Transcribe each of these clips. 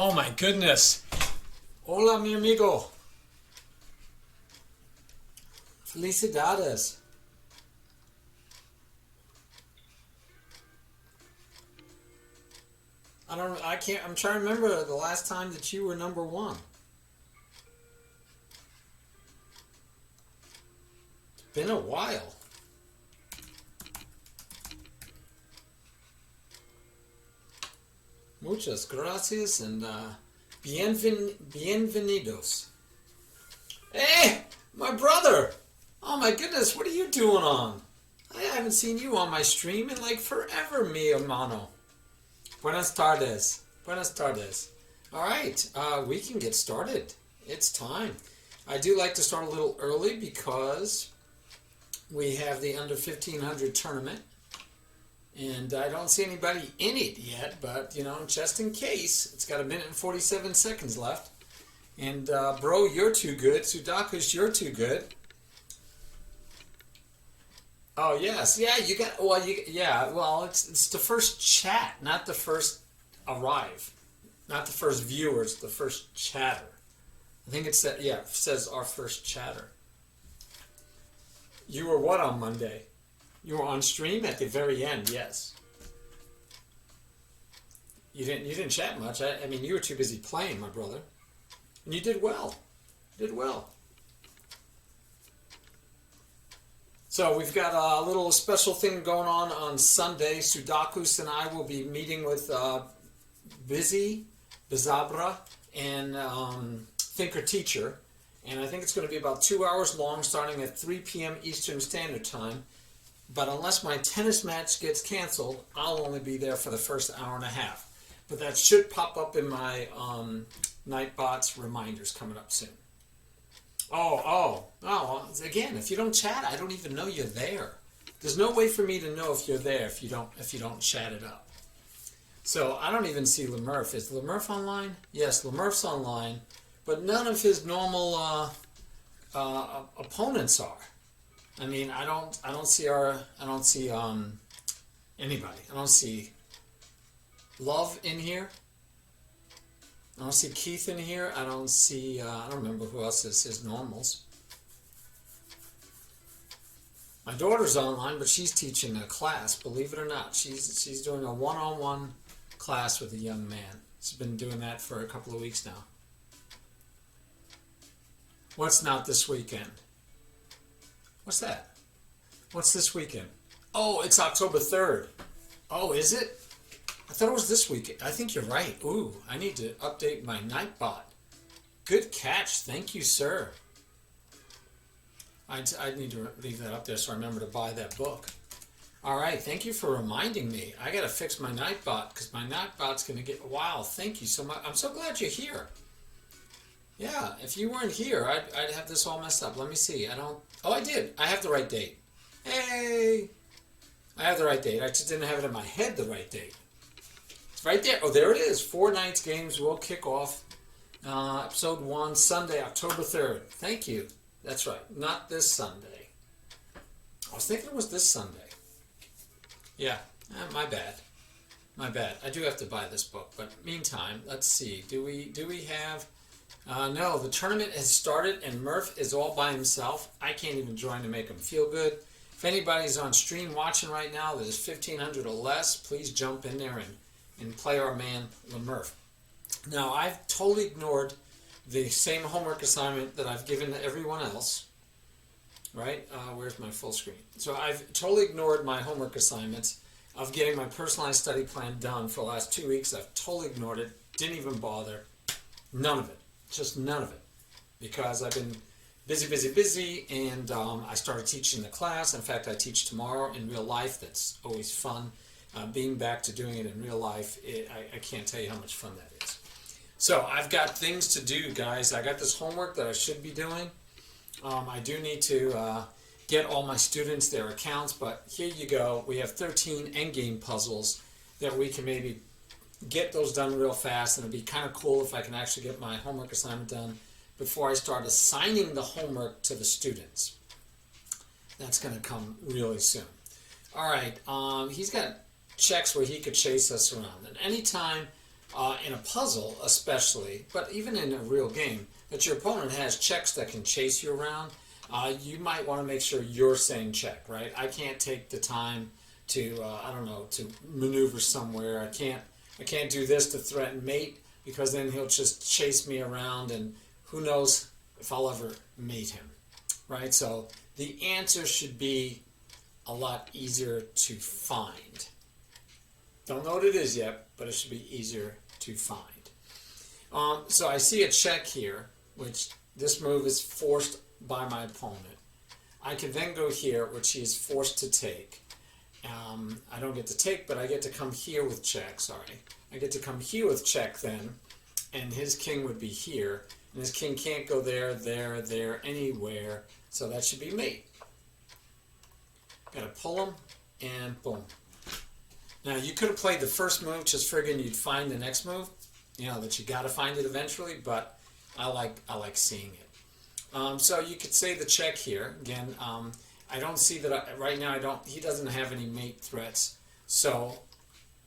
Oh my goodness. Hola, mi amigo. Felicidades. I'm trying to remember the last time that you were number one. It's been a while. Muchas gracias and bienvenidos. Hey, my brother! Oh my goodness, what are you doing on? I haven't seen you on my stream in like forever, mi hermano. Buenas tardes. Buenas tardes. All right, we can get started. It's time. I do like to start a little early because we have the under 1500 tournament. And I don't see anybody in it yet, but, you know, just in case, it's got 1 minute and 47 seconds left. And, bro, you're too good. Sudakus, you're too good. Oh, yes. Yeah, you got, well, it's the first chat, not the first arrive. Not the first viewer, it's the first chatter. I think it says our first chatter. You were what on Monday? You were on stream at the very end, yes. You didn't chat much. I mean, you were too busy playing, my brother. And you did well. You did well. So we've got a little special thing going on Sunday. Sudakus and I will be meeting with Busy, Bizabra, and Thinker Teacher. And I think it's going to be about 2 hours long, starting at 3 p.m. Eastern Standard Time. But unless my tennis match gets canceled, I'll only be there for the first hour and a half. But that should pop up in my Nightbots reminders coming up soon. Oh, again, if you don't chat, I don't even know you're there. There's no way for me to know if you're there if you don't chat it up. So I don't even see Lemurf. Is Lemurf online? Yes, Lemurf's online, but none of his normal opponents are. I mean, I don't see anybody. I don't see Love in here. I don't see Keith in here. I don't see, I don't remember who else is his normals. My daughter's online, but she's teaching a class, believe it or not. She's doing a one-on-one class with a young man. She's been doing that for a couple of weeks now. What's not this weekend? What's that? What's this weekend? Oh, it's October 3rd. Oh, is it? I thought it was this weekend. I think you're right. Ooh, I need to update my Nightbot. Good catch. Thank you, sir. I need to leave that up there so I remember to buy that book. All right. Thank you for reminding me. I got to fix my Nightbot because my Nightbot's going to get... Wow. Thank you so much. I'm so glad you're here. Yeah, if you weren't here, I'd have this all messed up. Let me see. Oh, I did. I have the right date. Hey! I have the right date. I just didn't have it in my head, the right date. It's right there. Oh, there it is. 4 nights games will kick off. Episode 1, Sunday, October 3rd. Thank you. That's right. Not this Sunday. I was thinking it was this Sunday. Yeah, my bad. My bad. I do have to buy this book. But meantime, let's see. Do we have... no, the tournament has started and Murph is all by himself. I can't even join to make him feel good. If anybody's on stream watching right now that is 1500 or less, please jump in there and play our man LeMurph. Now, I've totally ignored the same homework assignment that I've given to everyone else. Right? Where's my full screen? So I've totally ignored my homework assignments of getting my personalized study plan done for the last 2 weeks. I've totally ignored it. Didn't even bother. None of it. Just none of it, because I've been busy, and I started teaching the class. In fact, I teach tomorrow in real life. That's always fun. Being back to doing it in real life, I can't tell you how much fun that is. So I've got things to do, guys. I got this homework that I should be doing. I do need to get all my students their accounts, but here you go. We have 13 endgame puzzles that we can maybe get those done real fast, and it'd be kind of cool if I can actually get my homework assignment done before I start assigning the homework to the students. That's going to come really soon. All right, he's got checks where he could chase us around. And anytime in a puzzle especially, but even in a real game, that your opponent has checks that can chase you around, you might want to make sure you're saying check, right? I can't take the time to, I don't know, to maneuver somewhere. I can't do this to threaten mate, because then he'll just chase me around, and who knows if I'll ever mate him, right? So the answer should be a lot easier to find. Don't know what it is yet, but it should be easier to find. So I see a check here, which this move is forced by my opponent. I can then go here, which he is forced to take. I don't get to take, but I get to come here with check, sorry. I get to come here with check then, and his king would be here, and his king can't go there, there, anywhere, so that should be mate. Gotta pull him, and boom. Now, you could have played the first move just figuring you'd find the next move, that you gotta find it eventually, but I like seeing it. So you could say the check here. Again, I don't see that right now. He doesn't have any mate threats, so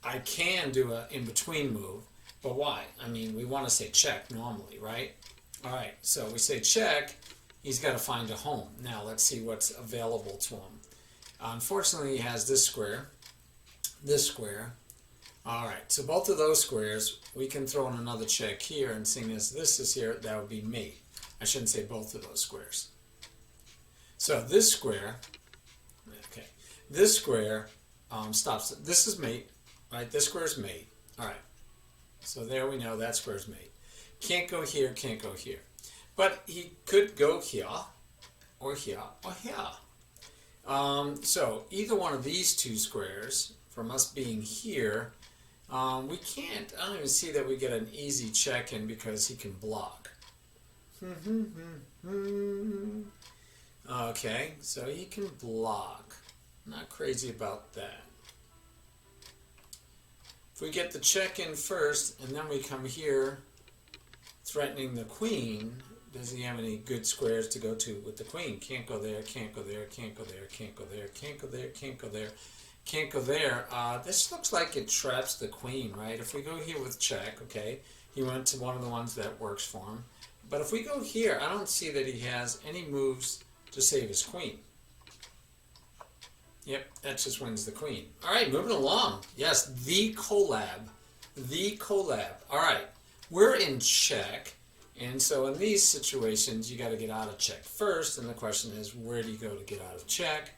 I can do an in-between move. But why? I mean, we want to say check normally, right? All right, so we say check. He's got to find a home. Now let's see what's available to him. Unfortunately, he has this square, this square. All right, so both of those squares, we can throw in another check here, and seeing as this is here, that would be mate. I shouldn't say both of those squares. So this square, okay, this square stops. This is mate, right? This square is mate. All right, so there we know that square is mate. Can't go here, can't go here. But he could go here, or here, or here. So either one of these two squares, from us being here, we can't, I don't even see that we get an easy check in because he can block. Okay, so he can block. Not crazy about that. If we get the check in first, and then we come here, threatening the queen, does he have any good squares to go to with the queen? Can't go there, can't go there, can't go there, can't go there, can't go there, can't go there, can't go there. This looks like it traps the queen, right? If we go here with check, okay, he went to one of the ones that works for him. But if we go here, I don't see that he has any moves to save his queen. Yep, that just wins the queen. All right, moving along. Yes, the collab. The collab. All right, we're in check. And so in these situations, you got to get out of check first. And the question is, where do you go to get out of check?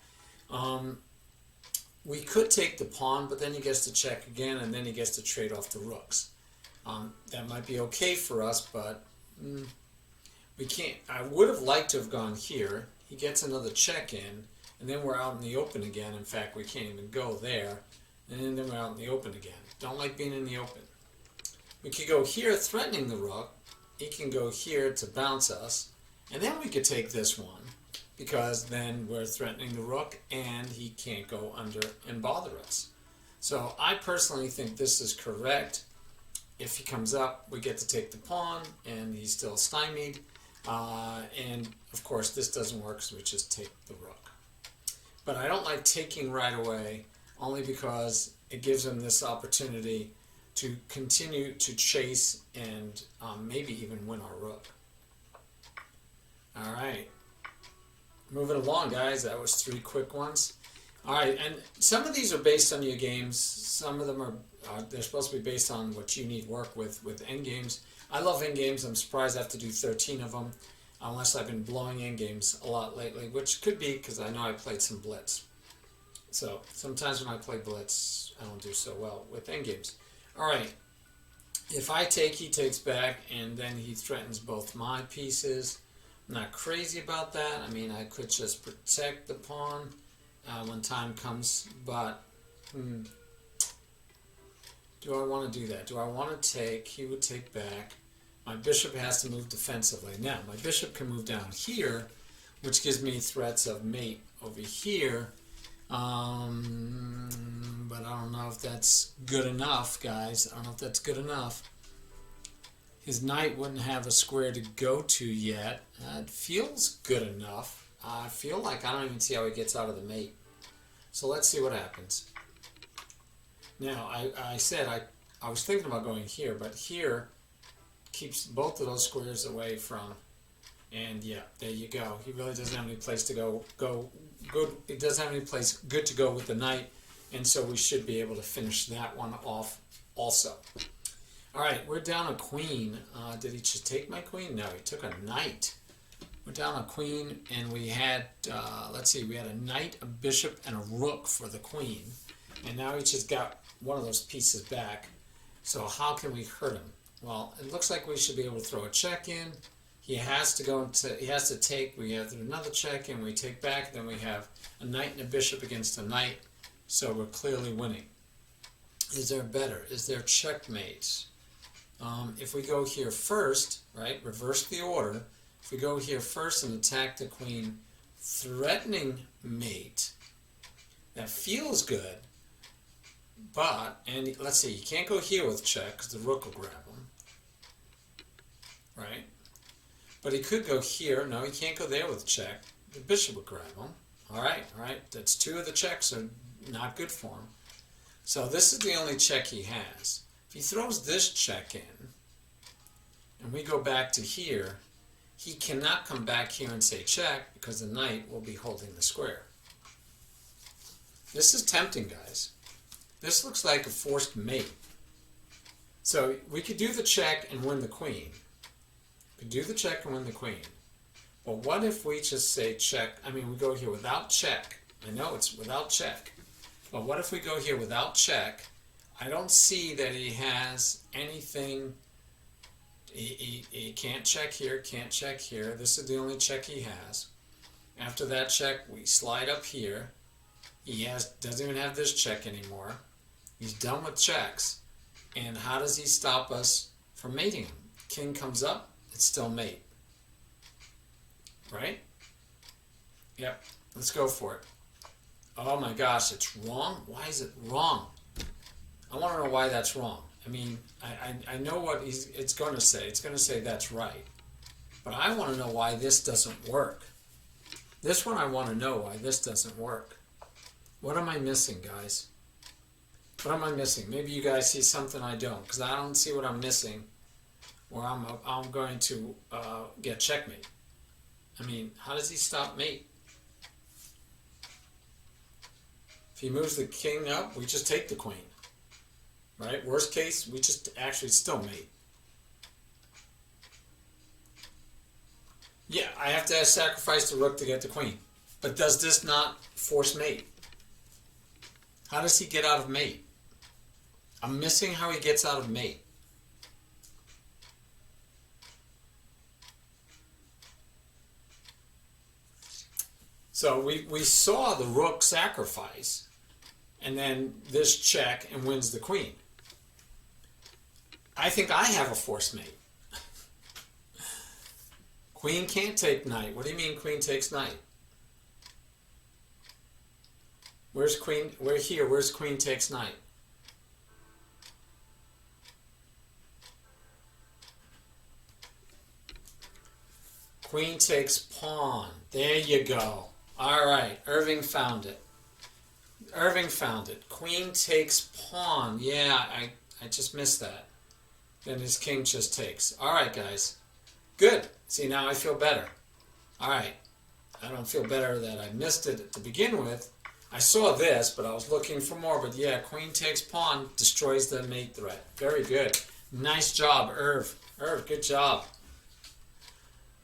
We could take the pawn, but then he gets to check again, and then he gets to trade off the rooks. That might be okay for us, but we can't. I would have liked to have gone here. He gets another check in, and then we're out in the open again. In fact, we can't even go there, and then we're out in the open again. Don't like being in the open. We could go here, threatening the rook. He can go here to bounce us, and then we could take this one, because then we're threatening the rook, and he can't go under and bother us. So I personally think this is correct. If he comes up, we get to take the pawn, and he's still stymied. And of course, this doesn't work, so we just take the rook. But I don't like taking right away, only because it gives him this opportunity to continue to chase and maybe even win our rook. All right. Moving along, guys. That was 3 quick ones. All right, and some of these are based on your games. Some of them are they're supposed to be based on what you need work with endgames. I love endgames. I'm surprised I have to do 13 of them, unless I've been blowing endgames a lot lately, which could be because I know I played some Blitz. So sometimes when I play Blitz, I don't do so well with endgames. All right, if I take, he takes back, and then he threatens both my pieces. I'm not crazy about that. I mean, I could just protect the pawn when time comes, but do I want to do that? Do I want to take? He would take back. My bishop has to move defensively. Now, my bishop can move down here, which gives me threats of mate over here. But I don't know if that's good enough, guys. I don't know if that's good enough. His knight wouldn't have a square to go to yet. It feels good enough. I feel like I don't even see how he gets out of the mate. So let's see what happens. Now, I said I was thinking about going here, but here keeps both of those squares away from, and yeah, there you go. He really doesn't have any place to go good. It doesn't have any place good to go with the knight, and so we should be able to finish that one off also. All right, we're down a queen. Did he just take my queen? No, he took a knight. We're down a queen, and we had, let's see, we had a knight, a bishop, and a rook for the queen. And now he just got one of those pieces back. So how can we hurt him? Well, it looks like we should be able to throw a check in. He has to take, we have another check in, we take back, then we have a knight and a bishop against a knight. So we're clearly winning. Is there better? Is there checkmate? If we go here first, right, reverse the order. If we go here first and attack the queen, threatening mate, that feels good, but, and let's see, you can't go here with check because the rook will grab him, right? But he could go here. No, he can't go there with check. The bishop will grab him. All right, that's two of the checks are not good for him. So this is the only check he has. If he throws this check in, and we go back to here, he cannot come back here and say check because the knight will be holding the square. This is tempting, guys. This looks like a forced mate. So we could do the check and win the queen. We could do the check and win the queen. But what if we just say check? I mean, we go here without check. I know it's without check. But what if we go here without check? I don't see that he has anything. He can't check here, can't check here. This is the only check he has. After that check, we slide up here. He doesn't even have this check anymore. He's done with checks. And how does he stop us from mating him? King comes up, it's still mate. Right? Yep, let's go for it. Oh my gosh, it's wrong? Why is it wrong? I want to know why that's wrong. I mean, I know what it's going to say. It's going to say that's right. But I want to know why this doesn't work. This one I want to know why this doesn't work. What am I missing, guys? What am I missing? Maybe you guys see something I don't, because I don't see what I'm missing, or I'm going to get checkmate. I mean, how does he stop mate? If he moves the king up, we just take the queen. Right? Worst case, we just actually still mate. Yeah, I have to sacrifice the rook to get the queen. But does this not force mate? How does he get out of mate? I'm missing how he gets out of mate. So we saw the rook sacrifice, and then this check and wins the queen. I think I have a force mate. Queen can't take knight. What do you mean queen takes knight? Where's queen? We're here. Where's queen takes knight? Queen takes pawn. There you go. All right. Irving found it. Irving found it. Queen takes pawn. Yeah, I just missed that. Then his king just takes. All right, guys. Good. See, now I feel better. All right. I don't feel better that I missed it to begin with. I saw this, but I was looking for more. But yeah, queen takes pawn, destroys the mate threat. Very good. Nice job, Irv. Irv, good job.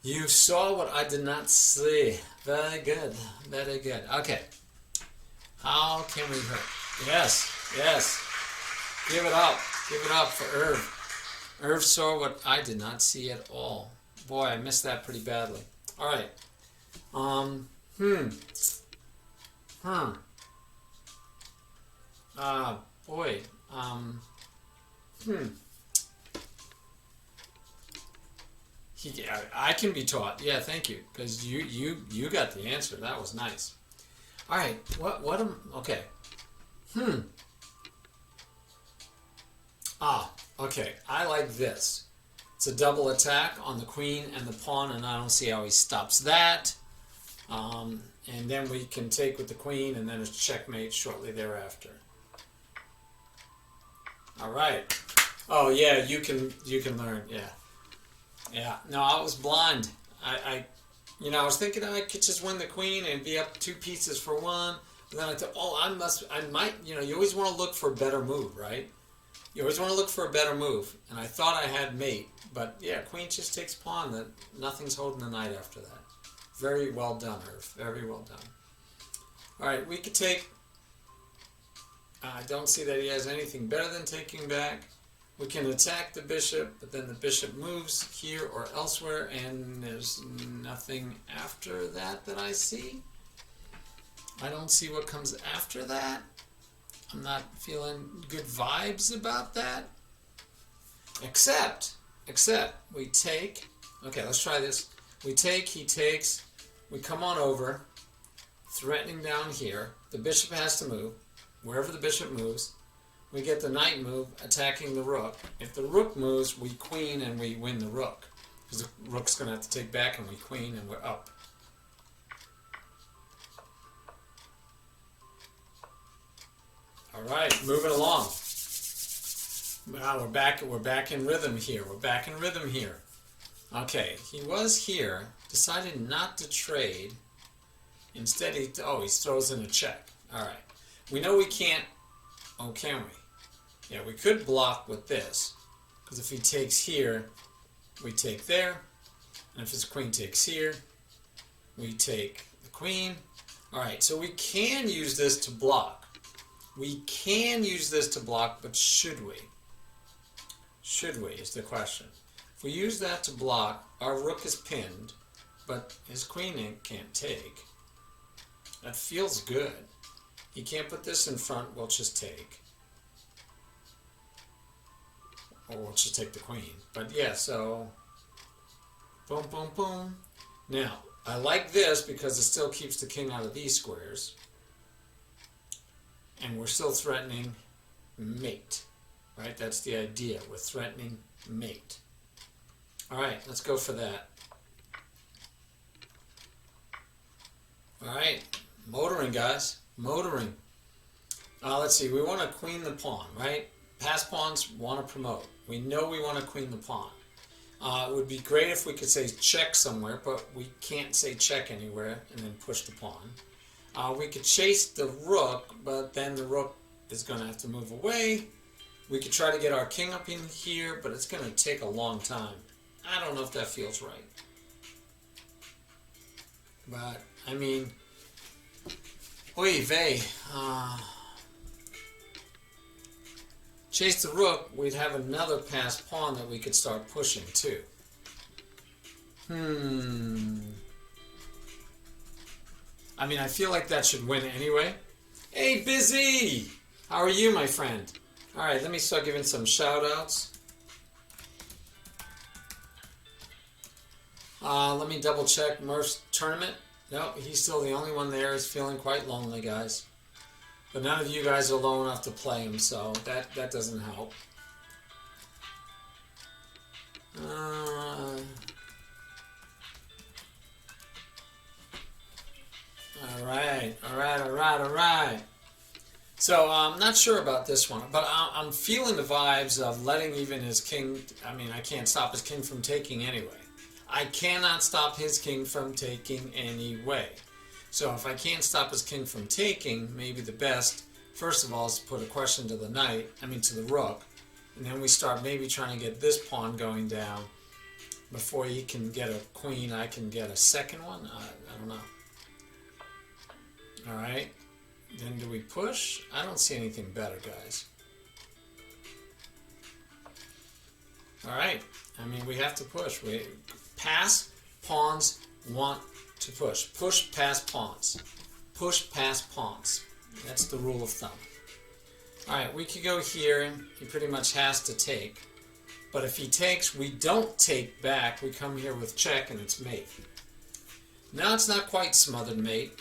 You saw what I did not see. Very good. Very good. Okay. How can we hurt? Yes. Yes. Give it up. Give it up for Irv. Irv saw what I did not see at all. Boy, I missed that pretty badly. All right. Boy. I can be taught. Yeah, thank you, because you got the answer. That was nice. All right. Okay. Okay. I like this. It's a double attack on the queen and the pawn, and I don't see how he stops that. And then we can take with the queen, and then it's checkmate shortly thereafter. All right. Oh yeah, you can learn. Yeah, yeah. No, I was blind. I was thinking I could just win the queen and be up 2 pieces for one. And then I thought, oh, I might. You always want to look for a better move, right? You always want to look for a better move. And I thought I had mate, but yeah, queen just takes pawn. That nothing's holding the knight after that. Very well done, Irv. Very well done. All right, we could take. I don't see that he has anything better than taking back. We can attack the bishop, but then the bishop moves here or elsewhere, and there's nothing after that I see. I don't see what comes after that. I'm not feeling good vibes about that. Except we take. Okay, let's try this. We take, he takes. We come on over, threatening down here. The bishop has to move. Wherever the bishop moves, we get the knight move, attacking the rook. If the rook moves, we queen and we win the rook. Because the rook's going to have to take back and we queen and we're up. All right, moving along. Wow, we're back in rhythm here. We're back in rhythm here. Okay, he was here, decided not to trade. Instead, he throws in a check. All right. We know we can't. Oh, can we? Yeah, we could block with this. Because if he takes here, we take there. And if his queen takes here, we take the queen. All right, so we can use this to block. We can use this to block, but should we? Should we is the question. If we use that to block, our rook is pinned, but his queen can't take. That feels good. He can't put this in front, we'll just take. Or we'll just take the queen. But yeah, so boom, boom, boom. Now, I like this because it still keeps the king out of these squares. And we're still threatening mate. Right? That's the idea. We're threatening mate. Alright, let's go for that. Alright, motoring, guys. Motoring. Let's see, we want to queen the pawn, right? Pass pawns want to promote. We know we want to queen the pawn. It would be great if we could say check somewhere, but we can't say check anywhere and then push the pawn. We could chase the rook, but then the rook is going to have to move away. We could try to get our king up in here, but it's going to take a long time. I don't know if that feels right. But, I mean, oy vey. Chase the rook, we'd have another passed pawn that we could start pushing too. I mean, I feel like that should win anyway. Hey, Busy! How are you, my friend? Alright, let me start giving some shout-outs. Let me double-check Murph's tournament. Nope, he's still the only one there. He's feeling quite lonely, guys. But none of you guys are low enough to play him, so that doesn't help. Alright. So I'm not sure about this one, but I'm feeling the vibes of letting even his king. I mean, I can't stop his king from taking anyway. I cannot stop his king from taking anyway. So if I can't stop his king from taking, maybe the best, first of all, is to put a question to the knight, to the rook, and then we start maybe trying to get this pawn going down. Before he can get a queen, I can get a second one? I don't know. Alright. Then do we push? I don't see anything better, guys. Alright. We have to push. Pass, pawns, want to push. Push, pass, pawns. Push, pass, pawns. That's the rule of thumb. Alright, we could go here. He pretty much has to take. But if he takes, we don't take back. We come here with check and it's mate. Now it's not quite smothered mate.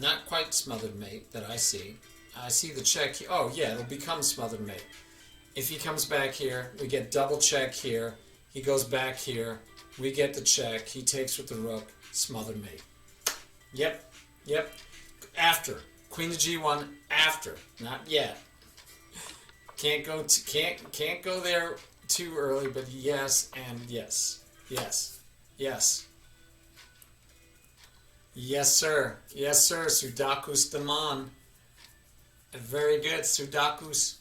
Not quite smothered mate that I see. I see the check here. Oh yeah, it'll become smothered mate. If he comes back here, we get double check here. He goes back here. We get the check. He takes with the rook. Smothered mate. Yep. After. Queen to g1 after. Not yet. Can't go there too early, but yes and yes. Yes. Yes. Yes, sir. Yes, sir. Sudakus Daman. Very good, Sudakus.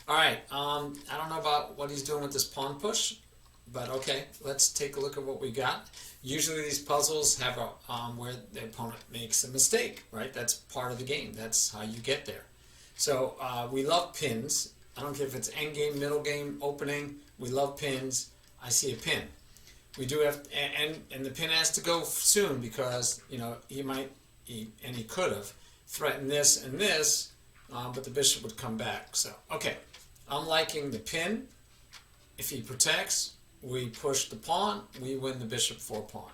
All right. I don't know about what he's doing with this pawn push, but okay. Let's take a look at what we got. Usually these puzzles have a where the opponent makes a mistake, right? That's part of the game. That's how you get there. So we love pins. I don't care if it's end game, middle game, opening. We love pins. I see a pin. We do have, and the pin has to go soon because he could have threatened this and this, but the bishop would come back. So okay, I'm liking the pin. If he protects, we push the pawn. We win the bishop for pawn.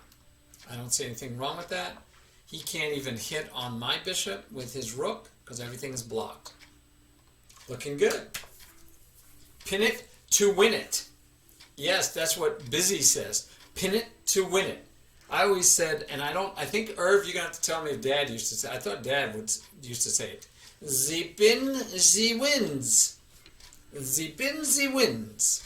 I don't see anything wrong with that. He can't even hit on my bishop with his rook because everything is blocked. Looking good. Pin it to win it. Yes, that's what Busy says. Pin it to win it. I always said, and I think, Irv, you're going to have to tell me if Dad used to say, I thought Dad used to say it. The pin, the wins. The pin, the wins.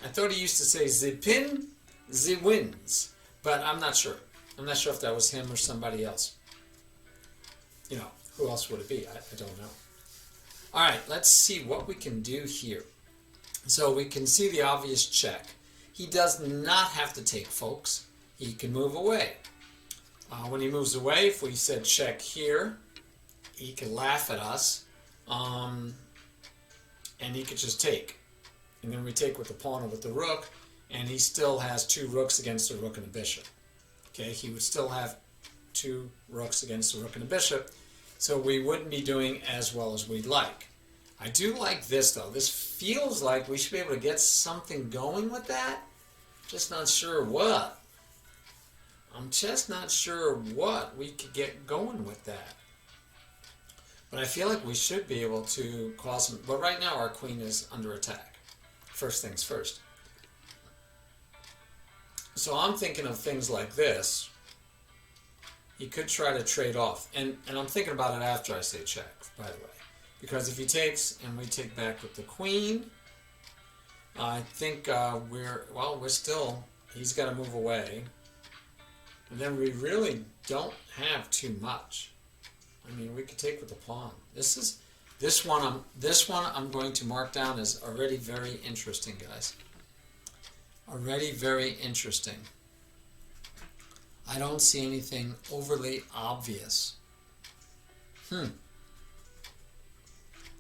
I thought he used to say, the pin, the wins. But I'm not sure. I'm not sure if that was him or somebody else. Who else would it be? I don't know. All right, let's see what we can do here. So we can see the obvious check. He does not have to take, folks. He can move away. When he moves away, if we said check here, he can laugh at us, and he could just take. And then we take with the pawn or with the rook, and he still has two rooks against the rook and the bishop. Okay, he would still have two rooks against the rook and the bishop, so we wouldn't be doing as well as we'd like. I do like this, though. This feels like we should be able to get something going with that. Just not sure what. I'm just not sure what we could get going with that. But I feel like we should be able to cause some... But right now our queen is under attack. First things first. So I'm thinking of things like this. He could try to trade off. And I'm thinking about it after I say check, by the way. Because if he takes and we take back with the queen, I think he's got to move away. And then we really don't have too much. I mean, we could take with the pawn. This one I'm going to mark down as already very interesting, guys. Already very interesting. I don't see anything overly obvious.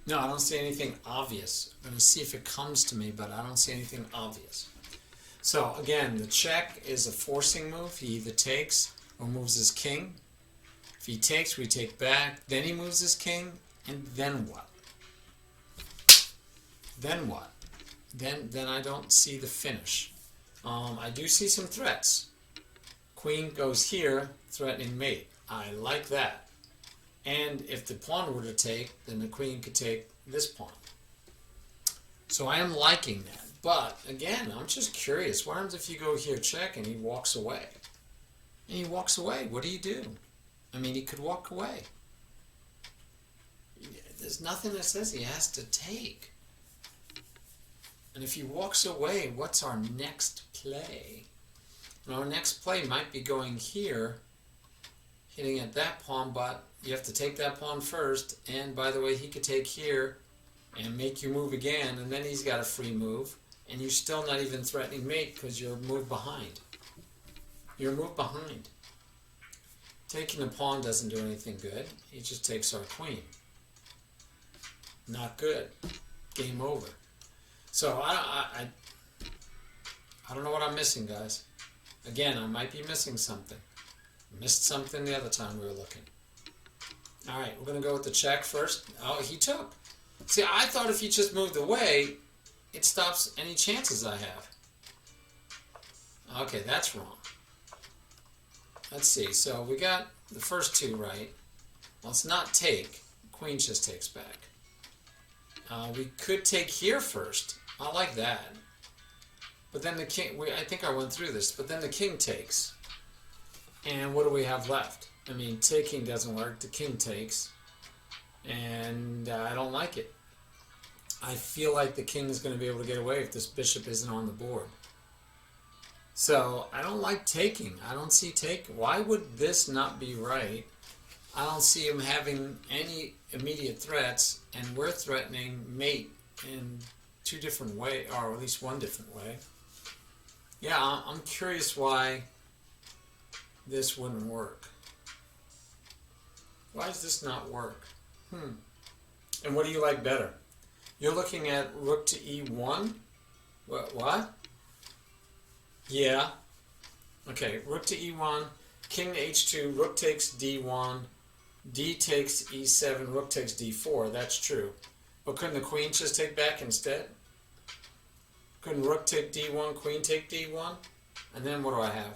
No, I don't see anything obvious. I'm going to see if it comes to me, but I don't see anything obvious. So, again, the check is a forcing move. He either takes or moves his king. If he takes, we take back. Then he moves his king. And then what? Then what? Then I don't see the finish. I do see some threats. Queen goes here, threatening mate. I like that. And if the pawn were to take, then the queen could take this pawn. So I am liking that. But, again, I'm just curious. What happens if you go here, check, and he walks away? And he walks away. What do you do? I mean, he could walk away. There's nothing that says he has to take. And if he walks away, what's our next play? And our next play might be going here, hitting at that pawn, but you have to take that pawn first. And, by the way, he could take here and make you move again, and then he's got a free move. And you're still not even threatening mate because you're moved behind. You're moved behind. Taking the pawn doesn't do anything good. He just takes our queen. Not good. Game over. So I don't know what I'm missing, guys. Again, I might be missing something. Missed something the other time we were looking. All right, we're going to go with the check first. Oh, he took. See, I thought if he just moved away, it stops any chances I have. Okay, that's wrong. Let's see. So we got the first two right. Let's not take. Queen just takes back. We could take here first. I like that. But then the king, I think I went through this, but then the king takes. And what do we have left? I mean, taking doesn't work. The king takes. And I don't like it. I feel like the king is going to be able to get away if this bishop isn't on the board. So I don't like taking. I don't see take. Why would this not be right? I don't see him having any immediate threats, and we're threatening mate in two different ways, or at least one different way. Yeah, I'm curious why this wouldn't work. Why does this not work? And what do you like better? You're looking at rook to e1? What? Yeah. Okay, rook to e1, king to h2, rook takes d1, d takes e7, rook takes d4. That's true. But couldn't the queen just take back instead? Couldn't rook take d1, queen take d1? And then what do I have?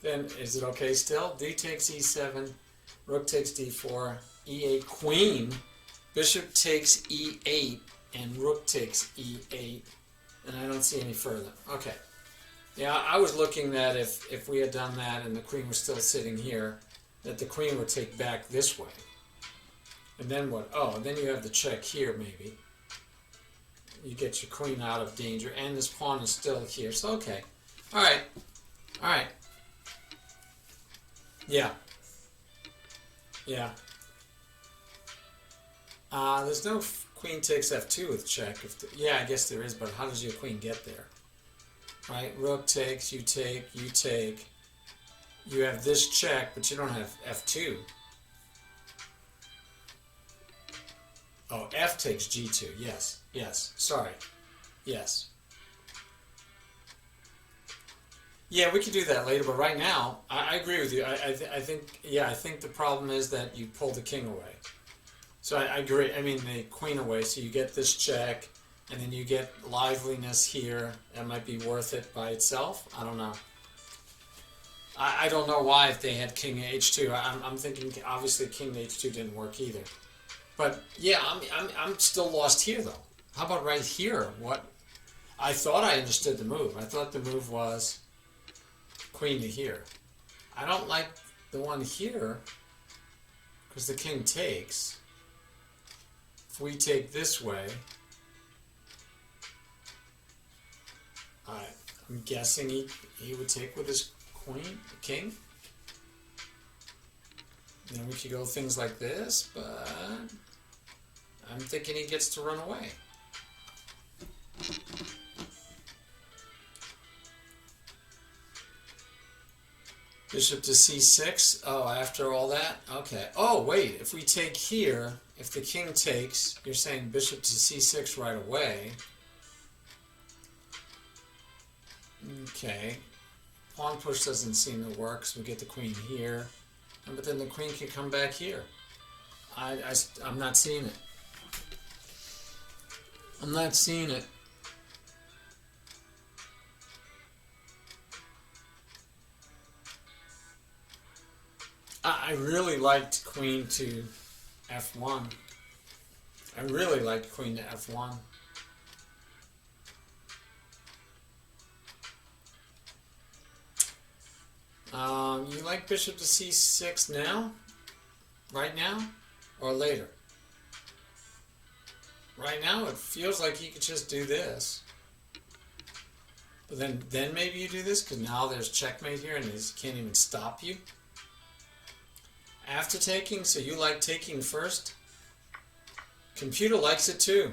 Then is it okay still? D takes e7, rook takes d4, e8, queen, bishop takes e8, and rook takes e8. And I don't see any further. Okay. Yeah, I was looking that if we had done that and the queen was still sitting here, that the queen would take back this way. And then what? Oh, and then you have the check here, maybe. You get your queen out of danger, and this pawn is still here. So, okay. All right. All right. Yeah. Yeah. There's no queen takes f2 with check. Yeah, I guess there is, but how does your queen get there? Right? Rook takes, you take, you take. You have this check, but you don't have f2. Oh, f takes g2. Yes. Yes. Sorry. Yes. Yeah, we could do that later, but right now, I agree with you. I think the problem is that you pull the king away. So I agree. I mean, the queen away, so you get this check, and then you get liveliness here. That might be worth it by itself. I don't know. I don't know why if they had king h2. I'm thinking obviously king h2 didn't work either. But yeah, I'm still lost here though. How about right here? What? I thought I understood the move. I thought the move was queen to here. I don't like the one here because the king takes. If we take this way, I'm guessing he would take with his king. Then we could go things like this, but I'm thinking he gets to run away. Bishop to c6. Oh, after all that? Okay. Oh, wait. If we take here, if the king takes, you're saying bishop to c6 right away. Okay. Pawn push doesn't seem to work, so we get the queen here. But then the queen can come back here. I'm not seeing it. I'm not seeing it. I really liked queen to f1. I really liked queen to f1. You like bishop to c6 now? Right now? Or later? Right now it feels like you could just do this. But then maybe you do this because now there's checkmate here and he can't even stop you. After taking, so you like taking first? Computer likes it too.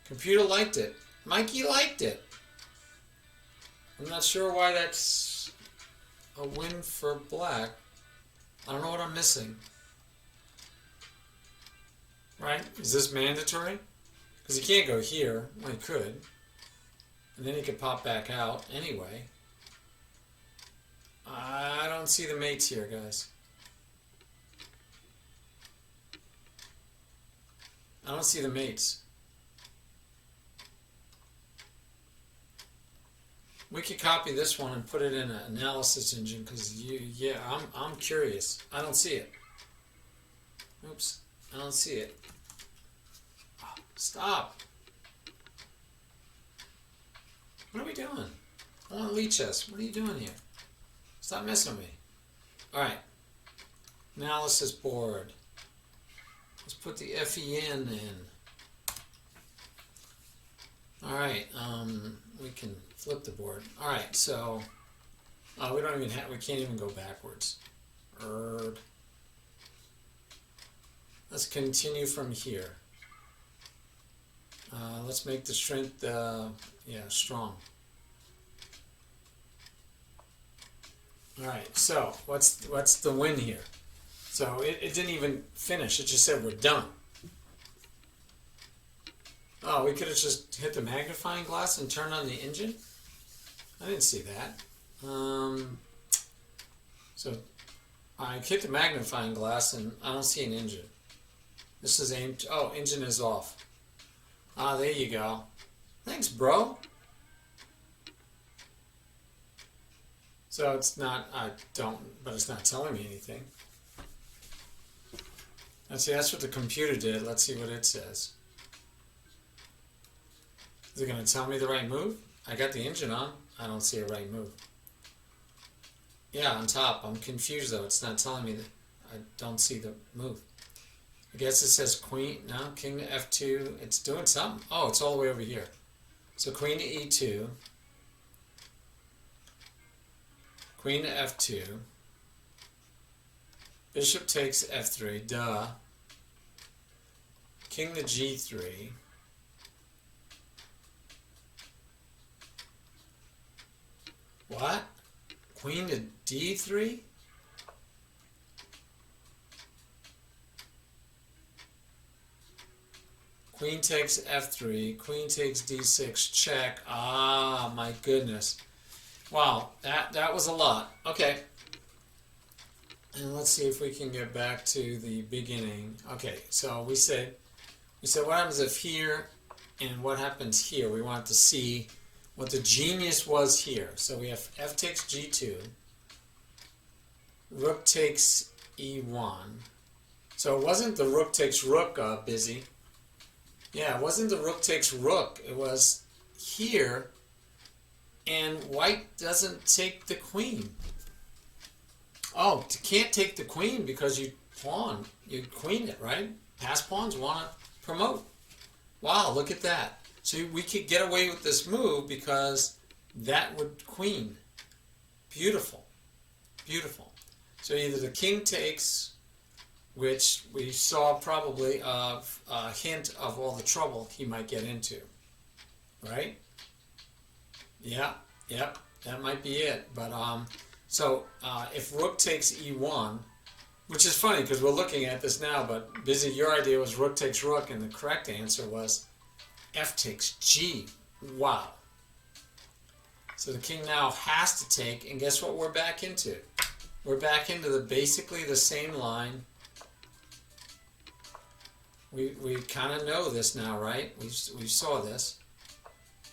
Computer liked it. Mikey liked it. I'm not sure why that's a win for black. I don't know what I'm missing. Right? Is this mandatory? Because he can't go here. Well, he could. And then he could pop back out anyway. I don't see the mates here, guys. I don't see the mates. We could copy this one and put it in an analysis engine because I'm curious. I don't see it. Oops, I don't see it. Oh, stop. What are we doing? I want to lead chess. What are you doing here? Stop messing with me. All right. Analysis board. Let's put the FEN in. All right, we can flip the board. All right, so we don't even have. We can't even go backwards. Let's continue from here. Let's make the strength, strong. All right, so what's the win here? So it didn't even finish. It just said we're done. Oh, we could have just hit the magnifying glass and turned on the engine? I didn't see that. So I hit the magnifying glass and I don't see an engine. This is aimed. Oh, engine is off. Ah, there you go. Thanks, bro. So it's not, but it's not telling me anything. Let's see, that's what the computer did. Let's see what it says. Is it going to tell me the right move? I got the engine on. I don't see a right move. Yeah, on top. I'm confused though. It's not telling me that. I don't see the move. I guess it says queen. No, king to f2. It's doing something. Oh, it's all the way over here. So queen to e2. Queen to f2. Bishop takes f3. Duh. King to g3. What? Queen to d3? Queen takes f3. Queen takes d6. Check. Ah, my goodness. Wow, that was a lot. Okay. And let's see if we can get back to the beginning. Okay, so we said what happens if here and what happens here. We want to see what the genius was here. So we have f takes g2. Rook takes e1. So it wasn't the rook takes rook, busy. Yeah, it wasn't the rook takes rook. It was here, and white doesn't take the queen. Oh, you can't take the queen because you queen it, right? Pass pawns want to promote. Wow, look at that. So we could get away with this move because that would queen. Beautiful. Beautiful. So either the king takes, which we saw probably a hint of all the trouble he might get into. Right? Yeah, yep, that might be it. But if rook takes e1, which is funny because we're looking at this now, but Busy, your idea was rook takes rook, and the correct answer was f takes g. Wow. So the king now has to take, and guess what we're back into? We're back into basically the same line. We kind of know this now, right? We saw this.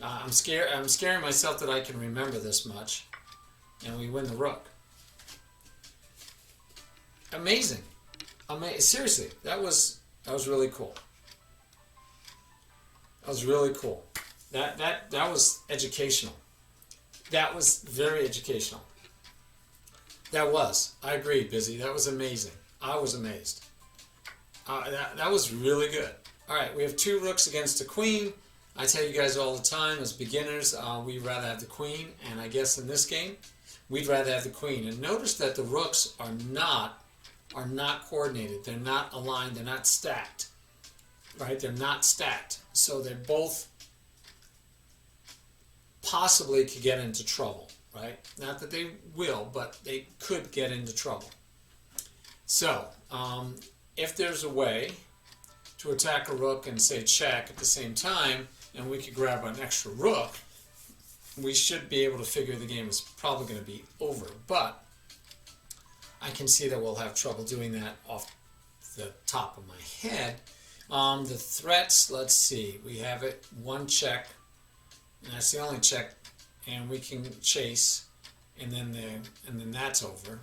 I'm scaring myself that I can remember this much, and we win the rook. Amazing. Seriously, that was really cool. That was really cool. That was educational. That was very educational. That was. I agree, Busy. That was amazing. I was amazed. That was really good. All right, we have two rooks against a queen. I tell you guys all the time, as beginners, we'd rather have the queen, and I guess in this game, we'd rather have the queen. And notice that the rooks are not coordinated. They're not aligned. They're not stacked. Right? They're not stacked. So they're both possibly could get into trouble. Right? Not that they will, but they could get into trouble. So, if there's a way to attack a rook and say check at the same time, and we could grab an extra rook, we should be able to figure the game is probably going to be over. But I can see that we'll have trouble doing that off the top of my head. The threats, let's see, we have it one check, and that's the only check, and we can chase, and then that's over.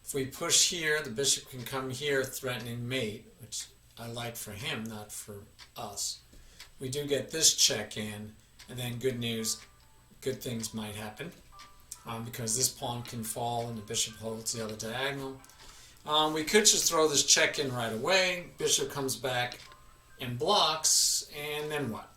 If we push here, the bishop can come here, threatening mate, which I like for him, not for us. We do get this check in, and then good news, good things might happen, because this pawn can fall and the bishop holds the other diagonal. We could just throw this check in right away. Bishop comes back and blocks, and then what?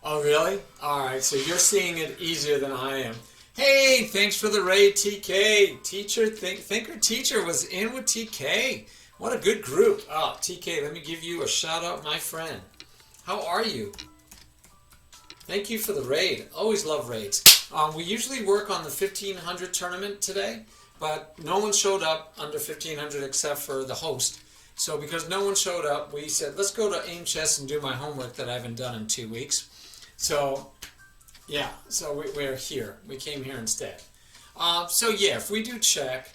Oh, really? All right, so you're seeing it easier than I am. Hey, thanks for the raid, TK. Thinker Teacher was in with TK. What a good group. Oh, TK, let me give you a shout out, my friend. How are you? Thank you for the raid. Always love raids. We usually work on the 1500 tournament today, but no one showed up under 1500 except for the host. So because no one showed up, we said, let's go to Aim Chess and do my homework that I haven't done in 2 weeks. So, yeah, so we're here. We came here instead. So, yeah, if we do check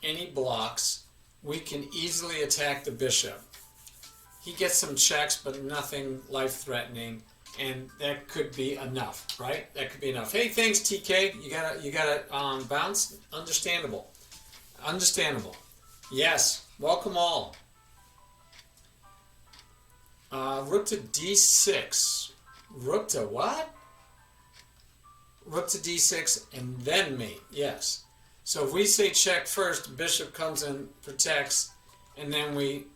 any blocks, we can easily attack the bishop. He gets some checks, but nothing life-threatening, and that could be enough, right? That could be enough. Hey, thanks, TK. You gotta bounce. Understandable. Yes. Welcome all. Rook to d6. Rook to what? Rook to d6 and then mate. Yes. So if we say check first, bishop comes and protects, and then we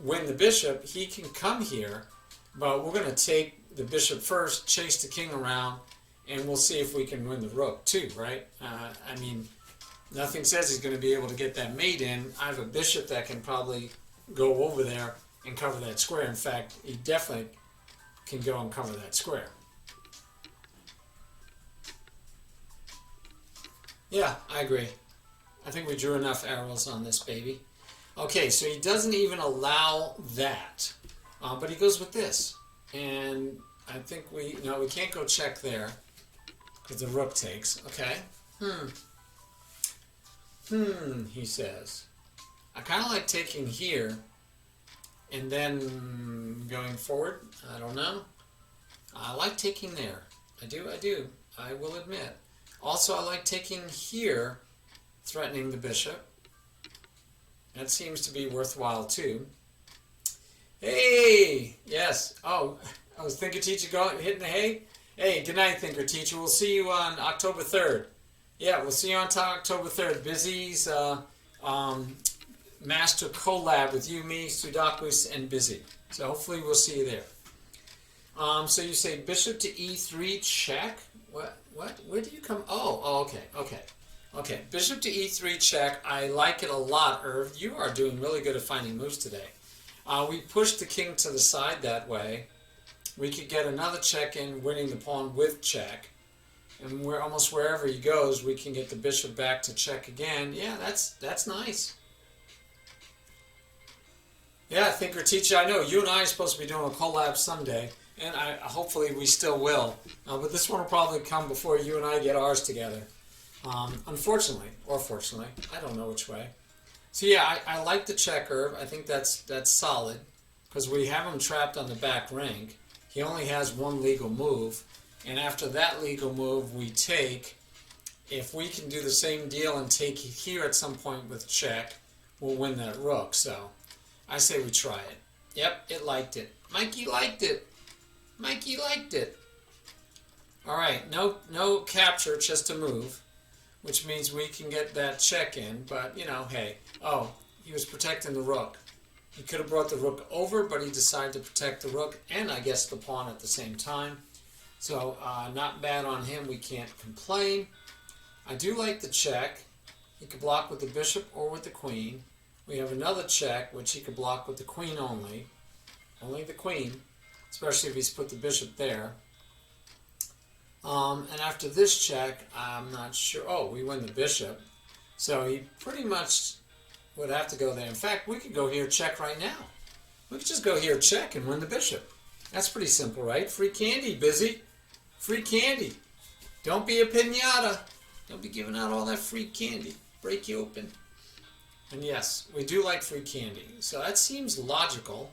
win the bishop, he can come here, but we're going to take the bishop first, chase the king around, and we'll see if we can win the rook too, right? I mean, nothing says he's going to be able to get that mate in. I have a bishop that can probably go over there and cover that square. In fact, he definitely can go and cover that square. Yeah, I agree. I think we drew enough arrows on this baby. Okay, so he doesn't even allow that, but he goes with this. And I think we can't go check there because the rook takes. Okay. He says. I kind of like taking here and then going forward. I don't know. I like taking there. I do. I will admit. Also, I like taking here, threatening the bishop. That seems to be worthwhile too. Hey! Yes. Oh, I was Thinker Teacher hitting the hay. Hey, good night, Thinker Teacher. We'll see you on October 3rd. Yeah, we'll see you on October 3rd. Busy's master collab with you, me, Sudakus, and Busy. So hopefully we'll see you there. So you say bishop to e3 check. What? Where do you come? Oh, okay. Bishop to e3 check. I like it a lot, Irv. You are doing really good at finding moves today. We pushed the king to the side that way. We could get another check in, winning the pawn with check. And we're almost wherever he goes, we can get the bishop back to check again. Yeah, that's nice. Yeah, Thinker Teacher, I know you and I are supposed to be doing a collab someday, and hopefully we still will. But this one will probably come before you and I get ours together. Unfortunately, or fortunately, I don't know which way. So yeah, I like the check, Irv. I think that's solid, because we have him trapped on the back rank. He only has one legal move, and after that legal move we take. If we can do the same deal and take here at some point with check, we'll win that rook. So I say we try it. Yep, it liked it. Mikey liked it. All right, no capture, just a move, which means we can get that check in. But hey, he was protecting the rook. He could have brought the rook over, but he decided to protect the rook and I guess the pawn at the same time. So not bad on him. We can't complain. I do like the check. He could block with the bishop or with the queen. We have another check, which he could block with the queen only. Only the queen, especially if he's put the bishop there. And after this check, I'm not sure. Oh, we win the bishop. So he pretty much would have to go there. In fact, we could go here, check right now. We could just go here, check, and win the bishop. That's pretty simple, right? Free candy, Busy. Free candy. Don't be a piñata. Don't be giving out all that free candy. Break you open. And yes, we do like free candy. So that seems logical.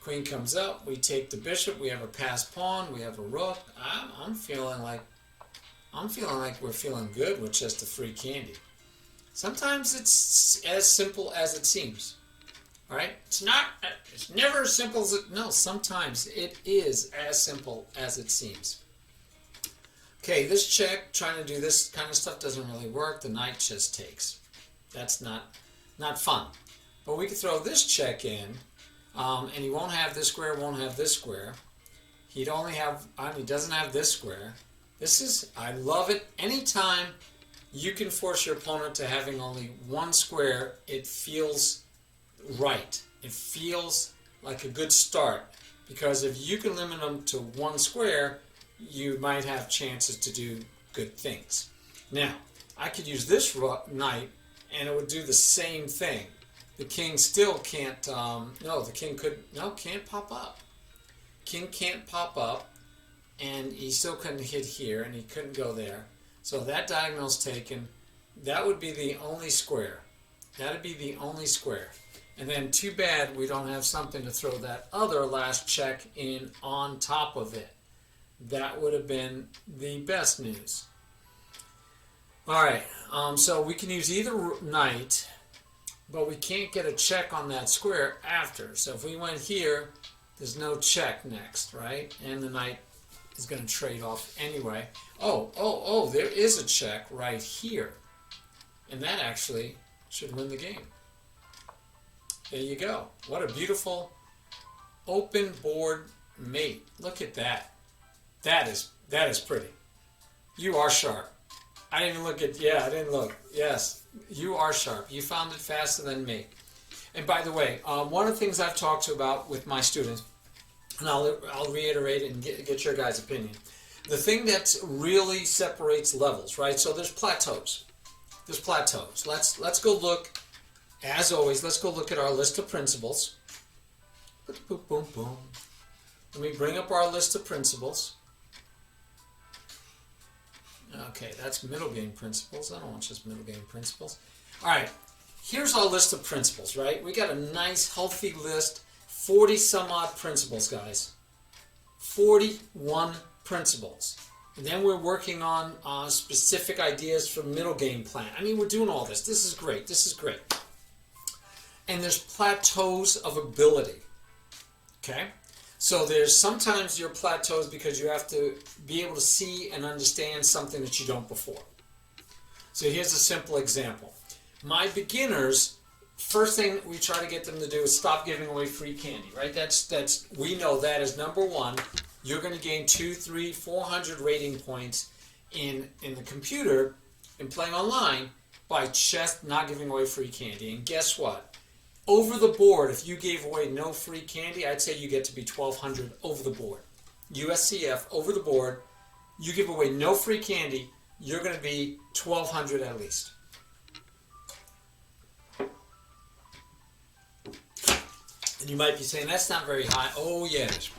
Queen comes up. We take the bishop. We have a passed pawn. We have a rook. I'm feeling like we're feeling good with just the free candy. Sometimes it's as simple as it seems. All right? It's never as simple as it. No, sometimes it is as simple as it seems. Okay, this check, trying to do this kind of stuff doesn't really work. The knight just takes. That's not fun. But we could throw this check in, and he won't have this square, won't have this square. He'd only have, he doesn't have this square. I love it. Anytime you can force your opponent to having only one square, it feels right. It feels like a good start. Because if you can limit them to one square, you might have chances to do good things. Now, I could use this knight, and it would do the same thing. The king still can't, can't pop up. King can't pop up, and he still couldn't hit here, and he couldn't go there. So that diagonal's taken. That would be the only square. That would be the only square. And then too bad we don't have something to throw that other last check in on top of it. That would have been the best news. All right, so we can use either knight, but we can't get a check on that square after. So if we went here, there's no check next, right? And the knight is going to trade off anyway. Oh, there is a check right here. And that actually should win the game. There you go. What a beautiful open board mate. Look at that. That is pretty. You are sharp. I didn't even look at, I didn't look. Yes, you are sharp. You found it faster than me. And by the way, one of the things I've talked about with my students, and I'll reiterate it and get your guys' opinion. The thing that really separates levels, right? So there's plateaus. There's plateaus. Let's go look, as always, let's go look at our list of principles. Boom, boom, boom. Let me bring up our list of principles. Okay, that's middle game principles. I don't want just middle game principles. All right, here's our list of principles, right? We got a nice, healthy list, 40 some odd principles, guys. 41 principles. And then we're working on specific ideas for middle game plan. I mean, we're doing all this. This is great. This is great. And there's plateaus of ability. Okay? So there's sometimes your plateaus because you have to be able to see and understand something that you don't before. So here's a simple example. My beginners, first thing we try to get them to do is stop giving away free candy, right? That's we know that is number one. You're going to gain 200, 300, 400 rating points in the computer and playing online by just not giving away free candy. And guess what? Over the board, if you gave away no free candy, I'd say you get to be 1,200 over the board. USCF, over the board, you give away no free candy, you're going to be 1,200 at least. And you might be saying, that's not very high. Oh, yeah, it is.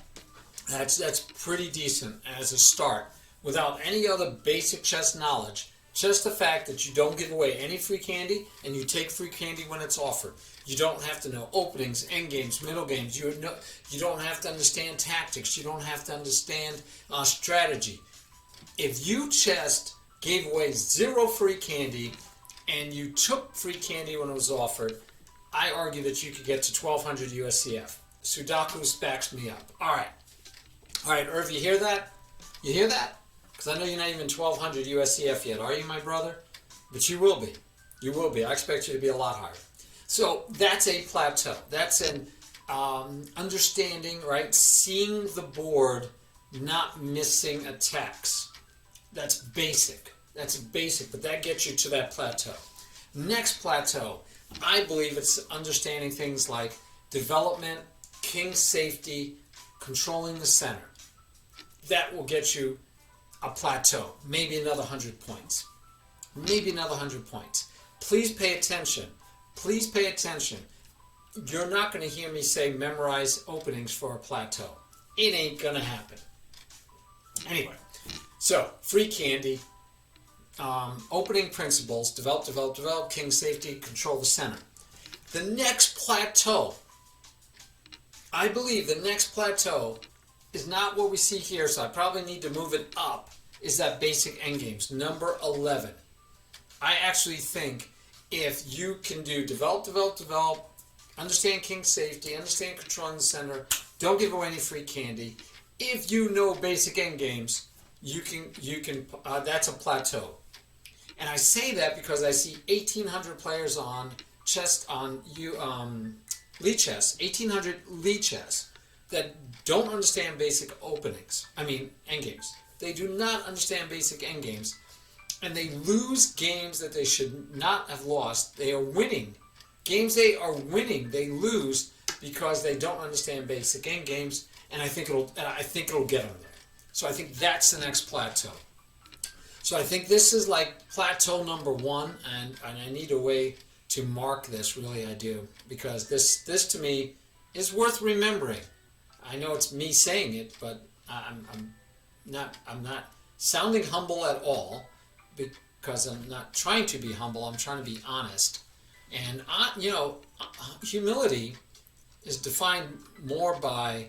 That's pretty decent as a start. Without any other basic chess knowledge, just the fact that you don't give away any free candy and you take free candy when it's offered. You don't have to know openings, end games, middle games. You don't have to understand tactics. You don't have to understand strategy. If you just gave away 0 free candy and you took free candy when it was offered, I argue that you could get to 1,200 USCF. Sudoku backs me up. All right, Irv, you hear that? You hear that? Because I know you're not even 1,200 USCF yet, are you, my brother? But you will be. You will be. I expect you to be a lot higher. So that's a plateau. That's an understanding, right? Seeing the board, not missing attacks. That's basic. That's basic, but that gets you to that plateau. Next plateau, I believe it's understanding things like development, king safety, controlling the center. That will get you a plateau, maybe another 100 points. Maybe another 100 points. Please pay attention. Please pay attention. You're not going to hear me say memorize openings for a plateau. It ain't going to happen. Anyway, so free candy, opening principles, develop, king safety, control the center. The next plateau, I believe the next plateau is not what we see here, so I probably need to move it up, is that basic endgames, number 11. I actually think if you can do develop, understand king safety, understand controlling the center, don't give away any free candy. If you know basic endgames, you can that's a plateau. And I say that because I see 1,800 players on chess, lead chess, 1,800 lead chess that don't understand basic endgames. They do not understand basic endgames, and they lose games that they should not have lost. They are winning. Games they are winning, they lose because they don't understand basic endgames, and I think it'll get them there. So I think that's the next plateau. So I think this is like plateau number 1, and I need a way to mark this, really I do, because this to me is worth remembering. I know it's me saying it, but I'm not sounding humble at all, because I'm not trying to be humble. I'm trying to be honest. And humility is defined more by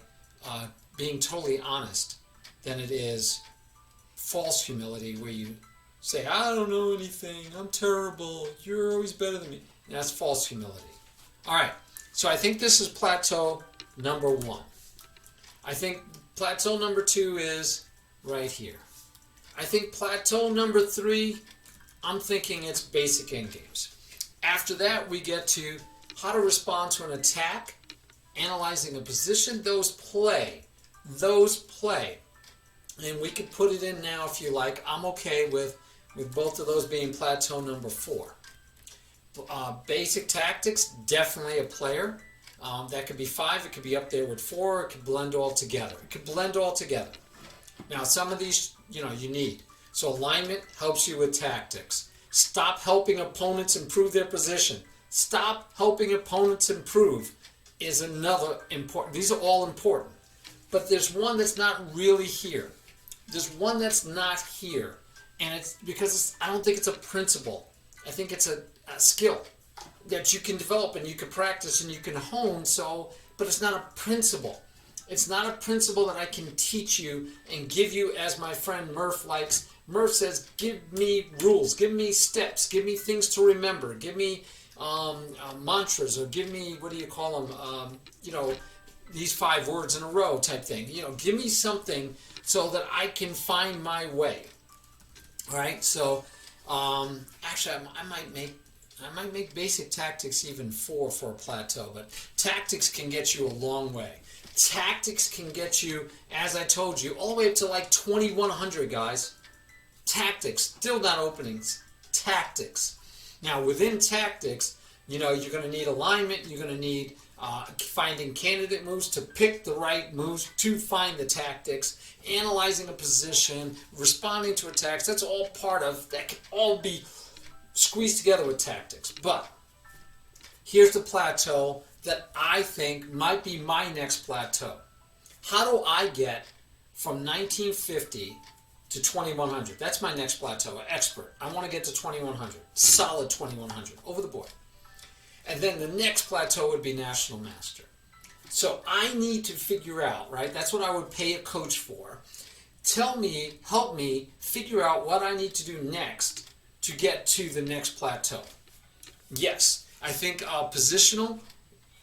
being totally honest than it is false humility, where you say, I don't know anything, I'm terrible, you're always better than me. And that's false humility. All right, so I think this is plateau number 1. I think plateau number 2 is right here. I think plateau number 3, I'm thinking it's basic endgames. After that, we get to how to respond to an attack, analyzing a position, those play. And we could put it in now if you like. I'm okay with both of those being plateau number 4. Basic tactics, definitely a player. That could be 5, it could be up there with 4, it could blend all together. Now some of these, you need. So alignment helps you with tactics. Stop helping opponents improve their position. Stop helping opponents improve is another important. These are all important. But there's one that's not really here. There's one that's not here. And it's because I don't think it's a principle. I think it's a skill that you can develop and you can practice and you can hone. But it's not a principle. It's not a principle that I can teach you and give you, as my friend Murph likes. Murph says, give me rules, give me steps, give me things to remember, give me mantras, or give me, what do you call them, these 5 words in a row type thing. Give me something so that I can find my way. All right, so actually I might make basic tactics even 4 for a plateau, but tactics can get you a long way. Tactics can get you, as I told you, all the way up to like 2,100, guys. Tactics, still not openings. Tactics. Now, within tactics, you're going to need alignment. You're going to need finding candidate moves to pick the right moves to find the tactics, analyzing a position, responding to attacks. That's all part of, that can all be squeezed together with tactics. But here's the plateau that I think might be my next plateau. How do I get from 1950 to 2100? That's my next plateau. Expert. I want to get to 2100. Solid 2100. Over the board. And then the next plateau would be National Master. So I need to figure out, right? That's what I would pay a coach for. Help me figure out what I need to do next to get to the next plateau. Yes, I think positional.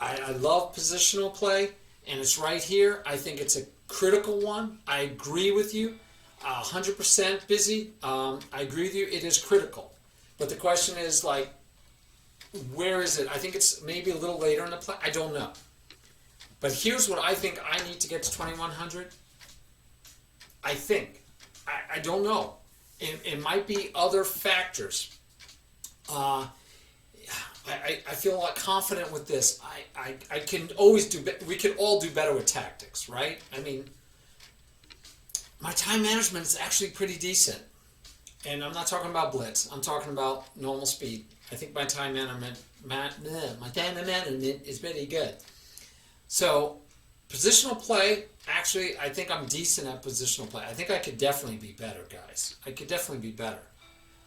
I love positional play, and it's right here. I think it's a critical one. I agree with you. 100% busy. I agree with you. It is critical. But the question is, like, where is it? I think it's maybe a little later in the play. I don't know. But here's what I think I need to get to 2100. I think. I don't know. It might be other factors. I feel like confident with this. I can always do better. We can all do better with tactics, right? I mean, my time management is actually pretty decent. And I'm not talking about blitz. I'm talking about normal speed. I think my time management is pretty good. So, positional play, actually, I think I'm decent at positional play. I think I could definitely be better, guys. I could definitely be better.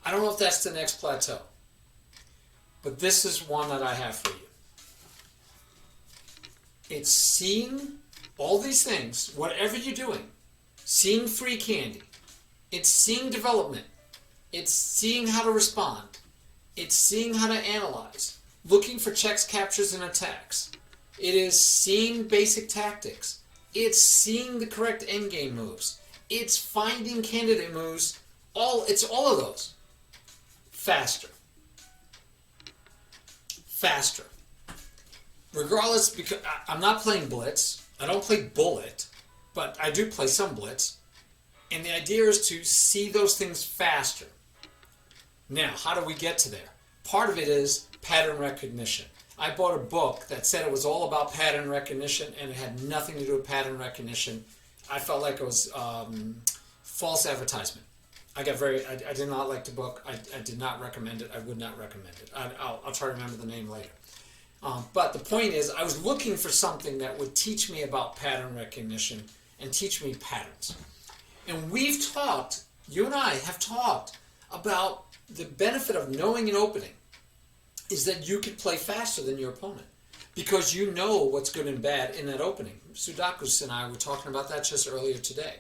I don't know if that's the next plateau. But this is one that I have for you. It's seeing all these things, whatever you're doing. Seeing free candy. It's seeing development. It's seeing how to respond. It's seeing how to analyze. Looking for checks, captures, and attacks. It is seeing basic tactics. It's seeing the correct endgame moves. It's finding candidate moves. It's all of those. faster. Faster. Regardless, because I'm not playing Blitz. I don't play Bullet, but I do play some Blitz. And the idea is to see those things faster. Now, how do we get to there? Part of it is pattern recognition. I bought a book that said it was all about pattern recognition, and it had nothing to do with pattern recognition. I felt like it was false advertisement. I did not like the book. I did not recommend it. I would not recommend it. I'll try to remember the name later. But the point is, I was looking for something that would teach me about pattern recognition and teach me patterns. And you and I have talked about the benefit of knowing an opening is that you can play faster than your opponent because you know what's good and bad in that opening. Sudakus and I were talking about that just earlier today.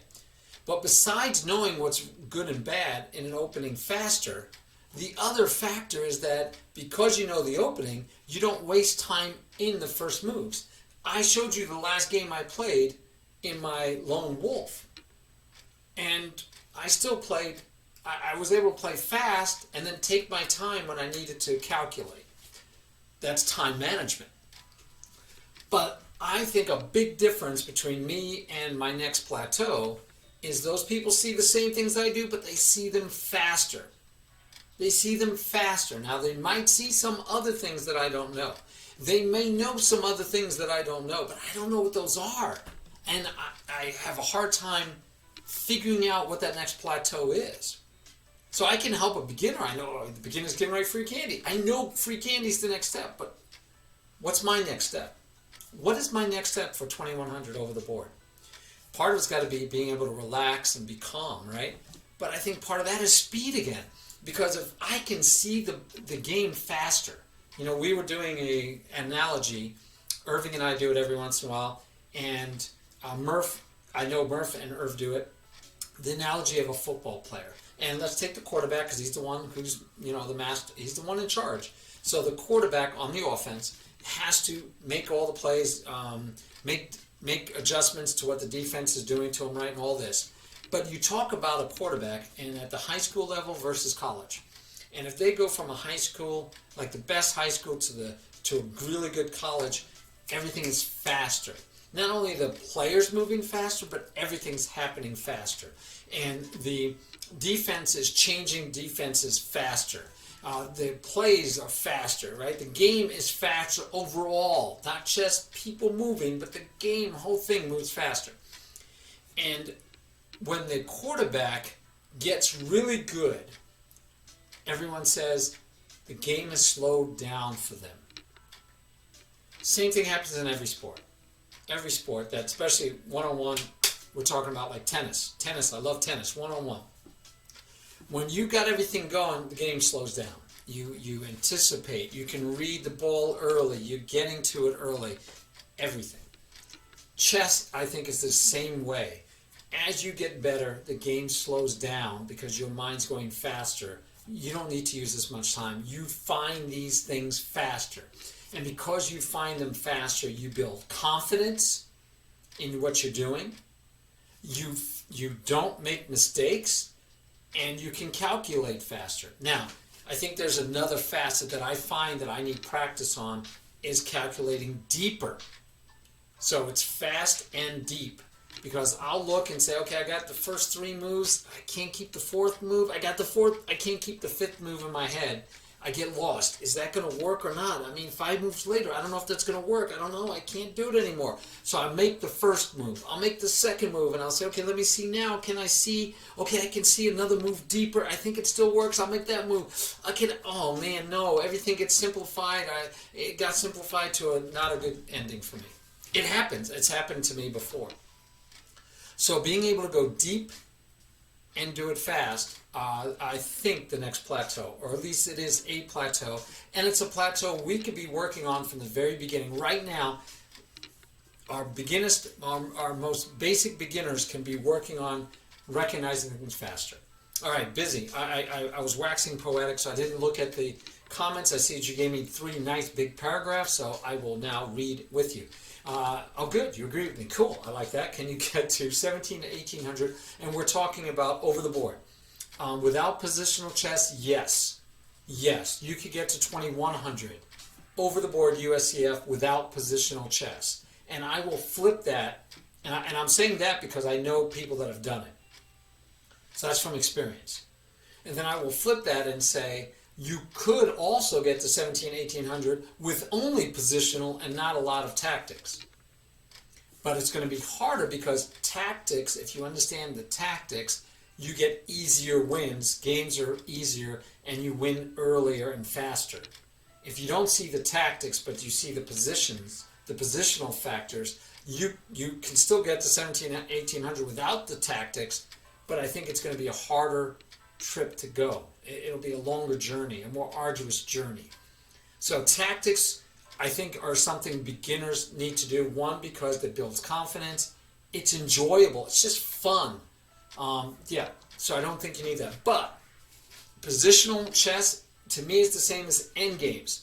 But besides knowing what's good and bad in an opening faster, the other factor is that because you know the opening, you don't waste time in the first moves. I showed you the last game I played in my Lone Wolf. And I still played, I was able to play fast and then take my time when I needed to calculate. That's time management. But I think a big difference between me and my next plateau is those people see the same things I do, but they see them faster. They see them faster. Now, they might see some other things that I don't know. They may know some other things that I don't know, but I don't know what those are. And I have a hard time figuring out what that next plateau is. So I can help a beginner. I know the beginner's getting right free candy. I know free candy is the next step, but what's my next step? What is my next step for 2100 over the board? Part of it's got to be being able to relax and be calm, right? But I think part of that is speed again. Because if I can see the game faster, you know, we were doing an analogy. Irving and I do it every once in a while, and I know Murph and Irv do it. The analogy of a football player, and let's take the quarterback because he's the one who's the master. He's the one in charge. So the quarterback on the offense has to make all the plays, make adjustments to what the defense is doing to him, right, and all this. But you talk about a quarterback and at the high school level versus college. And if they go from a high school, like the best high school, to a really good college, everything is faster. Not only the players moving faster, but everything's happening faster. And the defense is changing defenses faster. The plays are faster, right? The game is faster overall. Not just people moving, but the whole thing moves faster. And when the quarterback gets really good, everyone says the game is slowed down for them. Same thing happens in every sport. Every sport, that especially one-on-one, we're talking about like tennis. Tennis, I love tennis, one-on-one. When you got everything going, the game slows down. You anticipate, you can read the ball early, you're getting to it early, everything. Chess, I think, is the same way. As you get better, the game slows down because your mind's going faster. You don't need to use as much time. You find these things faster. And because you find them faster, you build confidence in what you're doing. You don't make mistakes, and you can calculate faster. Now, I think there's another facet that I find that I need practice on is calculating deeper. So it's fast and deep. Because I'll look and say, okay, I got the first three moves. I can't keep the fourth move. I got the fourth. I can't keep the fifth move in my head. I get lost. Is that going to work or not? I mean, 5 moves later, I don't know if that's going to work. I don't know. I can't do it anymore. So I make the first move. I'll make the second move, and I'll say, okay, let me see now. Can I see? Okay, I can see another move deeper. I think it still works. I'll make that move. Oh, man, no. Everything gets simplified. It got simplified to not a good ending for me. It happens. It's happened to me before. So being able to go deep and do it fast, I think the next plateau, or at least it is a plateau, and it's a plateau we could be working on from the very beginning. Right now, our most basic beginners can be working on recognizing things faster. All right, busy. I was waxing poetic, so I didn't look at the comments. I see that you gave me 3 nice big paragraphs, so I will now read with you. Oh, good. You agree with me. Cool. I like that. Can you get to 17 to 1800? And we're talking about over the board. Without positional chess, yes. Yes, you could get to 2100 over the board USCF without positional chess. And I will flip that, and I'm saying that because I know people that have done it. So that's from experience. And then I will flip that and say, you could also get to 1800 with only positional and not a lot of tactics. But it's going to be harder because tactics, if you understand the tactics, you get easier wins. Games are easier and you win earlier and faster. If you don't see the tactics, but you see the positions, the positional factors, you can still get to 1800 without the tactics, but I think it's going to be a harder trip to go. It'll be a longer journey, a more arduous journey. So tactics, I think, are something beginners need to do. One, because it builds confidence. It's enjoyable. It's just fun. So I don't think you need that. But positional chess, to me, is the same as endgames.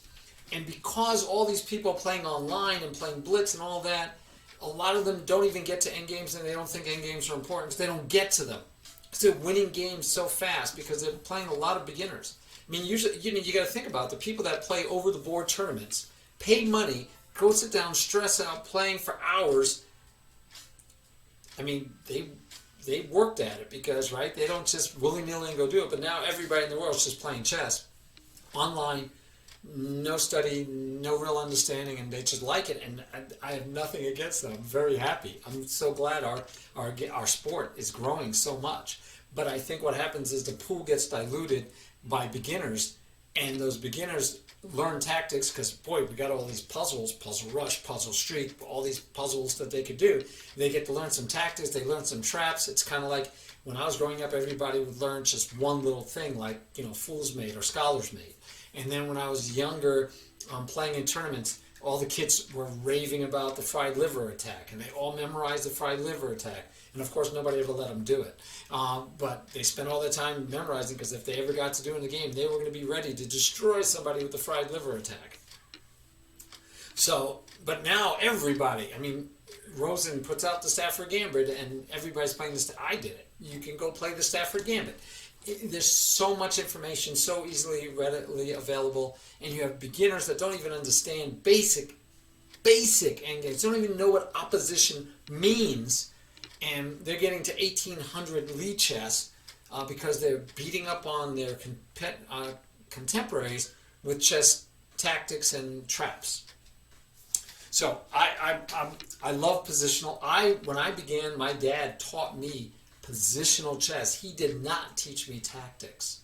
And because all these people are playing online and playing blitz and all that, a lot of them don't even get to endgames, and they don't think endgames are important because they don't get to them. Because they're winning games so fast because they're playing a lot of beginners. I mean, usually, you got to think about the people that play over-the-board tournaments, pay money, go sit down, stress out, playing for hours. I mean, they worked at it because, right, they don't just willy-nilly and go do it. But now everybody in the world is just playing chess online, no study, no real understanding, and they just like it. And I have nothing against them. I'm very happy. I'm so glad our sport is growing so much. But I think what happens is the pool gets diluted by beginners, and those beginners learn tactics because, boy, we got all these puzzles, Puzzle Rush, Puzzle Street, all these puzzles that they could do. They get to learn some tactics, they learn some traps. It's kind of like when I was growing up, everybody would learn just one little thing like, Fool's Mate or Scholar's Mate. And then when I was younger, playing in tournaments, all the kids were raving about the fried liver attack, and they all memorized the fried liver attack. And of course, nobody ever let them do it. But they spent all their time memorizing because if they ever got to do it in the game, they were going to be ready to destroy somebody with the fried liver attack. So, but now everybody, I mean, Rosen puts out the Stafford Gambit, and everybody's playing this. I did it. You can go play the Stafford Gambit. There's so much information, so easily, readily available, and you have beginners that don't even understand basic endgames, don't even know what opposition means, and they're getting to 1800 lead chess because they're beating up on their contemporaries with chess tactics and traps. So I love positional. When I began, my dad taught me positional chess. He did not teach me tactics.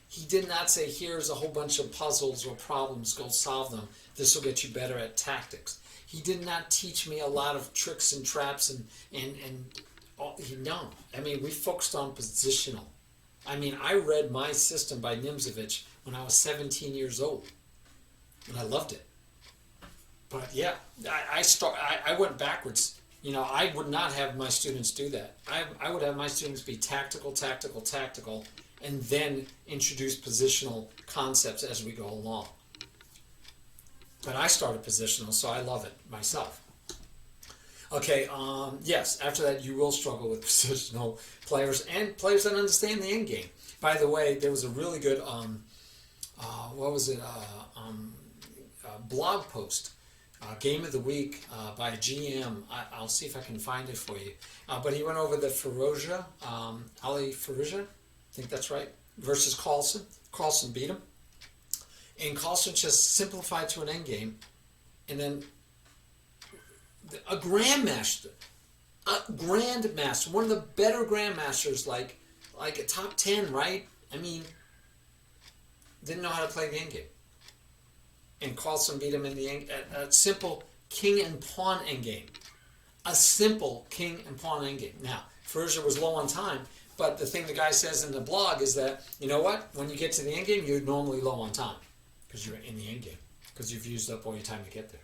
He did not say, here's a whole bunch of puzzles or problems, go solve them. This will get you better at tactics. He did not teach me a lot of tricks and traps no. I mean, we focused on positional. I mean, I read My System by Nimzovich when I was 17 years old, and I loved it. But yeah, I went backwards. I would not have my students do that. I would have my students be tactical, and then introduce positional concepts as we go along. But I started positional, so I love it myself. Okay, yes, after that you will struggle with positional players and players that understand the end game. By the way, there was a really good, blog post. Game of the Week by GM. I'll see if I can find it for you. But he went over the Firouzja, Ali Firouzja, I think that's right, versus Carlsen. Carlsen beat him. And Carlsen just simplified to an endgame. And then a grandmaster, one of the better grandmasters, like a top 10, right? I mean, didn't know how to play the endgame. And Carlsen beat him in a simple king and pawn endgame. A simple king and pawn endgame. Now, Firouzja was low on time, but the thing the guy says in the blog is that, you know what? When you get to the endgame, you're normally low on time because you're in the endgame, because you've used up all your time to get there.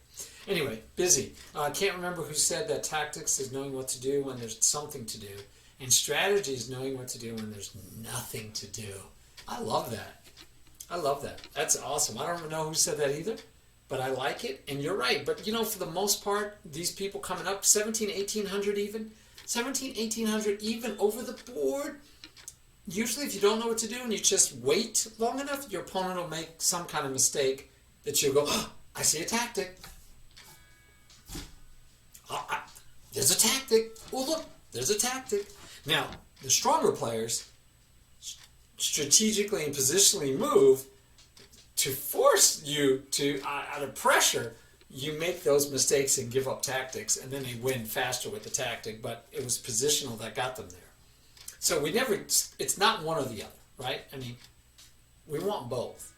Anyway, busy. I can't remember who said that tactics is knowing what to do when there's something to do, and strategy is knowing what to do when there's nothing to do. I love that. That's awesome. I don't know who said that either, but I like it. And you're right. But, for the most part, these people coming up, 1800 even over the board, usually if you don't know what to do and you just wait long enough, your opponent will make some kind of mistake that you'll go, oh, I see a tactic. There's a tactic. Oh, look, there's a tactic. Now, the stronger players strategically and positionally move to force you to, out of pressure, you make those mistakes and give up tactics, and then they win faster with the tactic, but it was positional that got them there. So it's not one or the other, right? I mean, we want both.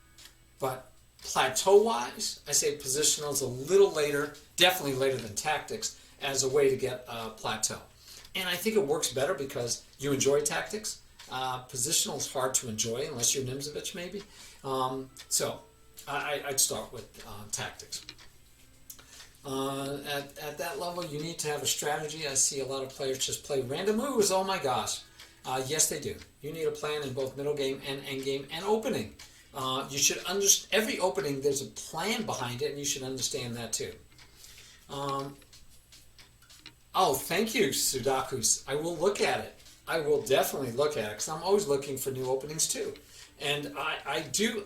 But plateau-wise, I say positional is a little later, definitely later than tactics, as a way to get a plateau. And I think it works better because you enjoy tactics. Positional is hard to enjoy unless you're Nimzovich, maybe. So I'd start with tactics. At that level, you need to have a strategy. I see a lot of players just play random moves. Oh my gosh. Yes, they do. You need a plan in both middle game and end game and opening. You should understand every opening. There's a plan behind it, and you should understand that too. Oh, thank you, Sudakus. I will look at it. I will definitely look at it because I'm always looking for new openings too. And I do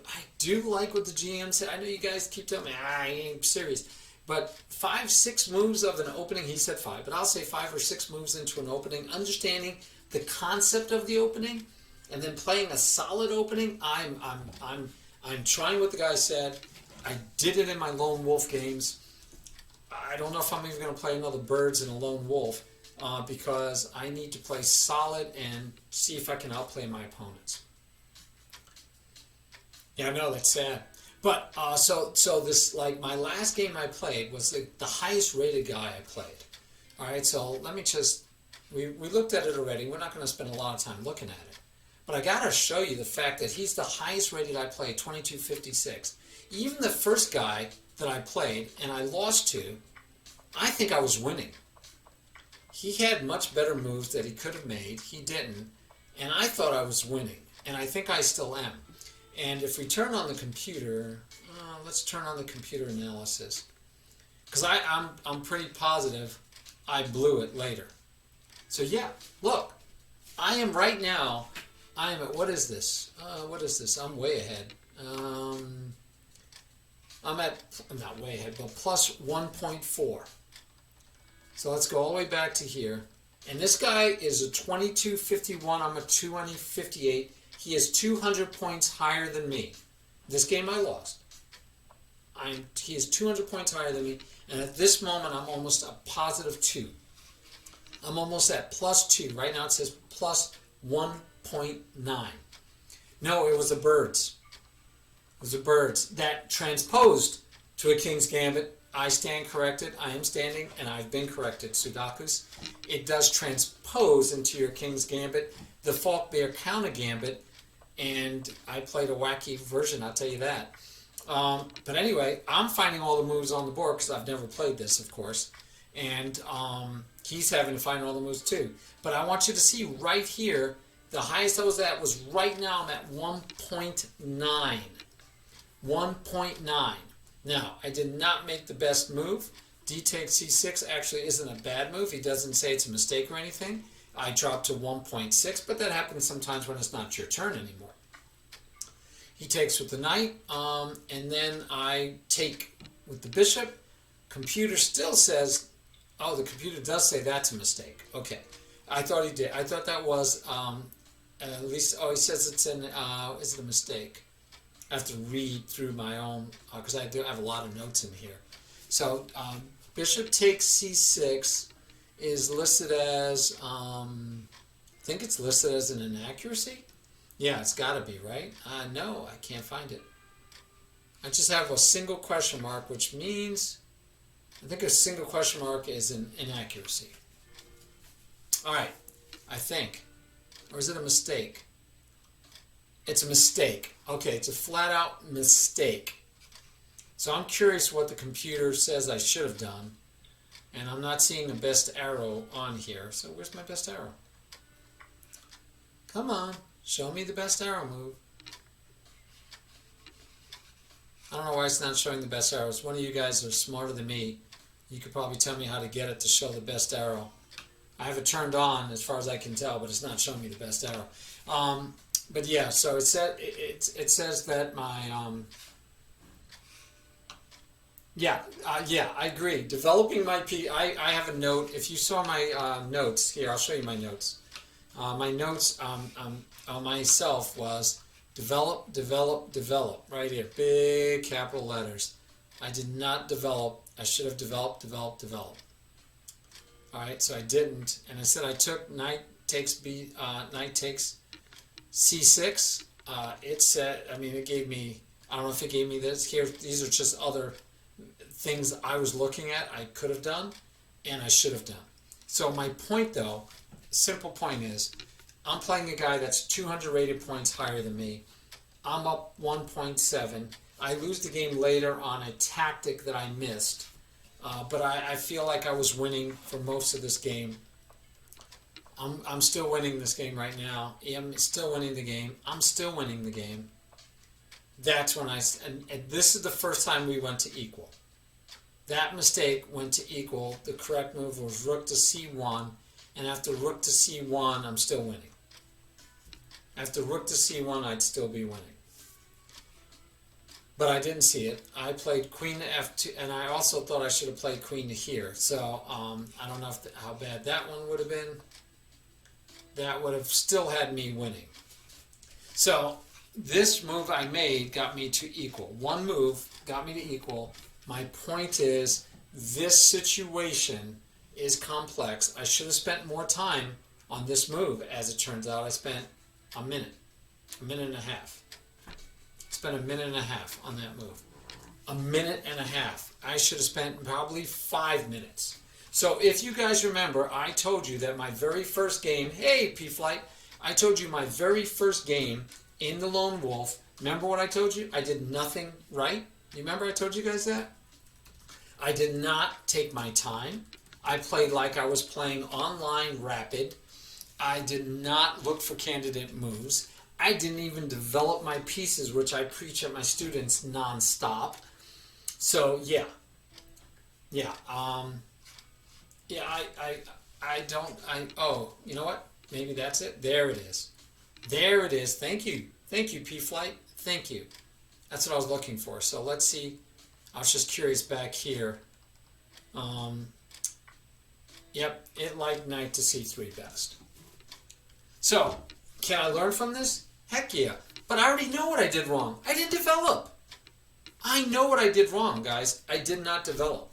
like what the GM said. I know you guys keep telling me, I ain't serious. But 5, 6 moves of an opening, he said 5, but I'll say 5 or 6 moves into an opening, understanding the concept of the opening, and then playing a solid opening. I'm trying what the guy said. I did it in my lone wolf games. I don't know if I'm even going to play another birds and a lone wolf because I need to play solid and see if I can outplay my opponents. Yeah, I know, that's sad. But so this, like, my last game I played was the highest rated guy I played. All right, so let me just, we looked at it already. We're not going to spend a lot of time looking at it. But I got to show you the fact that he's the highest rated I played, 2256. Even the first guy that I played and I lost to, I think I was winning. He had much better moves that he could have made. He didn't. And I thought I was winning. And I think I still am. And if we turn on the computer, let's turn on the computer analysis. Because I'm pretty positive I blew it later. So yeah, look. I am right now, I am at, what is this? I'm way ahead. I'm not way ahead, but plus 1.4. So let's go all the way back to here. And this guy is a 2251. I'm a 258. He is 200 points higher than me. This game I lost. He is 200 points higher than me. And at this moment, I'm almost a positive 2. I'm almost at plus 2. Right now it says plus 1.9. No, it was the birds. It was the birds that transposed to a King's Gambit. I stand corrected. I am standing, and I've been corrected, Sudakus. It does transpose into your King's Gambit, the Falk Bear counter gambit, and I played a wacky version, I'll tell you that. But anyway, I'm finding all the moves on the board because I've never played this, of course, and he's having to find all the moves too. But I want you to see right here, the highest I was at was right now I'm at 1.9. 1.9. Now, I did not make the best move. D takes C6 actually isn't a bad move. He doesn't say it's a mistake or anything. I dropped to 1.6, but that happens sometimes when it's not your turn anymore. He takes with the knight, and then I take with the bishop. Computer still says, oh, the computer does say that's a mistake. Okay, I thought he did. I thought that was at least. Oh, he says it's an. Is it a mistake? I have to read through my own because I do have a lot of notes in here. So bishop takes c6 is listed as. I think it's listed as an inaccuracy. Yeah, it's got to be, right? No, I can't find it. I just have a single question mark, which means I think a single question mark is an inaccuracy. All right, I think. Or is it a mistake? It's a mistake. Okay, it's a flat-out mistake. So I'm curious what the computer says I should have done. And I'm not seeing the best arrow on here. So where's my best arrow? Come on. Show me the best arrow move. I don't know why it's not showing the best arrows. One of you guys are smarter than me. You could probably tell me how to get it to show the best arrow. I have it turned on as far as I can tell, but it's not showing me the best arrow. But yeah, so it says that my yeah, I agree. Developing my I have a note. If you saw my notes here, I'll show you my notes. My notes on myself was develop, develop, develop. Right here, big capital letters. I did not develop. I should have developed, developed, developed. All right, so I didn't, and I said I took knight takes c6. It said, I mean, it gave me. I don't know if it gave me this here. These are just other things I was looking at. I could have done, and I should have done. So my point, though, simple point is, I'm playing a guy that's 200 rated points higher than me. I'm up 1.7. I lose the game later on a tactic that I missed. But I feel like I was winning for most of this game. I'm still winning this game right now. I'm still winning the game. I'm still winning the game. That's when and this is the first time we went to equal. That mistake went to equal. The correct move was rook to c1. And after rook to c1, I'm still winning. After rook to c1, I'd still be winning. But I didn't see it. I played queen to f2, and I also thought I should have played queen to here. So I don't know how bad that one would have been. That would have still had me winning. So this move I made got me to equal. One move got me to equal. My point is, this situation is complex. I should have spent more time on this move. As it turns out, I spent a minute and a half. Spent a minute and a half on that move. A minute and a half. I should have spent probably 5 minutes. So if you guys remember, I told you that my very first game, hey P-Flight, I told you my very first game in the Lone Wolf, remember what I told you? I did nothing right. You remember I told you guys that? I did not take my time. I played like I was playing online rapid. I did not look for candidate moves. I didn't even develop my pieces, which I preach at my students nonstop. So I you know what? Maybe that's it. There it is. There it is. Thank you, P-Flight. Thank you. That's what I was looking for. So let's see. I was just curious back here. Yep, it liked knight to c3 best. So, can I learn from this? Heck yeah. But I already know what I did wrong. I didn't develop. I know what I did wrong, guys. I did not develop.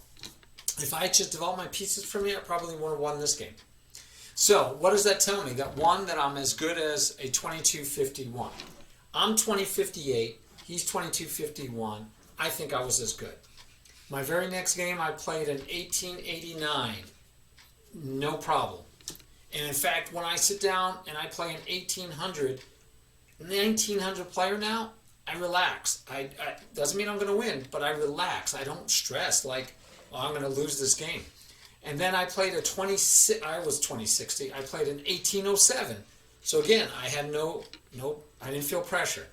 If I had just developed my pieces for me, I probably would have won this game. So, what does that tell me? That I'm as good as a 2251. I'm 2058. He's 2251. I think I was as good. My very next game, I played an 1889. No problem. And in fact, when I sit down and I play an 1900 player now, I relax. I doesn't mean I'm going to win, but I relax. I don't stress like, oh, I'm going to lose this game. And then I played I was 2060. I played an 1807. So again, I had I didn't feel pressure.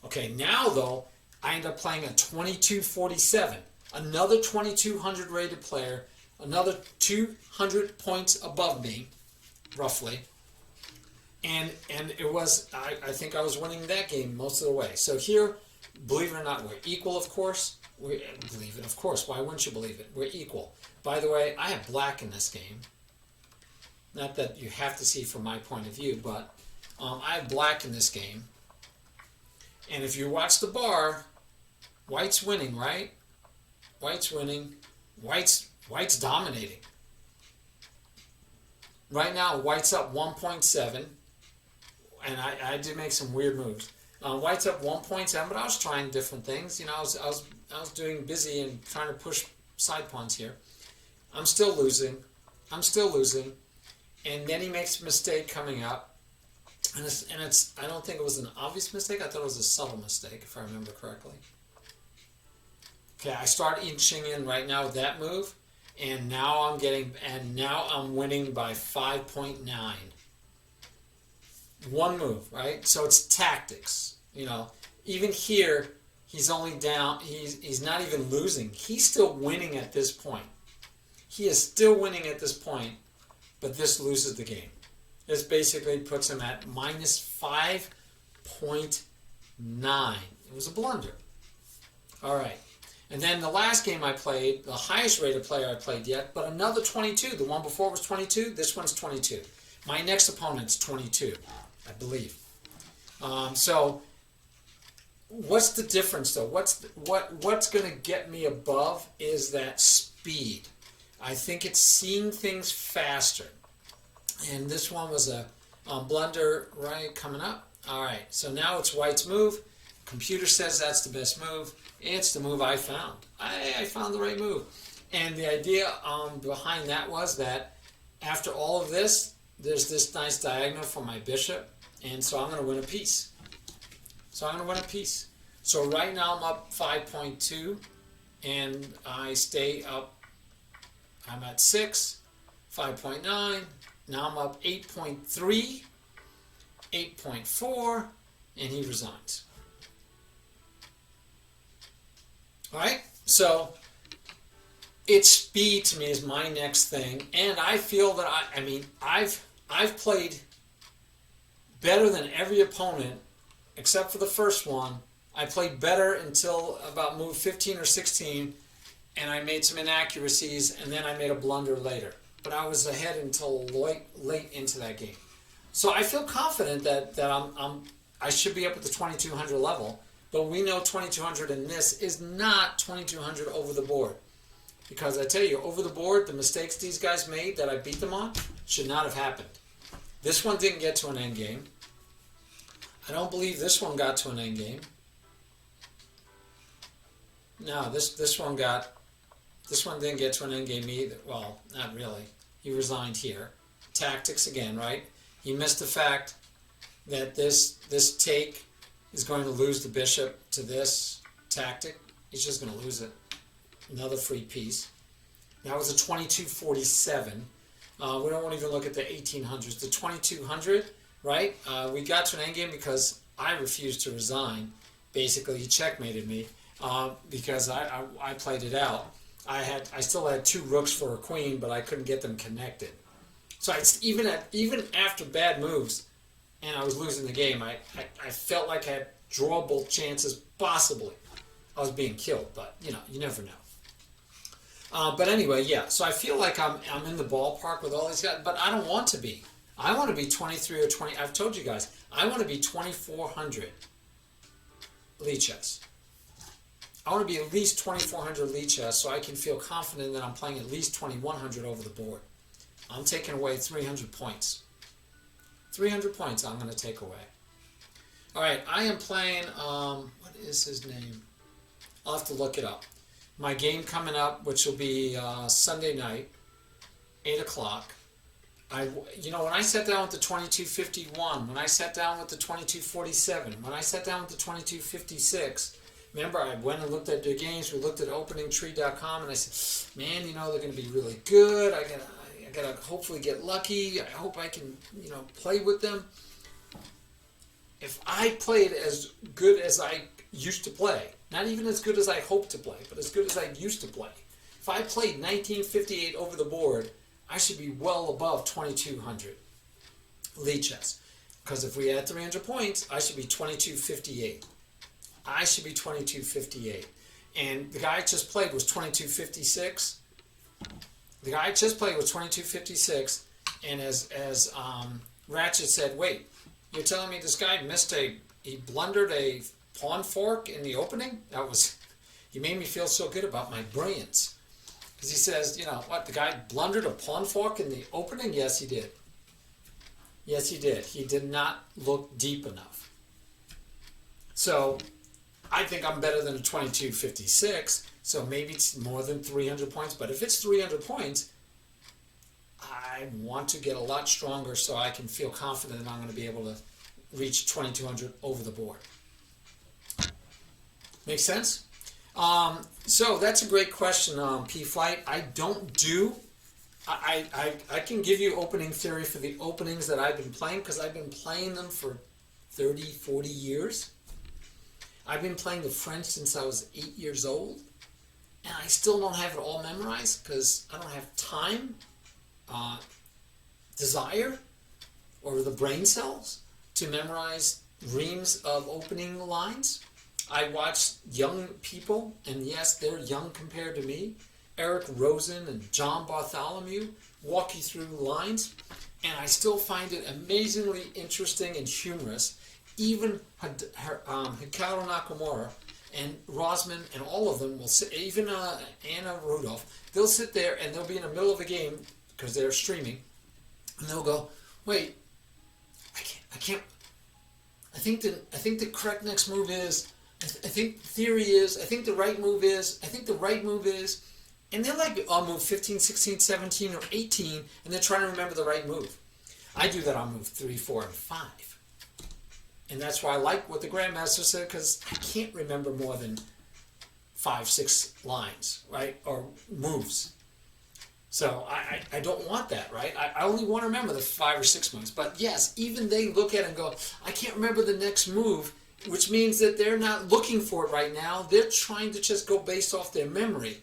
Okay, now though, I end up playing a 2247. Another 2200 rated player, another 200 points above me, roughly. And it was, I think I was winning that game most of the way. So here, believe it or not, we're equal, of course. Believe it, of course. Why wouldn't you believe it? We're equal. By the way, I have black in this game. Not that you have to see from my point of view, but I have black in this game. And if you watch the bar, white's winning, right? White's winning. White's dominating. Right now, white's up 1.7. And I did make some weird moves. White's up 1.7, but I was trying different things. You know, I was doing busy and trying to push side pawns here. I'm still losing. And then he makes a mistake coming up. And it's I don't think it was an obvious mistake. I thought it was a subtle mistake, if I remember correctly. Okay, I start inching in right now with that move. And now I'm winning by 5.9. One move, right? So it's tactics. You know, even here, he's only down. He's not even losing. He's still winning at this point. He is still winning at this point but this loses the game. This basically puts him at minus 5.9. It was a blunder. All right. And then the last game I played, the highest rated player I played yet, but another 22. The one before was 22. This one's 22. My next opponent's 22, I believe. So what's the difference though? What's going to get me above is that speed. I think it's seeing things faster. And this one was a blunder right coming up. All right, so now it's white's move. Computer says that's the best move. It's the move I found. I found the right move. And the idea behind that was that after all of this, there's this nice diagonal for my bishop. And so I'm going to win a piece. So right now I'm up 5.2. And I stay up. I'm at 6, 5.9. Now I'm up 8.3, 8.4, and he resigns. All right, so it's speed to me is my next thing, and I feel that I've played better than every opponent except for the first one. I played better until about move 15 or 16, and I made some inaccuracies, and then I made a blunder later. But I was ahead until late into that game. So I feel confident that I should be up at the 2200 level, but we know 2200 in this is not 2200 over the board. Because I tell you, over the board, the mistakes these guys made that I beat them on should not have happened. This one didn't get to an end game. I don't believe this one got to an end game. No, this one didn't get to an end game either. Well, not really. He resigned here. Tactics again, right? He missed the fact that this take is going to lose the bishop to this tactic. He's just going to lose it. Another free piece. That was a 2247. We don't even look at the 1800s. The 2200, right? We got to an endgame because I refused to resign. Basically, he checkmated me because I played it out. I still had 2 rooks for a queen, but I couldn't get them connected. So even after bad moves, and I was losing the game, I felt like I had drawable chances possibly. I was being killed, but you never know. But anyway, yeah. So I feel like I'm in the ballpark with all these guys, but I don't want to be. I want to be 23 or 20. I've told you guys, I want to be 2400 lead chess. I want to be at least 2400 lead chess so I can feel confident that I'm playing at least 2100 over the board. I'm taking away 300 points. 300 points I'm going to take away. All right, I am playing, what is his name? I'll have to look it up. My game coming up, which will be Sunday night, 8 o'clock. When I sat down with the 2251, when I sat down with the 2247, when I sat down with the 2256, remember I went and looked at the games. We looked at openingtree.com, and I said, man, they're going to be really good. I gotta hopefully get lucky. I hope I can, play with them. If I played as good as I used to play, not even as good as I hoped to play, but as good as I used to play. If I played 1958 over the board, I should be well above 2200 lead chess. Because if we add 300 points, I should be 2258. I should be 2258. And the guy I just played was 2256. The guy I just played was 2256. And as Ratchet said, wait, you're telling me this guy he blundered a pawn fork in the opening? He made me feel so good about my brilliance. Because he says, the guy blundered a pawn fork in the opening? Yes, he did. Yes, he did. He did not look deep enough. So, I think I'm better than a 2256, so maybe it's more than 300 points. But if it's 300 points, I want to get a lot stronger so I can feel confident that I'm going to be able to reach 2200 over the board. Make sense? So that's a great question, P-Flight. I can give you opening theory for the openings that I've been playing because I've been playing them for 30, 40 years. I've been playing the French since I was 8 years old, and I still don't have it all memorized because I don't have time. desire or the brain cells to memorize reams of opening lines. I watch young people, and yes, they're young compared to me, Eric Rosen and John Bartholomew, walk you through lines, and I still find it amazingly interesting and humorous. Even Hikaru Nakamura and Rosman and all of them will sit, even Anna Rudolph, they'll sit there and they'll be in the middle of a game because they're streaming, and they'll go, wait, I can't, I think the correct next move is, I think the theory is, I think the right move is, I think the right move is, and they're like on move 15, 16, 17, or 18, and they're trying to remember the right move. I do that on move 3, 4, and 5. And that's why I like what the Grandmaster said, because I can't remember more than 5, 6 lines, right, or moves. So I don't want that, right? I only want to remember the 5 or 6 moves. But yes, even they look at it and go, I can't remember the next move, which means that they're not looking for it right now. They're trying to just go based off their memory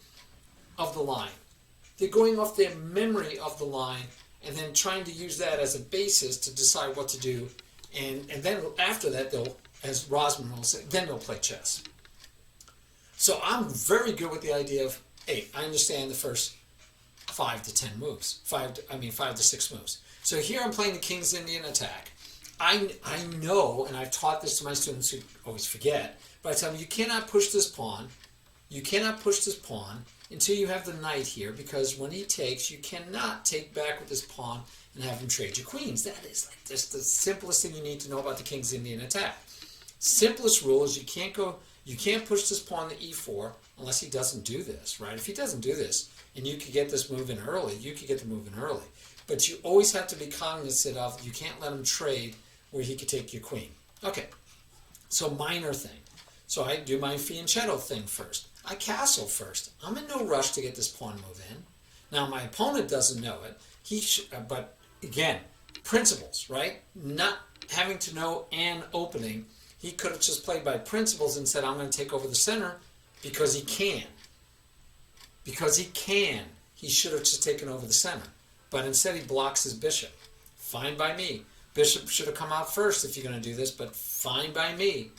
of the line. They're going off their memory of the line and then trying to use that as a basis to decide what to do. And then after that, they'll, as Rosman will say, then they'll play chess. So I'm very good with the idea of, hey, I understand the first 5 to 10 moves, 5 to 6 moves. So here I'm playing the King's Indian attack. I know, and I've taught this to my students who always forget, but I tell them, you cannot push this pawn. You cannot push this pawn until you have the knight here, because when he takes, you cannot take back with this pawn and have him trade your queens. That is like just the simplest thing you need to know about the King's Indian attack. Simplest rule is you can't push this pawn to e4 unless he doesn't do this, right? If he doesn't do this, and you could get this move in early, you could get the move in early. But you always have to be cognizant of, you can't let him trade where he could take your queen. Okay, so minor thing. So I do my fianchetto thing first. I castle first. I'm in no rush to get this pawn move in. Now my opponent doesn't know it. But again, principles, right? Not having to know an opening. He could have just played by principles and said, I'm going to take over the center because he can. Because he can. He should have just taken over the center. But instead he blocks his bishop. Fine by me. Bishop should have come out first if you're going to do this, but fine by me.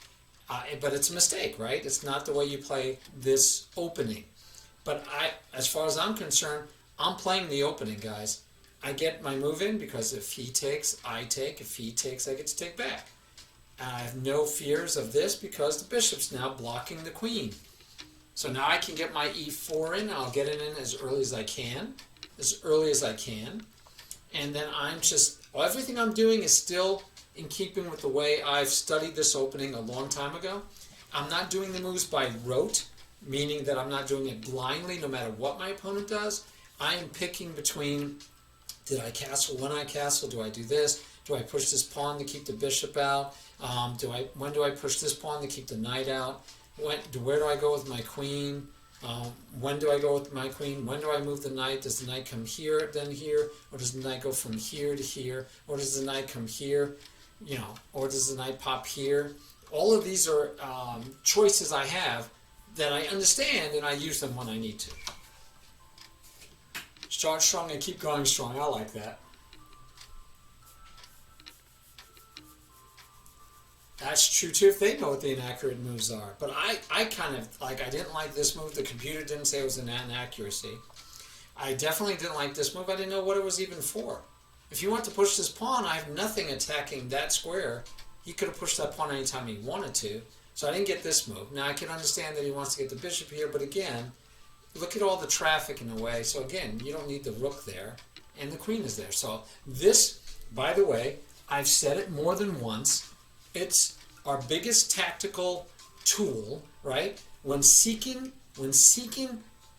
But it's a mistake, right? It's not the way you play this opening. But as far as I'm concerned, I'm playing the opening, guys. I get my move in because if he takes, I take. If he takes, I get to take back. I have no fears of this because the bishop's now blocking the queen. So now I can get my e4 in. I'll get it in as early as I can. As early as I can. And then I'm just, everything I'm doing is still in keeping with the way I've studied this opening a long time ago. I'm not doing the moves by rote, meaning that I'm not doing it blindly no matter what my opponent does. I am picking between, did I castle? When I castle, do I do this? Do I push this pawn to keep the bishop out? When do I push this pawn to keep the knight out? Where do I go with my queen? When do I go with my queen? When do I move the knight? Does the knight come here, then here? Or does the knight go from here to here? Or does the knight come here? Or does the knight pop here? All of these are choices I have that I understand, and I use them when I need to. Start strong and keep going strong. I like that. That's true too if they know what the inaccurate moves are. But I kind of, I didn't like this move. The computer didn't say it was an inaccuracy. I definitely didn't like this move. I didn't know what it was even for. If you want to push this pawn, I have nothing attacking that square. He could have pushed that pawn anytime he wanted to. So I didn't get this move. Now I can understand that he wants to get the bishop here, but again, look at all the traffic in the way. So again, you don't need the rook there, and the queen is there. So this, by the way, I've said it more than once. It's our biggest tactical tool, right? When seeking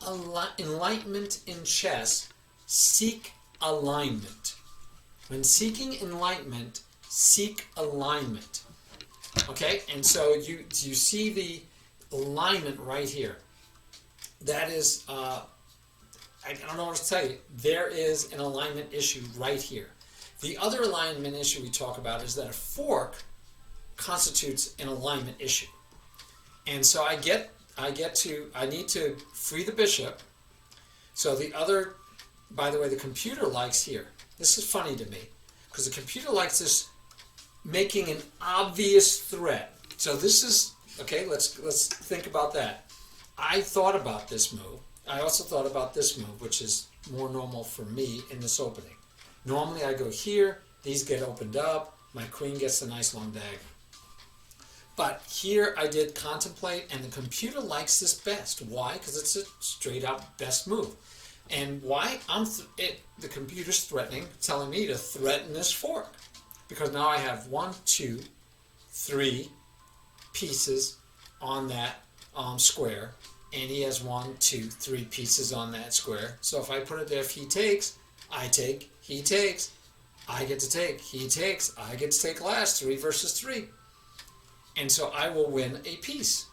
enlightenment in chess, seek alignment. When seeking enlightenment, seek alignment. Okay, and so you see the alignment right here. That is, I don't know what to tell you. There is an alignment issue right here. The other alignment issue we talk about is that a fork constitutes an alignment issue. And so I need to free the bishop. So the other, by the way, the computer likes here. This is funny to me because the computer likes this making an obvious threat. So this is, okay, let's think about that. I thought about this move. I also thought about this move, which is more normal for me in this opening. Normally I go here, these get opened up, my queen gets a nice long dagger. But here I did contemplate, and the computer likes this best. Why? Because it's a straight up best move. And why? The computer's threatening, telling me to threaten this fork. Because now I have 1, 2, 3 pieces on that square. And he has 1, 2, 3 pieces on that square. So if I put it there, if he takes, I take, he takes, I get to take, he takes, I get to take last, 3 versus 3. And so I will win a piece.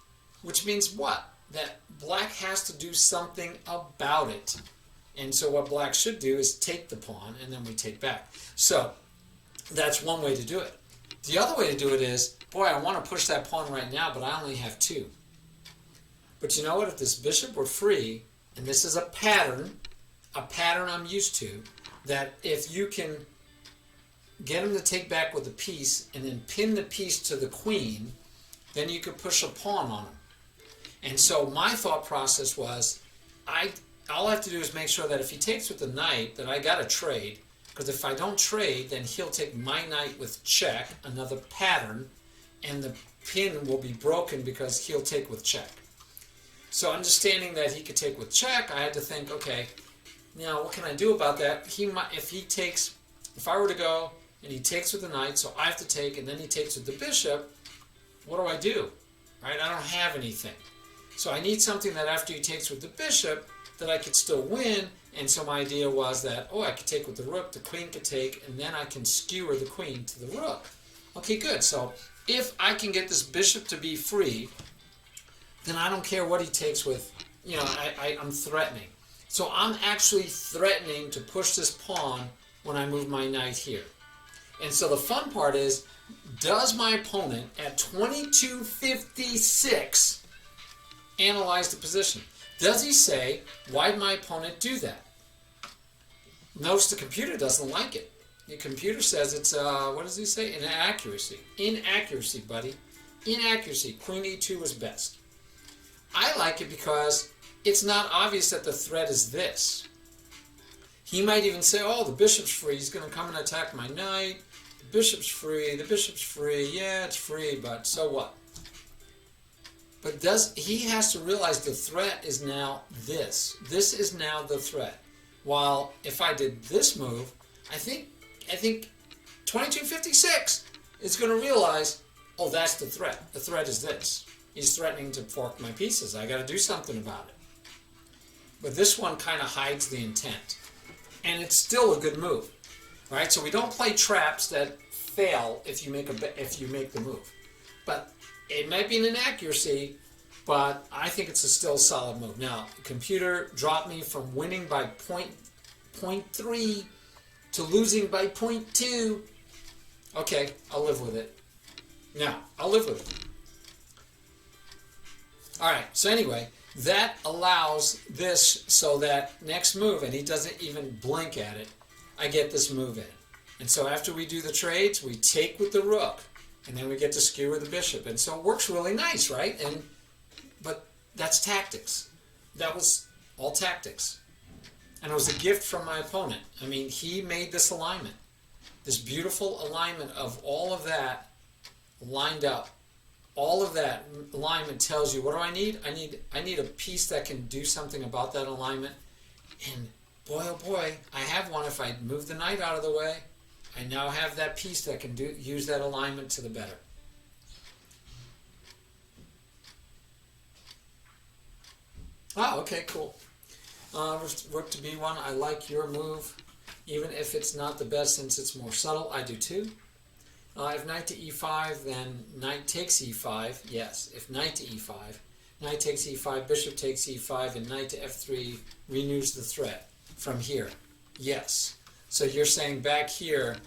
Which means what? That black has to do something about it. And so what black should do is take the pawn, and then we take back. So that's one way to do it. The other way to do it is, boy, I want to push that pawn right now, but I only have 2. But you know what? If this bishop were free, and this is a pattern I'm used to, that if you can get him to take back with a piece and then pin the piece to the queen, then you could push a pawn on him. And so my thought process was, all I have to do is make sure that if he takes with the knight, that I got to trade. Because if I don't trade, then he'll take my knight with check, another pattern, and the pin will be broken because he'll take with check. So understanding that he could take with check, I had to think, okay, now what can I do about that? If I were to go and he takes with the knight, so I have to take, and then he takes with the bishop, what do I do? Right? I don't have anything. So I need something that after he takes with the bishop, that I could still win. And so my idea was that, I could take with the rook, the queen could take, and then I can skewer the queen to the rook. Okay, good. So if I can get this bishop to be free, then I don't care what he takes with, I'm threatening. So I'm actually threatening to push this pawn when I move my knight here. And so the fun part is, does my opponent at 2256 analyze the position? Does he say, why did my opponent do that? Notice the computer doesn't like it. The computer says it's, what does he say? Inaccuracy. Inaccuracy, buddy. Inaccuracy. Queen e2 is best. I like it because it's not obvious that the threat is this. He might even say, the bishop's free. He's going to come and attack my knight. The bishop's free. The bishop's free. Yeah, it's free, but so what? But he has to realize the threat is now this. This is now the threat. While if I did this move, I think 2256 is going to realize, that's the threat. The threat is this. He's threatening to fork my pieces. I got to do something about it. But this one kind of hides the intent. And it's still a good move. Right? So we don't play traps that fail if you make the move. But it might be an inaccuracy, but I think it's still a solid move. Now, the computer dropped me from winning by 0.3 to losing by 0.2. Okay, I'll live with it. Now, I'll live with it. All right, so anyway, that allows this so that next move, and he doesn't even blink at it, I get this move in. And so after we do the trades, we take with the rook. And then we get to skewer the bishop. And so it works really nice, right? But that's tactics. That was all tactics. And it was a gift from my opponent. I mean, he made this alignment. This beautiful alignment of all of that lined up. All of that alignment tells you, what do I need? I need a piece that can do something about that alignment. And boy, oh boy, I have one. If I move the knight out of the way, I now have that piece that can use that alignment to the better. Okay, cool. Rook to b1, I like your move, even if it's not the best since it's more subtle. I do too. If knight to e5, then knight takes e5. Yes, if knight to e5, knight takes e5, bishop takes e5, and knight to f3 renews the threat from here. Yes. So you're saying back here,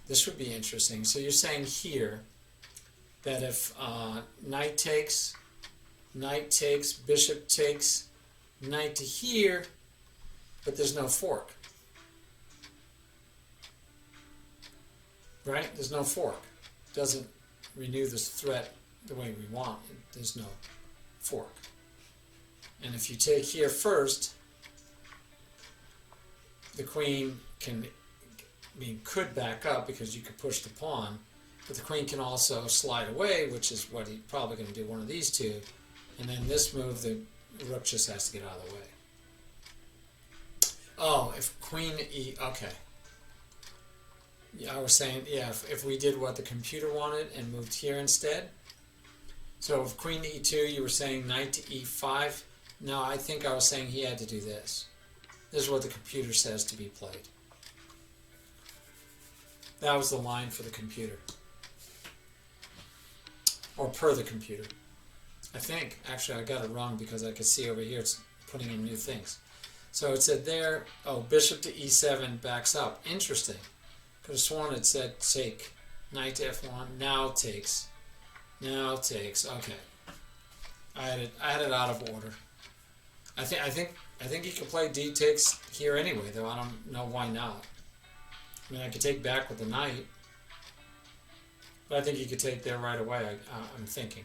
this would be interesting. So you're saying here that if knight takes, bishop takes, knight to here, but there's no fork. right? There's no fork. Doesn't renew this threat the way we want. There's no fork. And if you take here first, the queen could back up because you could push the pawn, but the queen can also slide away, which is what he's probably going to do, one of these two. And then this move, the rook just has to get out of the way. Oh, if queen e, okay. Yeah, I was saying, yeah, if we did what the computer wanted and moved here instead. So if queen to e2, you were saying knight to e5. No, I think I was saying he had to do this. This is what the computer says to be played. That was the line for the computer. Or per the computer. I think. Actually, I got it wrong because I could see over here it's putting in new things. So it said there, oh, bishop to e7 backs up. Interesting. Could have sworn it said take. Knight to f1. Now takes. Now takes. Okay. I had it out of order. I think you could play d takes here anyway, though I don't know why not. I mean, I could take back with the knight, but I think you could take there right away. I'm thinking.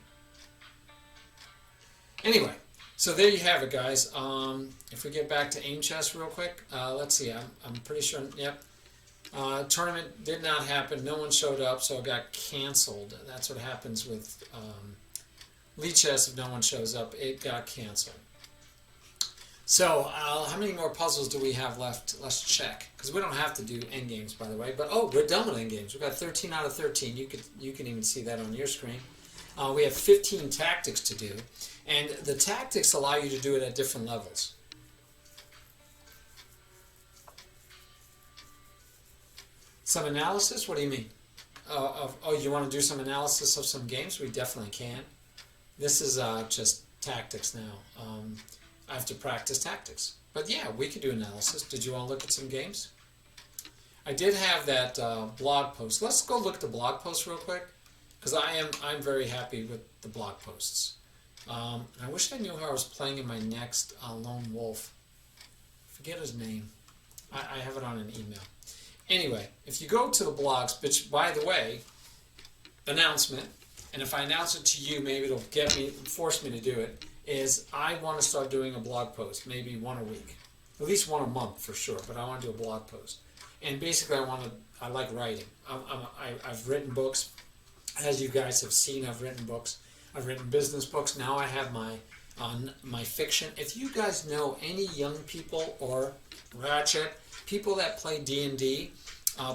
Anyway, so there you have it, guys. If we get back to aim chess real quick, let's see. I'm pretty sure. Yep. Tournament did not happen. No one showed up, so it got canceled. That's what happens with Lead Chess. If no one shows up, it got canceled. So, how many more puzzles do we have left? Let's check, because we don't have to do endgames, by the way. But oh, we're done with endgames. We've got 13 out of 13. You can even see that on your screen. We have 15 tactics to do, and the tactics allow you to do it at different levels. Some analysis? What do you mean? Oh, you want to do some analysis of some games? We definitely can. This is just tactics now. I have to practice tactics. But yeah, we could do analysis. Did you want to look at some games? I did have that blog post. Let's go look at the blog post real quick, because I'm very happy with the blog posts. I wish I knew how I was playing in my next Lone Wolf. Forget his name. I have it on an email. Anyway, if you go to the blogs, which, by the way, announcement, and if I announce it to you, maybe it'll force me to do it, is I want to start doing a blog post, maybe one a week. At least one a month for sure, but I want to do a blog post. And basically I like writing. I've written books. As you guys have seen, I've written books. I've written business books. Now I have my fiction. If you guys know any young people or ratchet, people that play D&D,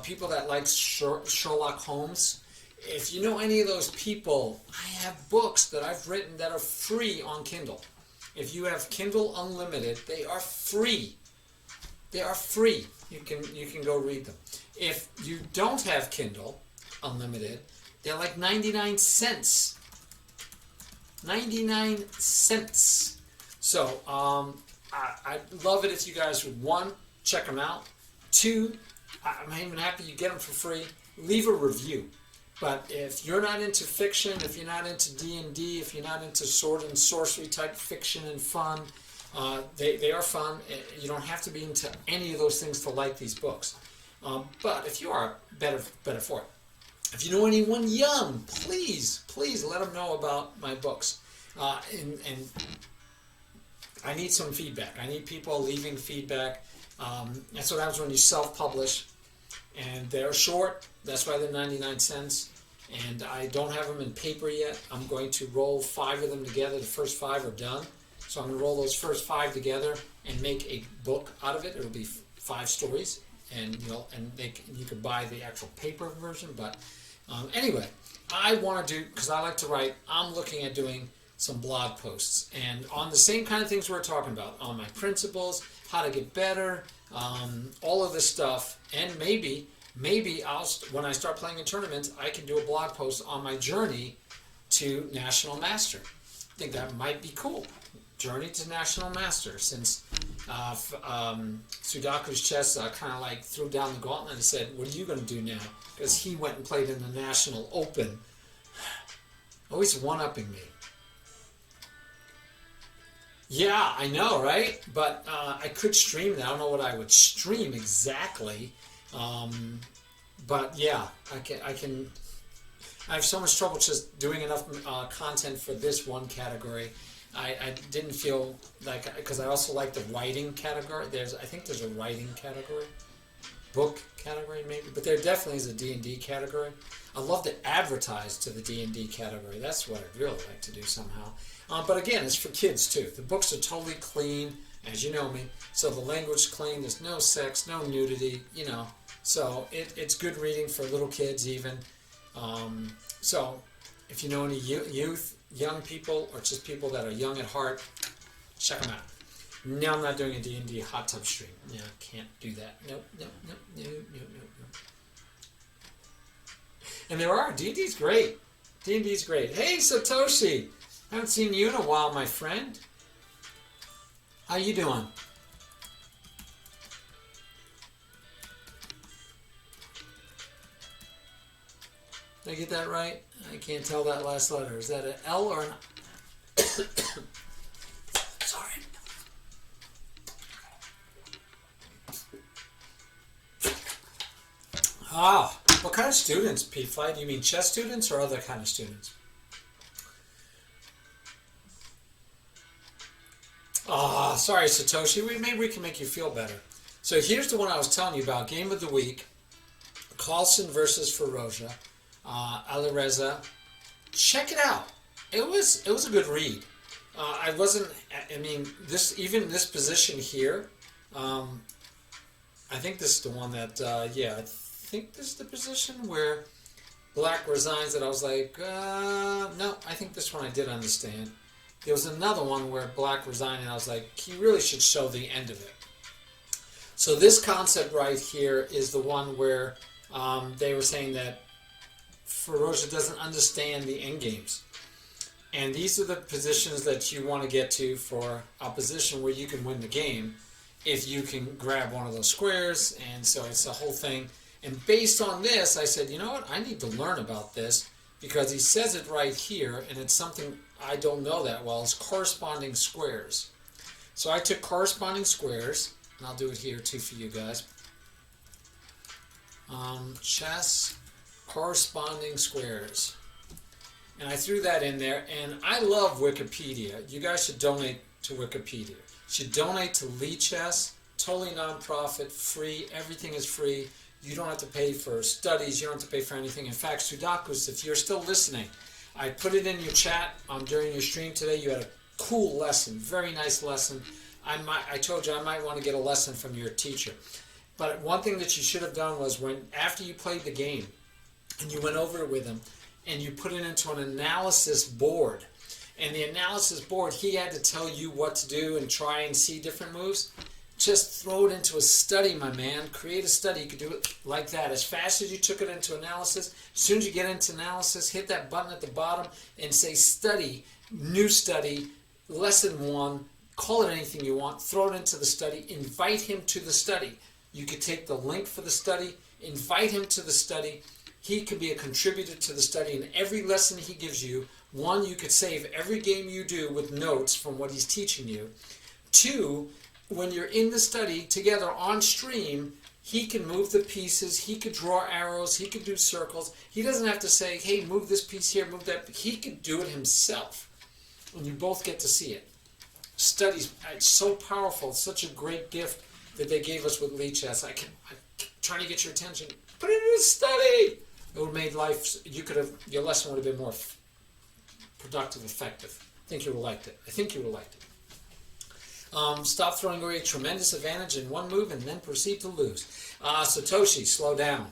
people that like Sherlock Holmes, if you know any of those people, I have books that I've written that are free on Kindle. If you have Kindle Unlimited, they are free. They are free. You can go read them. If you don't have Kindle Unlimited, they're like 99 cents. 99 cents. So I'd love it if you guys would, one, check them out. Two, I'm even happy you get them for free. Leave a review. But if you're not into fiction, if you're not into D&D, if you're not into sword and sorcery type fiction and fun, they are fun. You don't have to be into any of those things to like these books. But if you are, better for it. If you know anyone young, please let them know about my books. And I need some feedback. I need people leaving feedback. That's what happens when you self-publish. And they're short. That's why they're 99 cents. And I don't have them in paper yet. I'm going to roll 5 of them together. The first 5 are done. So I'm going to roll those first 5 together and make a book out of it. It'll be 5 stories. And you can buy the actual paper version. But anyway, I want to do, because I like to write, I'm looking at doing some blog posts. And on the same kind of things we're talking about. On my principles, how to get better, all of this stuff. And maybe when I start playing in tournaments, I can do a blog post on my journey to National Master. I think that might be cool. Journey to National Master, since Sudaku's Chess kind of like threw down the gauntlet and said, what are you going to do now? Because he went and played in the National Open. Always one-upping me. Yeah, I know, right? But I could stream that. I don't know what I would stream exactly. But yeah, I have so much trouble just doing enough content for this one category. I didn't feel like, because I also like the writing category. I think there's a writing category, book category maybe, but there definitely is a D&D category. I love to advertise to the D&D category. That's what I'd really like to do somehow. But again, it's for kids too. The books are totally clean, as you know me. So the language is clean. There's no sex, no nudity, So it's good reading for little kids even. So if you know any youth, young people, or just people that are young at heart, check them out. No, I'm not doing a D&D hot tub stream. Yeah, can't do that. Nope. And there are. D&D's great. D&D's great. Hey, Satoshi. Haven't seen you in a while, my friend. How you doing? Did I get that right? I can't tell that last letter. Is that an L or an... Sorry. Ah, what kind of students, P-Fly? Do you mean chess students or other kind of students? Ah, sorry, Satoshi. Maybe we can make you feel better. So here's the one I was telling you about. Game of the week. Carlson versus Ferocia. Alireza. Check it out. It was a good read. This position here, I think this is the one that, I think this is the position where Black resigns that I was like, no, I think this one I did understand. There was another one where Black resigned and I was like, he really should show the end of it. So this concept right here is the one where they were saying that Ferocia doesn't understand the end games. And these are the positions that you want to get to for opposition where you can win the game if you can grab one of those squares. And so it's a whole thing. And based on this, I said, you know what? I need to learn about this because he says it right here, and it's something I don't know that well. It's corresponding squares. So I took corresponding squares, and I'll do it here too for you guys. Chess, corresponding squares. And I threw that in there, and I love Wikipedia. You guys should donate to Wikipedia. You should donate to Lee Chess, totally non-profit, free, everything is free. You don't have to pay for studies, you don't have to pay for anything. In fact, Sudakus, if you're still listening, I put it in your chat during your stream today. You had a cool lesson, very nice lesson. I told you I might want to get a lesson from your teacher. But one thing that you should have done was after you played the game, and you went over it with him, and you put it into an analysis board. And the analysis board, he had to tell you what to do and try and see different moves. Just throw it into a study, my man. Create a study. You could do it like that. As fast as you took it into analysis, as soon as you get into analysis, hit that button at the bottom and say study, new study, lesson 1, call it anything you want, throw it into the study, invite him to the study. You could take the link for the study, invite him to the study. He could be a contributor to the study, and every lesson he gives you, 1, you could save every game you do with notes from what he's teaching you. 2, when you're in the study together on stream, he can move the pieces, he could draw arrows, he could do circles. He doesn't have to say, hey, move this piece here, move that. He could do it himself, and you both get to see it. Studies, it's so powerful. It's such a great gift that they gave us with Lee Chess. I'm trying to get your attention. Put it in a study. It would have made life, your lesson would have been more productive, effective. I think you would have liked it. Stop throwing away a tremendous advantage in one move and then proceed to lose. Satoshi, slow down.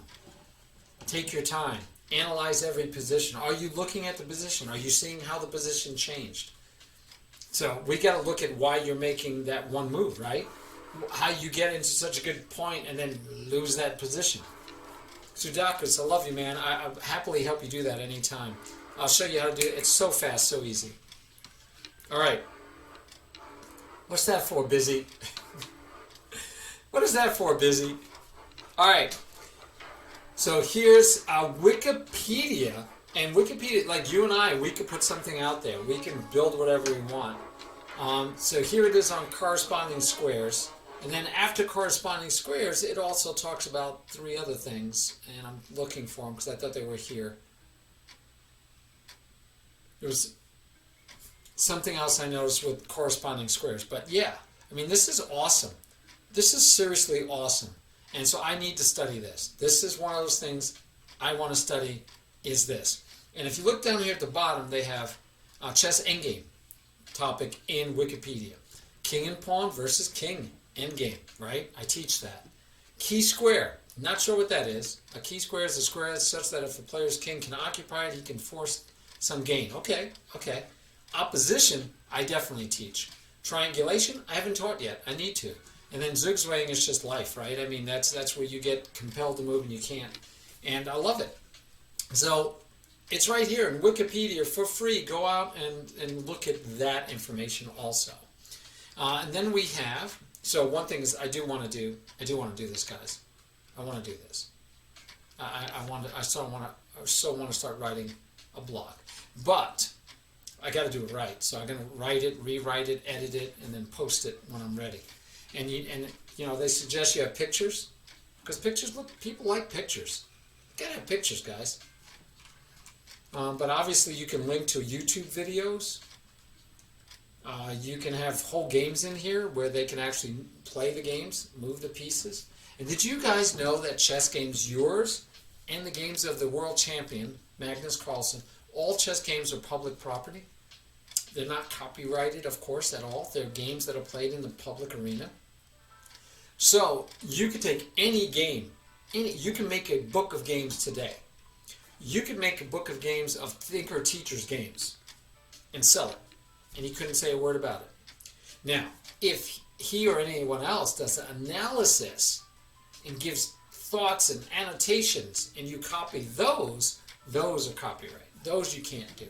Take your time. Analyze every position. Are you looking at the position? Are you seeing how the position changed? So we got to look at why you're making that one move, right? How you get into such a good point and then lose that position. Sudakus, I love you, man. I'll happily help you do that anytime. I'll show you how to do it. It's so fast, so easy. All right. What's that for, Busy? What is that for, Busy? All right. So here's Wikipedia. And Wikipedia, like you and I, we could put something out there. We can build whatever we want. So here it is on corresponding squares. And then after corresponding squares, it also talks about 3 other things, and I'm looking for them because I thought they were here. There was something else I noticed with corresponding squares, but yeah, I mean, this is awesome. This is seriously awesome, and so I need to study this. This is one of those things I want to study, is this. And if you look down here at the bottom, they have chess endgame topic in Wikipedia. King and pawn versus king endgame, right? I teach that. Key square, not sure what that is. A key square is a square such that if the player's king can occupy it, he can force some gain. Okay. Opposition, I definitely teach. Triangulation, I haven't taught yet. I need to. And then zugzwang is just life, right? I mean, that's where you get compelled to move and you can't. And I love it. So it's right here in Wikipedia for free. Go out and look at that information also. And then we have, so one thing is I do want to do this, guys. I want to do this. I so want to start writing a blog. But I got to do it right. So I'm going to write it, rewrite it, edit it, and then post it when I'm ready. And you know, they suggest you have pictures, because pictures, look, people like pictures. You gotta have pictures, guys. But obviously you can link to YouTube videos. You can have whole games in here where they can actually play the games, move the pieces. And did you guys know that chess games, yours and the games of the world champion, Magnus Carlsen, all chess games are public property? They're not copyrighted, of course, at all. They're games that are played in the public arena. So you could take any game, you can make a book of games today. You could make a book of games of Thinker Teacher's games and sell it. And he couldn't say a word about it. Now, if he or anyone else does an analysis and gives thoughts and annotations and you copy those are copyright. Those you can't do.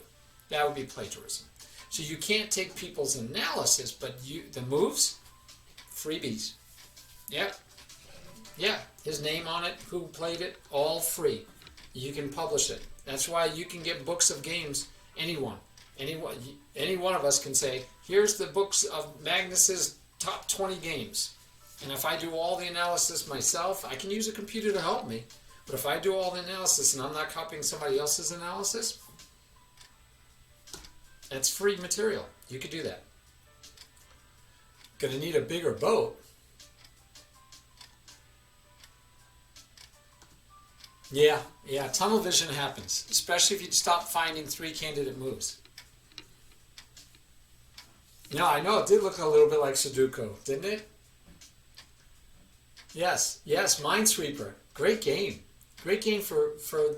That would be plagiarism. So you can't take people's analysis, but the moves, freebies. Yep. Yeah, his name on it, who played it, all free. You can publish it. That's why you can get books of games, any one of us can say, here's the books of Magnus's top 20 games. And if I do all the analysis myself, I can use a computer to help me. But if I do all the analysis and I'm not copying somebody else's analysis, that's free material. You could do that. Gonna need a bigger boat. Yeah, tunnel vision happens, especially if you stop finding 3 candidate moves. No, I know it did look a little bit like Sudoku, didn't it? Yes, Minesweeper. Great game. Great game for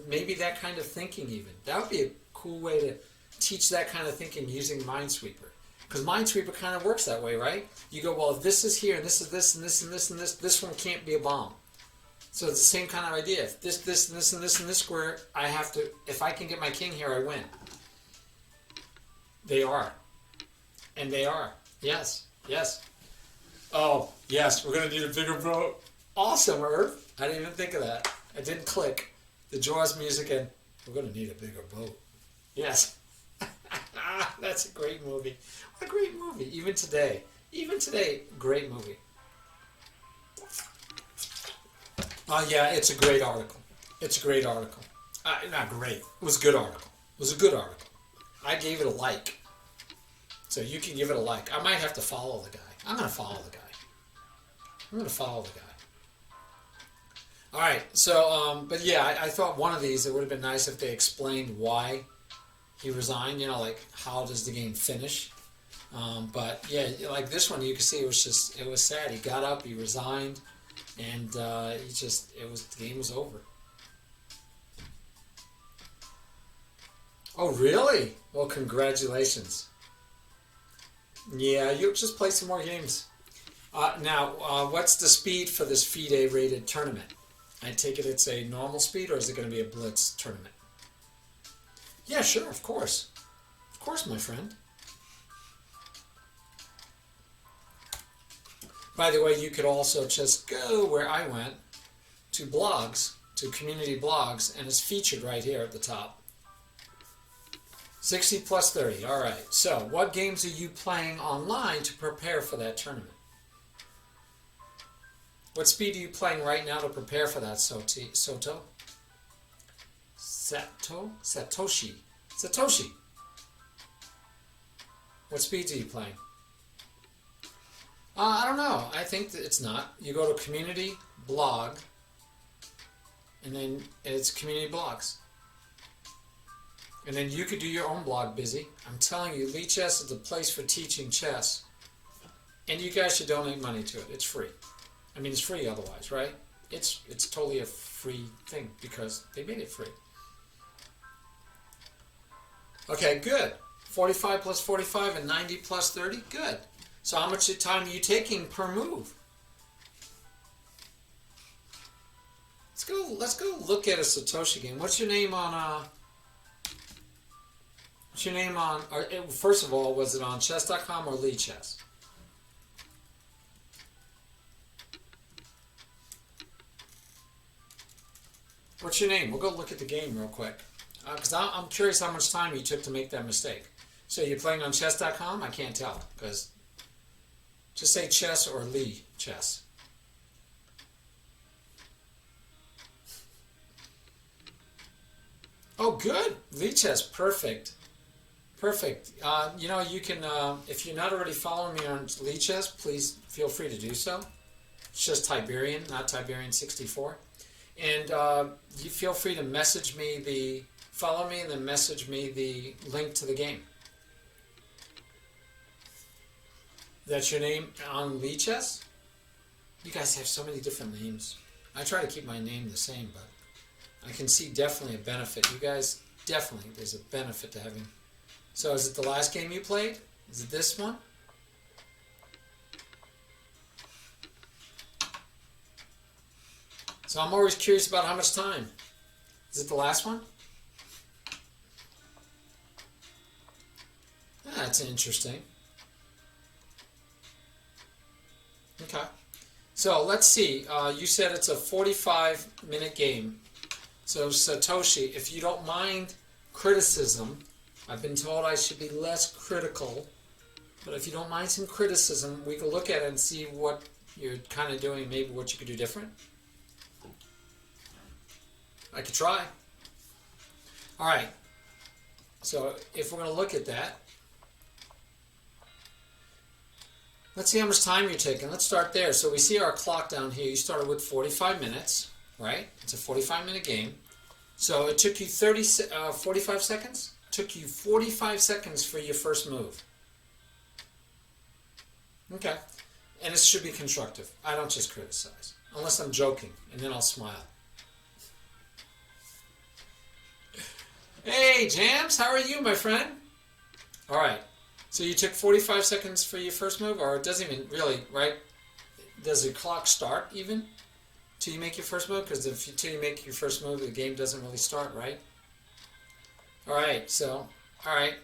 maybe that kind of thinking even. That would be a cool way to teach that kind of thinking using Minesweeper. Because Minesweeper kind of works that way, right? You go, well, if this is here, and this is this, and this, and this, and this one can't be a bomb. So it's the same kind of idea. If this, and this, and this, and this square, I have to, if I can get my king here, I win. They are. And they are. Yes. Oh, yes, we're going to need a bigger boat. Awesome, Earth. I didn't even think of that. I didn't click. The Jaws music and we're going to need a bigger boat. Yes. That's a great movie. What a great movie. Even today, great movie. Yeah, it's a great article. Not great. It was a good article. I gave it a like. So you can give it a like. I might have to follow the guy. I'm going to follow the guy. All right. So, but yeah, I thought one of these, it would have been nice if they explained why he resigned. You know, like how does the game finish? But yeah, like this one, you can see it was sad. He got up, he resigned, and the game was over. Oh, really? Well, congratulations. Yeah, you'll just play some more games. Now, what's the speed for this FIDE rated tournament? I take it it's a normal speed, or is it going to be a blitz tournament? Yeah, sure, of course. Of course, my friend. By the way, you could also just go where I went, to blogs, to community blogs, and it's featured right here at the top. 60 plus 30. All right. So, what games are you playing online to prepare for that tournament? What speed are you playing right now to prepare for that, Soto? Satoshi. What speeds are you playing? I don't know. I think that it's not. You go to community, blog, and then it's community blogs. And then you could do your own blog, Busy. I'm telling you, Lee Chess is the place for teaching chess. And you guys should donate money to it. It's free. I mean, it's free otherwise, right? It's totally a free thing because they made it free. Okay, good. 45 plus 45 and 90 plus 30? Good. So how much time are you taking per move? Let's go look at a Satoshi game. What's your name on first of all, was it on chess.com or Lee Chess? What's your name? We'll go look at the game real quick. Because I'm curious how much time you took to make that mistake. So you're playing on chess.com? I can't tell. Because just say chess or Lee Chess. Oh, good. Lee Chess. Perfect. Perfect. You can, if you're not already following me on Lee Chess, please feel free to do so. It's just Tiberian, not Tiberian 64. And you feel free to message me follow me and then message me the link to the game. That's your name on Lee Chess? You guys have so many different names. I try to keep my name the same, but I can see definitely a benefit. You guys, definitely, there's a benefit to having. So is it the last game you played? Is it this one? So I'm always curious about how much time. Is it the last one? That's interesting. Okay. So let's see. You said it's a 45-minute game. So Satoshi, if you don't mind criticism, I've been told I should be less critical, but if you don't mind some criticism, we can look at it and see what you're kind of doing, maybe what you could do different. I could try. All right. So if we're going to look at that, let's see how much time you're taking. Let's start there. So we see our clock down here. You started with 45 minutes, right? It's a 45-minute game. So it took you 45 seconds? Took you 45 seconds for your first move. Okay. And it should be constructive. I don't just criticize. Unless I'm joking, and then I'll smile. Hey, Jams, how are you, my friend? All right. So you took 45 seconds for your first move, or it doesn't even really, right? Does the clock start even till you make your first move? Because till you make your first move, the game doesn't really start, right? All right. So, all right.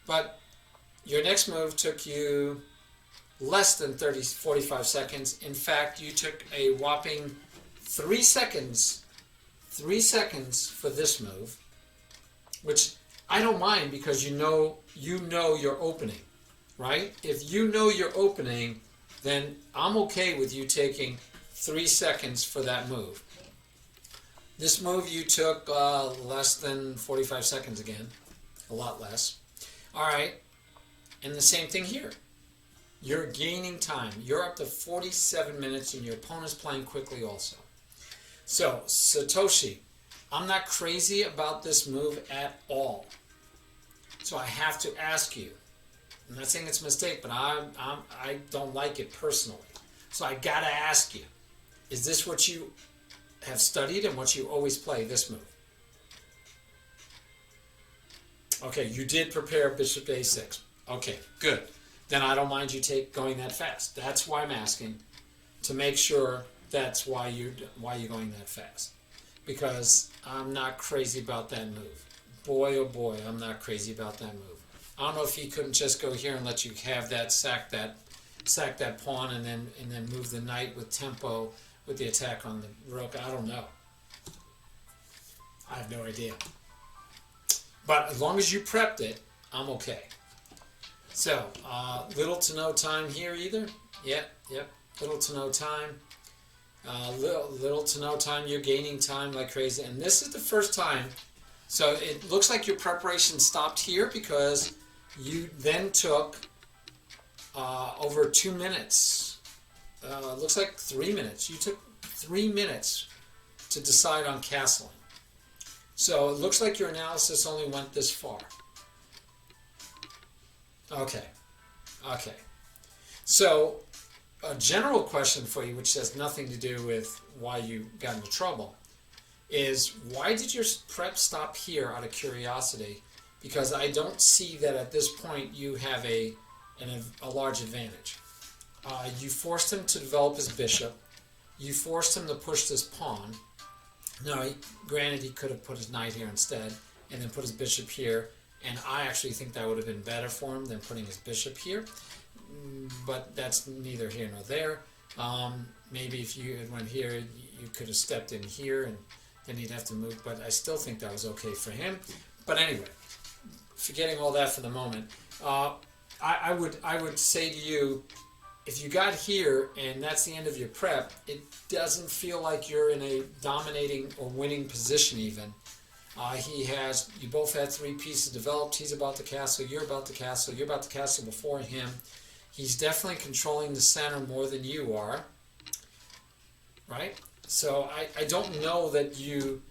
But your next move took you less than 45 seconds. In fact, you took a whopping 3 seconds. 3 seconds for this move. Which I don't mind because you know your opening, right? If you know your opening, then I'm okay with you taking 3 seconds for that move. This move you took less than 45 seconds again, a lot less. All right, and the same thing here. You're gaining time. You're up to 47 minutes and your opponent's playing quickly also. So, Satoshi, I'm not crazy about this move at all. So I have to ask you. I'm not saying it's a mistake, but I don't like it personally. So I gotta ask you, is this what you have studied and what you always play, this move? Okay, you did prepare Bishop A6. Okay, good. Then I don't mind you going that fast. That's why I'm asking, to make sure that's why you're going that fast. Because I'm not crazy about that move. Boy, oh boy, I'm not crazy about that move. I don't know if he couldn't just go here and let you have that, sack that pawn, and then move the knight with tempo with the attack on the rook. I don't know. I have no idea. But as long as you prepped it, I'm okay. So, little to no time here either. Yep, little to no time. Little to no time, you're gaining time like crazy. And this is the first time, so it looks like your preparation stopped here because you then took over 2 minutes. Looks like 3 minutes. You took 3 minutes to decide on castling. So it looks like your analysis only went this far. Okay. So a general question for you, which has nothing to do with why you got into trouble, is why did your prep stop here out of curiosity? Because I don't see that at this point you have a large advantage. You forced him to develop his bishop. You forced him to push this pawn. Now, granted, he could have put his knight here instead and then put his bishop here, and I actually think that would have been better for him than putting his bishop here. But that's neither here nor there. Maybe if you had went here, you could have stepped in here, and then he'd have to move. But I still think that was okay for him. But anyway, forgetting all that for the moment, I would say to you, if you got here and that's the end of your prep, it doesn't feel like you're in a dominating or winning position even. You both had 3 pieces developed. He's about to castle, you're about to castle, you're about to castle before him. He's definitely controlling the center more than you are, right? So I don't know that you,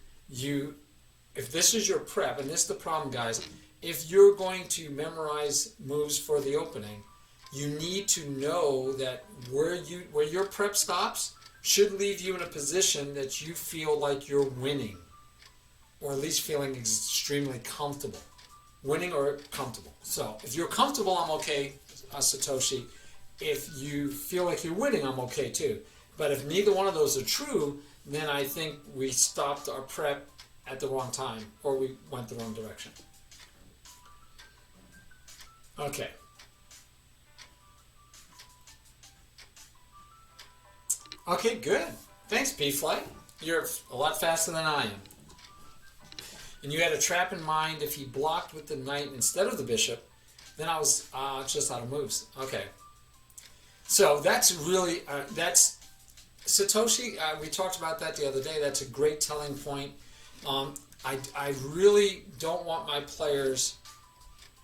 if this is your prep, and this is the problem, guys, if you're going to memorize moves for the opening, you need to know that where your prep stops should leave you in a position that you feel like you're winning, or at least feeling extremely comfortable. Winning or comfortable. So if you're comfortable, I'm okay, Satoshi. If you feel like you're winning, I'm okay too. But if neither one of those are true, then I think we stopped our prep at the wrong time, or we went the wrong direction. Okay. Okay, good. Thanks, B-Flight. You're a lot faster than I am. And you had a trap in mind. If he blocked with the knight instead of the bishop, then I was just out of moves. Okay. So that's really, that's Satoshi. We talked about that the other day. That's a great telling point. I really don't want my players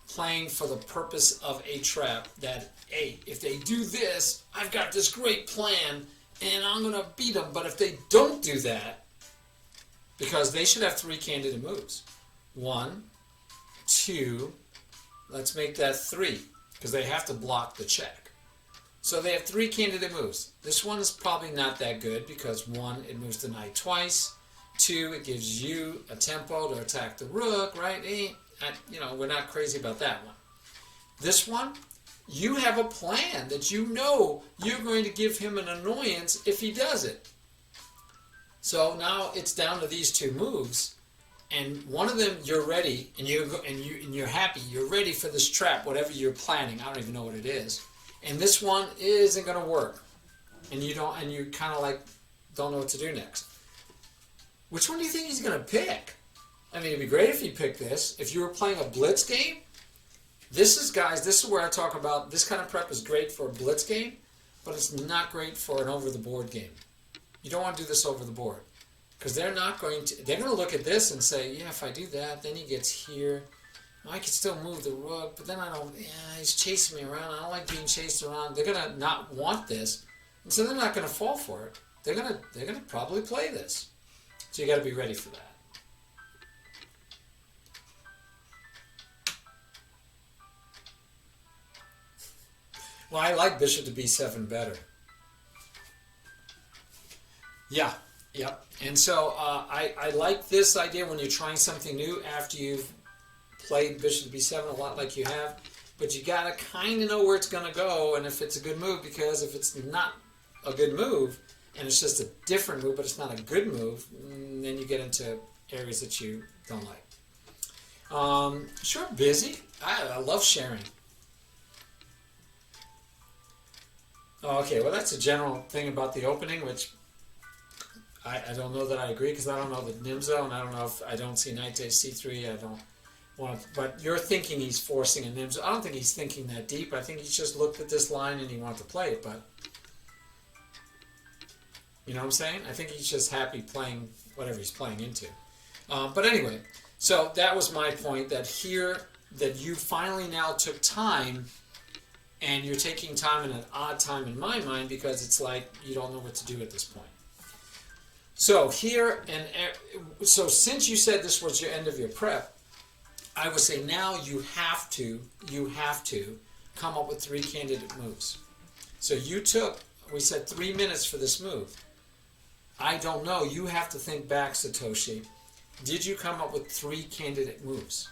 playing for the purpose of a trap that, hey, if they do this, I've got this great plan and I'm going to beat them. But if they don't do that, because they should have 3 candidate moves. 1, 2, let's make that 3, because they have to block the check. So they have 3 candidate moves. This one is probably not that good because 1, it moves the knight twice. 2, it gives you a tempo to attack the rook, right? We're not crazy about that one. This one, you have a plan that you know you're going to give him an annoyance if he does it. So now it's down to these 2 moves, and one of them you're ready, and you're happy. You're ready for this trap, whatever you're planning. I don't even know what it is. And this one isn't going to work, and you kind of like don't know what to do next. Which one do you think he's going to pick? I mean, it'd be great if he picked this. If you were playing a blitz game, this is where I talk about this kind of prep is great for a blitz game, but it's not great for an over-the-board game. You don't want to do this over the board, because they're going to look at this and say, yeah, if I do that, then he gets here. I can still move the rook, but then he's chasing me around. I don't like being chased around. They're going to not want this, and so they're not going to fall for it. They're going to probably play this. So you got to be ready for that. Well, I like bishop to b7 better. Yeah, yep. And so I like this idea when you're trying something new after you've played bishop to b7 a lot like you have, but you got to kind of know where it's going to go and if it's a good move, because if it's not a good move and it's just a different move but it's not a good move, then you get into areas that you don't like. Sure, busy. I love sharing. Okay, well that's a general thing about the opening, which I don't know that I agree, because I don't know the Nimzo, and I don't know if I don't see knight to c3. I don't want to, but you're thinking he's forcing a Nimzo. I don't think he's thinking that deep. I think he's just looked at this line and he wanted to play it. But You know what I'm saying? I think he's just happy playing whatever he's playing into. But anyway, so that was my point, that here, that you finally now took time, and you're taking time in an odd time in my mind, because it's like you don't know what to do at this point. So here, so since you said this was your end of your prep, I would say now you have to come up with 3 candidate moves. So we said 3 minutes for this move. I don't know, you have to think back, Satoshi. Did you come up with 3 candidate moves?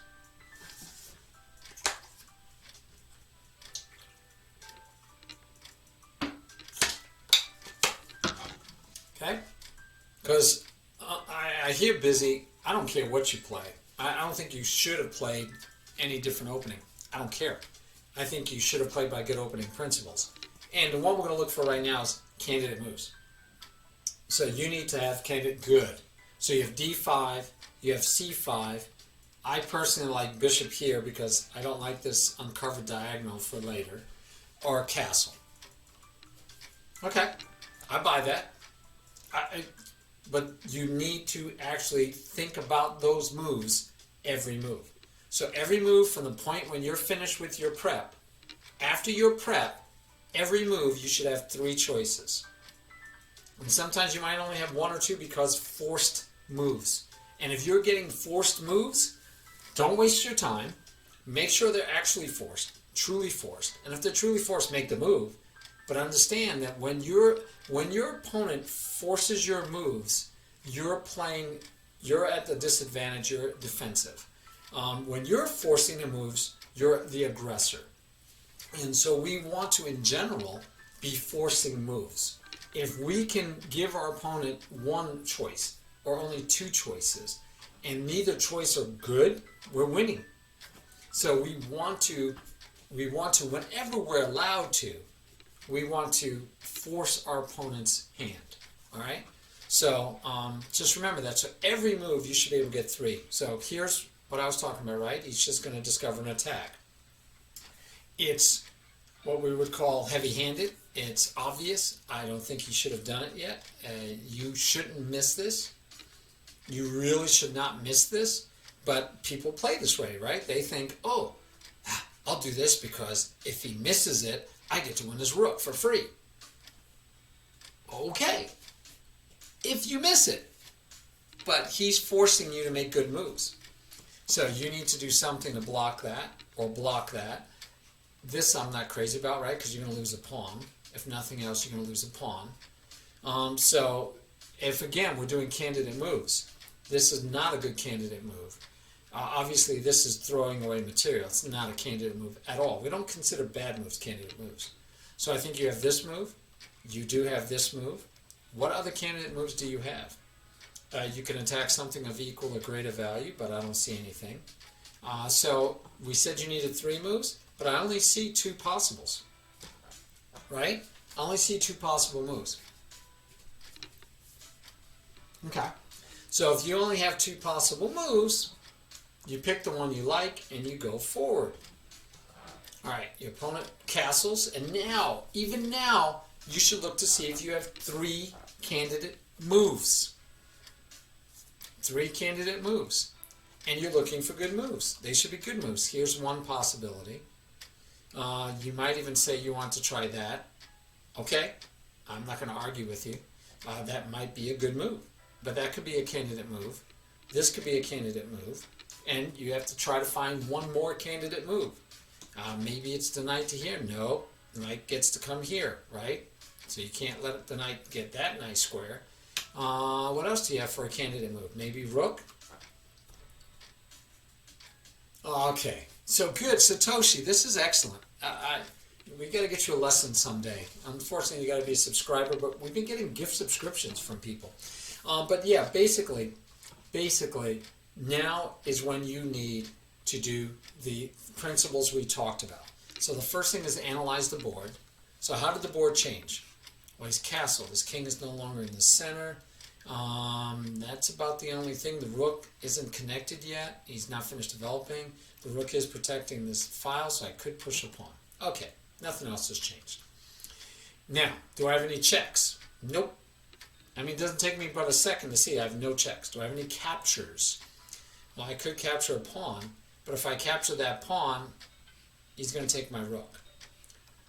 Okay? Because I hear busy. I don't care what you play. I don't think you should have played any different opening. I don't care. I think you should have played by good opening principles. And the one we're going to look for right now is candidate moves. So you need to have candidate good. So you have D5, you have C5. I personally like bishop here because I don't like this uncovered diagonal for later. Or castle. Okay, I buy that. But you need to actually think about those moves every move. So every move from the point when you're finished with your prep, after your prep, every move you should have 3 choices. And sometimes you might only have 1 or 2 because forced moves. And if you're getting forced moves, don't waste your time. Make sure they're actually forced, truly forced. And if they're truly forced, make the move. But understand that when your opponent forces your moves, you're at the disadvantage, you're defensive. When you're forcing the moves, you're the aggressor. And so we want to, in general, be forcing moves. If we can give our opponent 1 choice or only 2 choices, and neither choice are good, we're winning. So we want to, whenever we're allowed to, we want to force our opponent's hand. All right? So just remember that. So every move you should be able to get 3. So here's what I was talking about, right? He's just going to discover an attack. It's what we would call heavy-handed. It's obvious. I don't think he should have done it yet. You shouldn't miss this. You really should not miss this. But people play this way, right? They think, oh, I'll do this because if he misses it, I get to win his rook for free. Okay. If you miss it. But he's forcing you to make good moves. So you need to do something to block that or block that. This I'm not crazy about, right? Because you're going to lose a pawn. If nothing else, you're going to lose a pawn. So if, again, we're doing candidate moves, this is not a good candidate move. Obviously, this is throwing away material. It's not a candidate move at all. We don't consider bad moves candidate moves. So I think you have this move. You do have this move. What other candidate moves do you have? You can attack something of equal or greater value, but I don't see anything. So we said you needed 3 moves, but I only see 2 possibles. Right? I only see 2 possible moves. Okay. So if you only have 2 possible moves, you pick the one you like and you go forward. Alright, your opponent castles, and now, even now, you should look to see if you have 3 candidate moves. 3 candidate moves. And you're looking for good moves. They should be good moves. Here's one possibility. You might even say you want to try that. Okay, I'm not going to argue with you. That might be a good move. But that could be a candidate move. This could be a candidate move. And you have to try to find one more candidate move. Maybe it's the knight to here. No, the knight gets to come here, right? So you can't let the knight get that nice square. What else do you have for a candidate move? Maybe rook? Okay, so good. Satoshi, this is excellent. We got to get you a lesson someday. Unfortunately, you got to be a subscriber, but we've been getting gift subscriptions from people. But yeah, basically, now is when you need to do the principles we talked about. So the first thing is to analyze the board. So how did the board change? Well, he's castled. His king is no longer in the center. That's about the only thing. The rook isn't connected yet. He's not finished developing. The rook is protecting this file, so I could push a pawn. Okay, nothing else has changed. Now, do I have any checks? Nope. I mean, it doesn't take me but a second to see I have no checks. Do I have any captures? Well, I could capture a pawn, but if I capture that pawn, he's going to take my rook.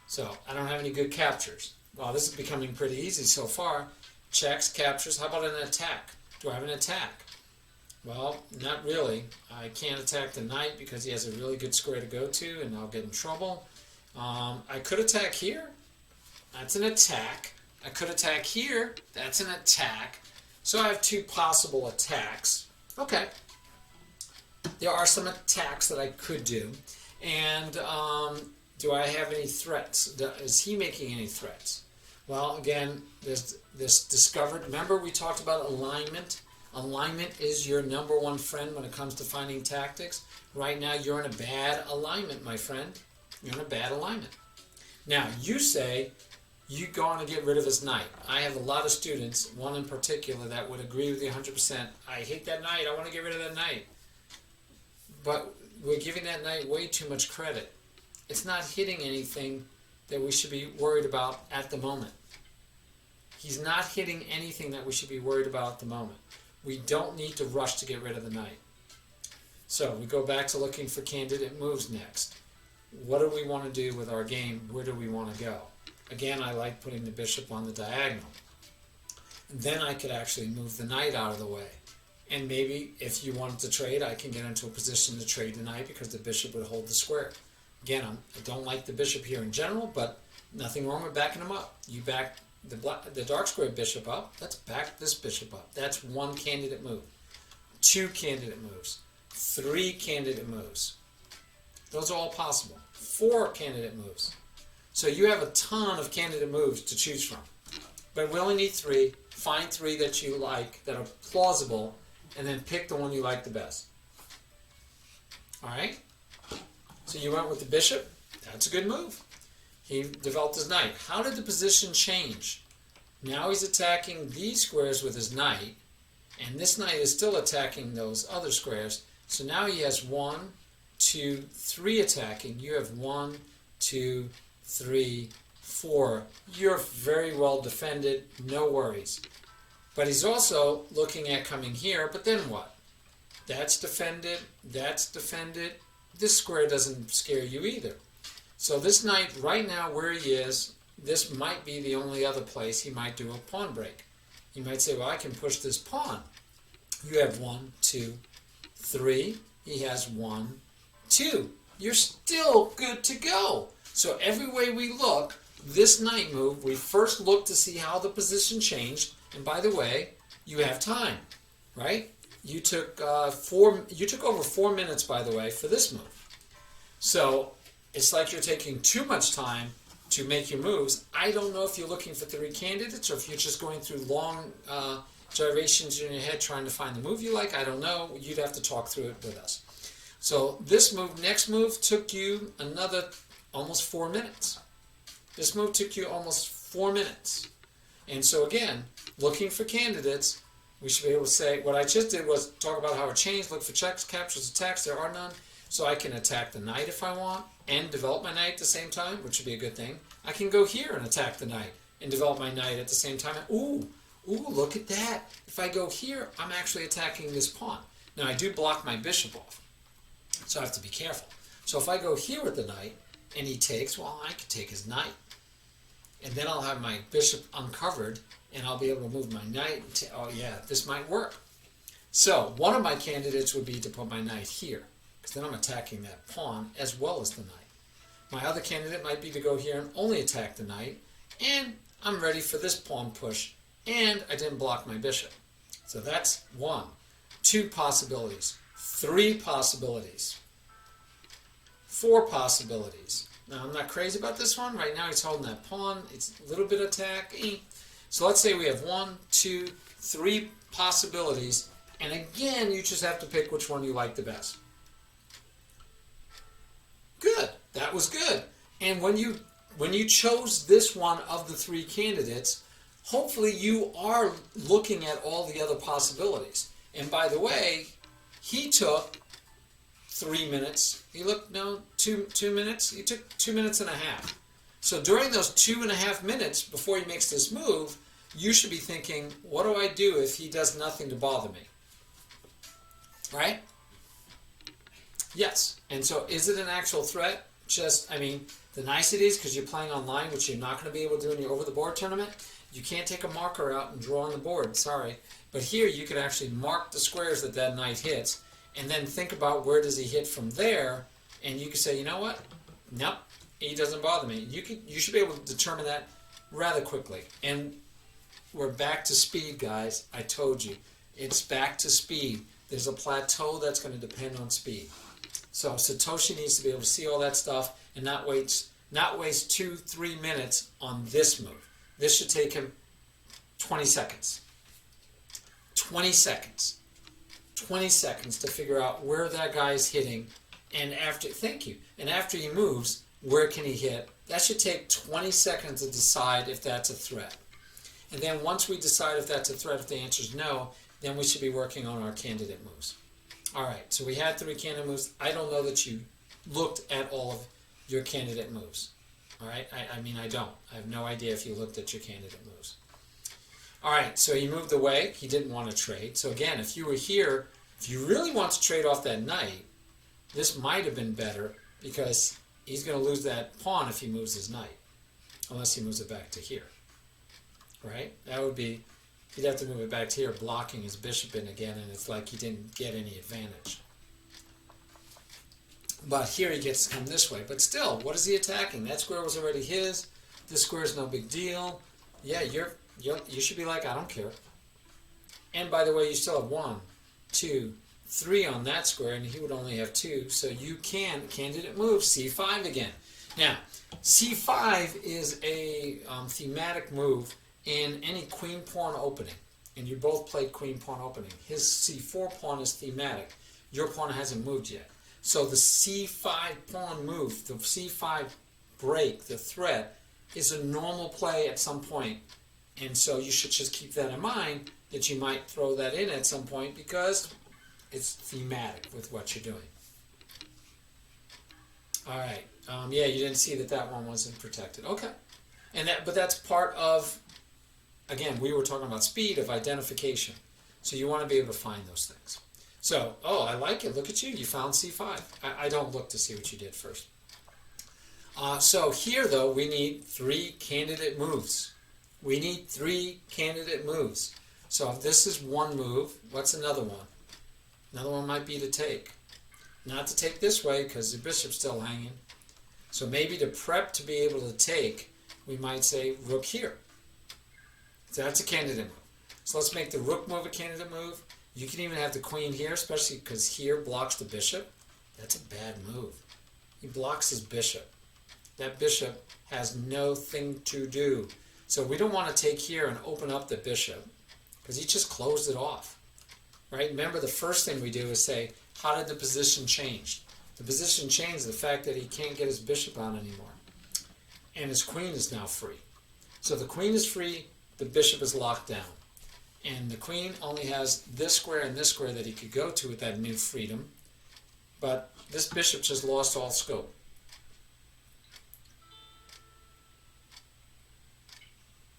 So I don't have any good captures. Well, this is becoming pretty easy so far. Checks, captures. How about an attack? Do I have an attack? Well, not really. I can't attack the knight because he has a really good square to go to, and I'll get in trouble. I could attack here. That's an attack. I could attack here. That's an attack. So I have two possible attacks. Okay. There are some attacks that I could do. And do I have any threats? Is he making any threats? Well, again, there's this discovered. Remember we talked about alignment? Alignment is your number one friend when it comes to finding tactics. Right now you're in a bad alignment, my friend. You're in a bad alignment. Now, you say you go on to get rid of his knight. I have a lot of students, one in particular, that would agree with you 100%. I hate that knight. I want to get rid of that knight. But we're giving that knight way too much credit. It's not hitting anything that we should be worried about at the moment. He's not hitting anything that we should be worried about at the moment. We don't need to rush to get rid of the knight. So we go back to looking for candidate moves next. What do we want to do with our game? Where do we want to go? Again, I like putting the bishop on the diagonal. Then I could actually move the knight out of the way. And maybe if you wanted to trade, I can get into a position to trade the knight because the bishop would hold the square. Again, I don't like the bishop here in general, but nothing wrong with backing him up. You back the dark square bishop up. Let's back this bishop up. That's one candidate move. Two candidate moves. Three candidate moves. Those are all possible. Four candidate moves. So you have a ton of candidate moves to choose from. But we only need three. Find three that you like, that are plausible, and then pick the one you like the best. Alright? So you went with the bishop. That's a good move. He developed his knight. How did the position change? Now he's attacking these squares with his knight, and this knight is still attacking those other squares. So now he has 1, 2, 3 attacking. You have 1, 2, 3, 4. You're very well defended. No worries. But he's also looking at coming here, but then what? That's defended. That's defended. This square doesn't scare you either. So this knight, right now where he is, this might be the only other place he might do a pawn break. You might say, well, I can push this pawn. You have 1, 2, 3. He has 1, 2. You're still good to go. So every way we look, this knight move, we first look to see how the position changed. And by the way, you have time, right? You took over 4 minutes, by the way, for this move. So it's like you're taking too much time to make your moves. I don't know if you're looking for 3 candidates or if you're just going through long gyrations in your head trying to find the move you like. I don't know. You'd have to talk through it with us. So this move, next move, took you another almost 4 minutes. This move took you almost 4 minutes. And so again, looking for candidates, we should be able to say, what I just did was talk about how it changed, look for checks, captures, attacks, there are none. So I can attack the knight if I want and develop my knight at the same time, which would be a good thing. I can go here and attack the knight and develop my knight at the same time. Ooh, look at that. If I go here, I'm actually attacking this pawn. Now I do block my bishop off, so I have to be careful. So if I go here with the knight and he takes, well, I can take his knight. And then I'll have my bishop uncovered and I'll be able to move my knight. Oh yeah, this might work. So one of my candidates would be to put my knight here, because then I'm attacking that pawn as well as the knight. My other candidate might be to go here and only attack the knight, and I'm ready for this pawn push, and I didn't block my bishop. So that's 1. 2 possibilities. 3 possibilities. 4 possibilities. Now, I'm not crazy about this one. Right now, he's holding that pawn. It's a little bit of attack. So let's say we have 1, 2, 3 possibilities. And again, you just have to pick which one you like the best. Good. That was good. And when you chose this one of the 3 candidates, hopefully you are looking at all the other possibilities. And by the way, he took 3 minutes. He looked, no, 2 minutes. He took 2 minutes and a half. So during those 2.5 minutes before he makes this move, you should be thinking, what do I do if he does nothing to bother me? Right? Yes. And so is it an actual threat? Just, I mean, the niceties, because you're playing online, which you're not going to be able to do in your over-the-board tournament, you can't take a marker out and draw on the board, sorry. But here you can actually mark the squares that that knight hits, and then think about where does he hit from there, and you can say, you know what? Nope, he doesn't bother me. You should be able to determine that rather quickly. And we're back to speed, guys. I told you. It's back to speed. There's a plateau that's going to depend on speed. So Satoshi needs to be able to see all that stuff and not waste 2-3 minutes on this move. This should take him 20 seconds. 20 seconds. 20 seconds to figure out where that guy's hitting, and after, thank you, and after he moves, where can he hit? That should take 20 seconds to decide if that's a threat. And then once we decide if that's a threat, if the answer is no, then we should be working on our candidate moves. All right, so we had 3 candidate moves. I don't know that you looked at all of your candidate moves. All right, I mean, I don't. I have no idea if you looked at your candidate moves. All right, so he moved away. He didn't want to trade. So again, if you were here, if you really want to trade off that knight, this might have been better because he's going to lose that pawn if he moves his knight, unless he moves it back to here. Right? That would be, he'd have to move it back to here, blocking his bishop in again, and it's like he didn't get any advantage. But here he gets to come this way. But still, what is he attacking? That square was already his. This square is no big deal. Yeah, you should be like, I don't care. And by the way, you still have 1, 2, 3 on that square, and he would only have 2. So you can, candidate move, c5 again. Now, c5 is a thematic move in any queen pawn opening. And you both played queen pawn opening. His c4 pawn is thematic. Your pawn hasn't moved yet. So the c5 pawn move, the c5 break, the threat, is a normal play at some point. And so you should just keep that in mind, that you might throw that in at some point because it's thematic with what you're doing. All right. Yeah, you didn't see that one wasn't protected. Okay. But that's part of, again, we were talking about speed of identification. So you want to be able to find those things. So, oh, I like it. Look at you. You found c5. I don't look to see what you did first. So here, though, we need 3 candidate moves. We need 3 candidate moves. So if this is one move, what's another one? Another one might be to take. Not to take this way because the bishop's still hanging. So maybe to prep to be able to take, we might say rook here. So that's a candidate move. So let's make the rook move a candidate move. You can even have the queen here, especially because here blocks the bishop. That's a bad move. He blocks his bishop. That bishop has no thing to do. So we don't want to take here and open up the bishop because he just closed it off. Right? Remember, the first thing we do is say, how did the position change? The position changed the fact that he can't get his bishop out anymore. And his queen is now free. So the queen is free, the bishop is locked down. And the queen only has this square and this square that he could go to with that new freedom. But this bishop just lost all scope.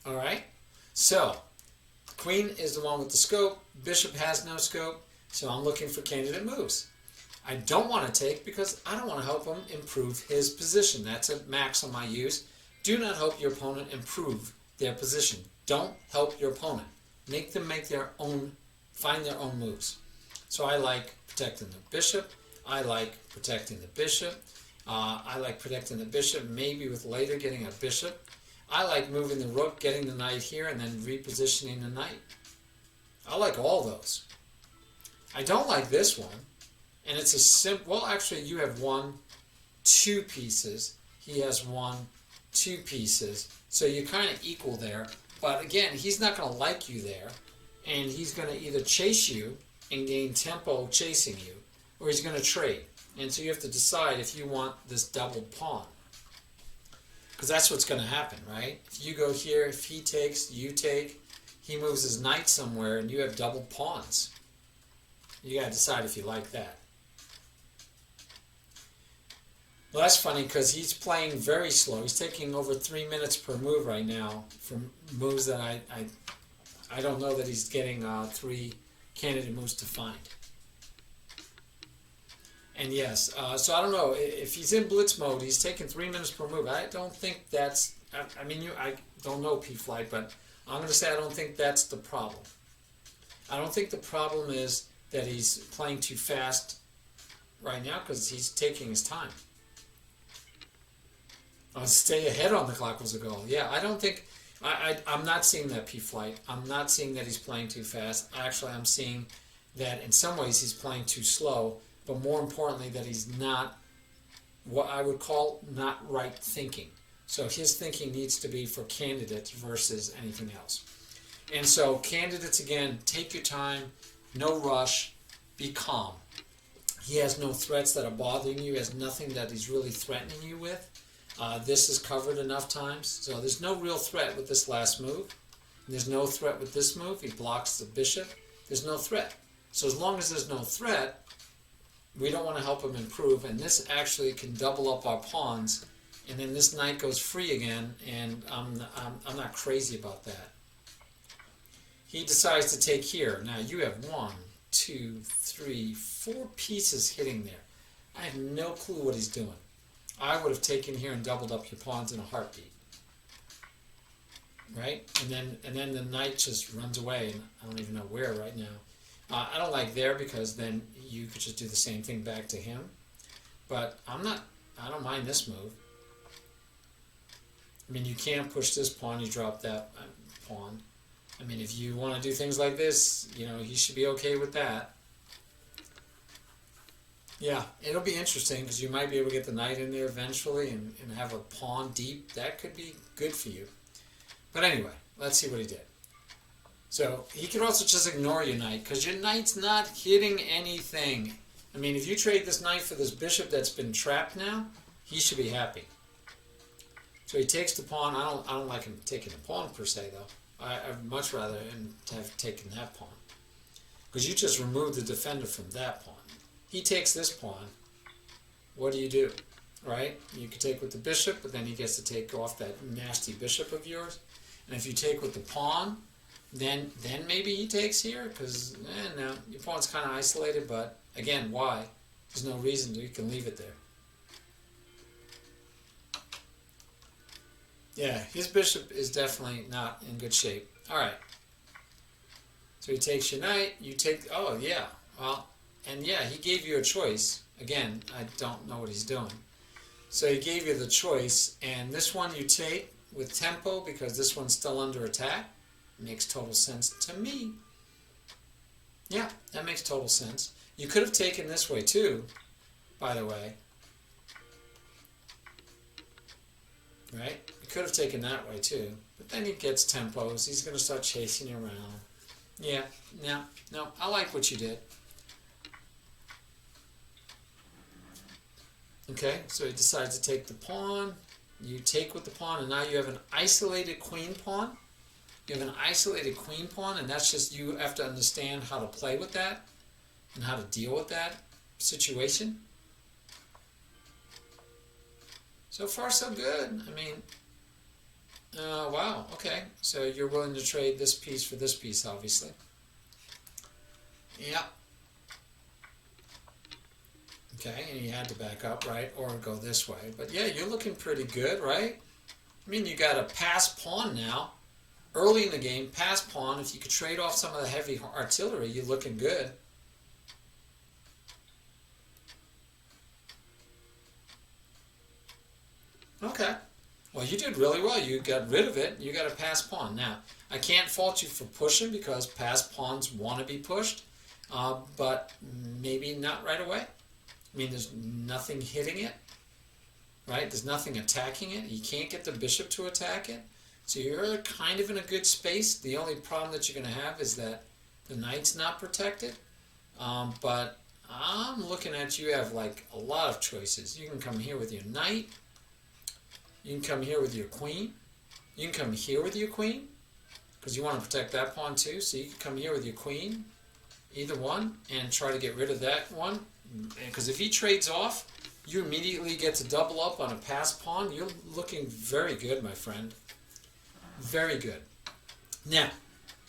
All right? So, queen is the one with the scope. Bishop has no scope. So I'm looking for candidate moves. I don't want to take because I don't want to help him improve his position. That's a maxim I use. Do not help your opponent improve their position. Don't help your opponent. Make them find their own moves. So I like protecting the bishop. I like protecting the bishop. I like protecting the bishop, maybe with later getting a bishop. I like moving the rook, getting the knight here, and then repositioning the knight. I like all those. I don't like this one. And it's a simple, well, actually, you have 1, 2 pieces. He has 1, 2 pieces. So you're kind of equal there. But again, he's not going to like you there. And he's going to either chase you and gain tempo chasing you, or he's going to trade. And so you have to decide if you want this doubled pawn. Because that's what's going to happen, right? If you go here, if he takes, you take, he moves his knight somewhere, and you have doubled pawns. You got to decide if you like that. Well, that's funny because he's playing very slow. He's taking over 3 minutes per move right now for moves that I don't know that he's getting 3 candidate moves to find. And yes, so I don't know if he's in blitz mode. He's taking 3 minutes per move. I don't think that's. I mean, I don't know P-Flight, but I'm going to say I don't think that's the problem. I don't think the problem is that he's playing too fast right now because he's taking his time. Stay ahead on the clock was a goal. Yeah, I don't think. I'm not seeing that P-Flight. I'm not seeing that he's playing too fast. Actually, I'm seeing that in some ways he's playing too slow, but more importantly that he's not what I would call not right thinking. So his thinking needs to be for candidates versus anything else. And so candidates, again, take your time, no rush, be calm. He has no threats that are bothering you. He has nothing that he's really threatening you with. This is covered enough times. So there's no real threat with this last move. There's no threat with this move. He blocks the bishop. There's no threat. So as long as there's no threat, we don't want to help him improve. And this actually can double up our pawns. And then this knight goes free again. And I'm not crazy about that. He decides to take here. Now you have 1, 2, 3, 4 pieces hitting there. I have no clue what he's doing. I would have taken here and doubled up your pawns in a heartbeat. Right? And then the knight just runs away, and I don't even know where right now. I don't like there because then you could just do the same thing back to him. But I don't mind this move. I mean, you can't push this pawn, you drop that pawn. I mean, if you want to do things like this, you know, he should be okay with that. Yeah, it'll be interesting because you might be able to get the knight in there eventually and have a pawn deep. That could be good for you. But anyway, let's see what he did. So he could also just ignore your knight because your knight's not hitting anything. I mean, if you trade this knight for this bishop that's been trapped now, he should be happy. So he takes the pawn. I don't like him taking the pawn per se, though. I'd much rather him have taken that pawn because you just removed the defender from that pawn. He takes this pawn. What do? Right? You could take with the bishop, but then he gets to take off that nasty bishop of yours. And if you take with the pawn, then maybe he takes here, because no, your pawn's kind of isolated, but again, why? There's no reason to. You can leave it there. Yeah, his bishop is definitely not in good shape. All right. So he takes your knight. You take. Oh yeah. Well, and yeah, he gave you a choice. Again, I don't know what he's doing. So he gave you the choice, and this one you take with tempo because this one's still under attack. Makes total sense to me. Yeah, that makes total sense. You could have taken this way too, by the way. Right? You could have taken that way too. But then he gets tempos. He's going to start chasing you around. Yeah, no, I like what you did. Okay, so he decides to take the pawn. You take with the pawn, and now you have an isolated queen pawn. You have an isolated queen pawn, and that's just you have to understand how to play with that and how to deal with that situation. So far, so good. I mean, wow, okay. So you're willing to trade this piece for this piece, obviously. Yeah. Okay, and you had to back up, right, or go this way. But yeah, you're looking pretty good, right? I mean, you got a pass pawn now. Early in the game, pass pawn. If you could trade off some of the heavy artillery, you're looking good. Okay. Well, you did really well. You got rid of it. You got a pass pawn. Now, I can't fault you for pushing because pass pawns want to be pushed, but maybe not right away. I mean, there's nothing hitting it, right? There's nothing attacking it. You can't get the bishop to attack it. So you're kind of in a good space. The only problem that you're going to have is that the knight's not protected. But I'm looking at you have like a lot of choices. You can come here with your knight. You can come here with your queen. You can come here with your queen because you want to protect that pawn too. So you can come here with your queen, either one, and try to get rid of that one. Because if he trades off, You immediately get to double up on a passed pawn. You're looking very good, my friend. Very good. Now,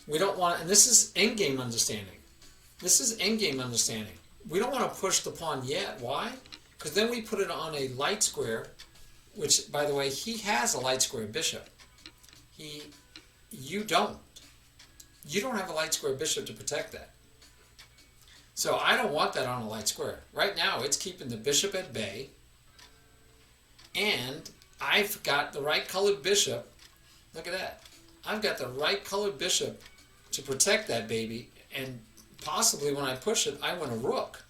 we don't want, and this is endgame understanding. This is endgame understanding. We don't want to push the pawn yet. Why? Because then we put it on a light square, which, by the way, he has a light square bishop. You don't. You don't have a light square bishop to protect that. So I don't want that on a light square. Right now, it's keeping the bishop at bay, and I've got the right colored bishop. Look at that. I've got the right colored bishop to protect that baby, and possibly when I push it, I win a rook.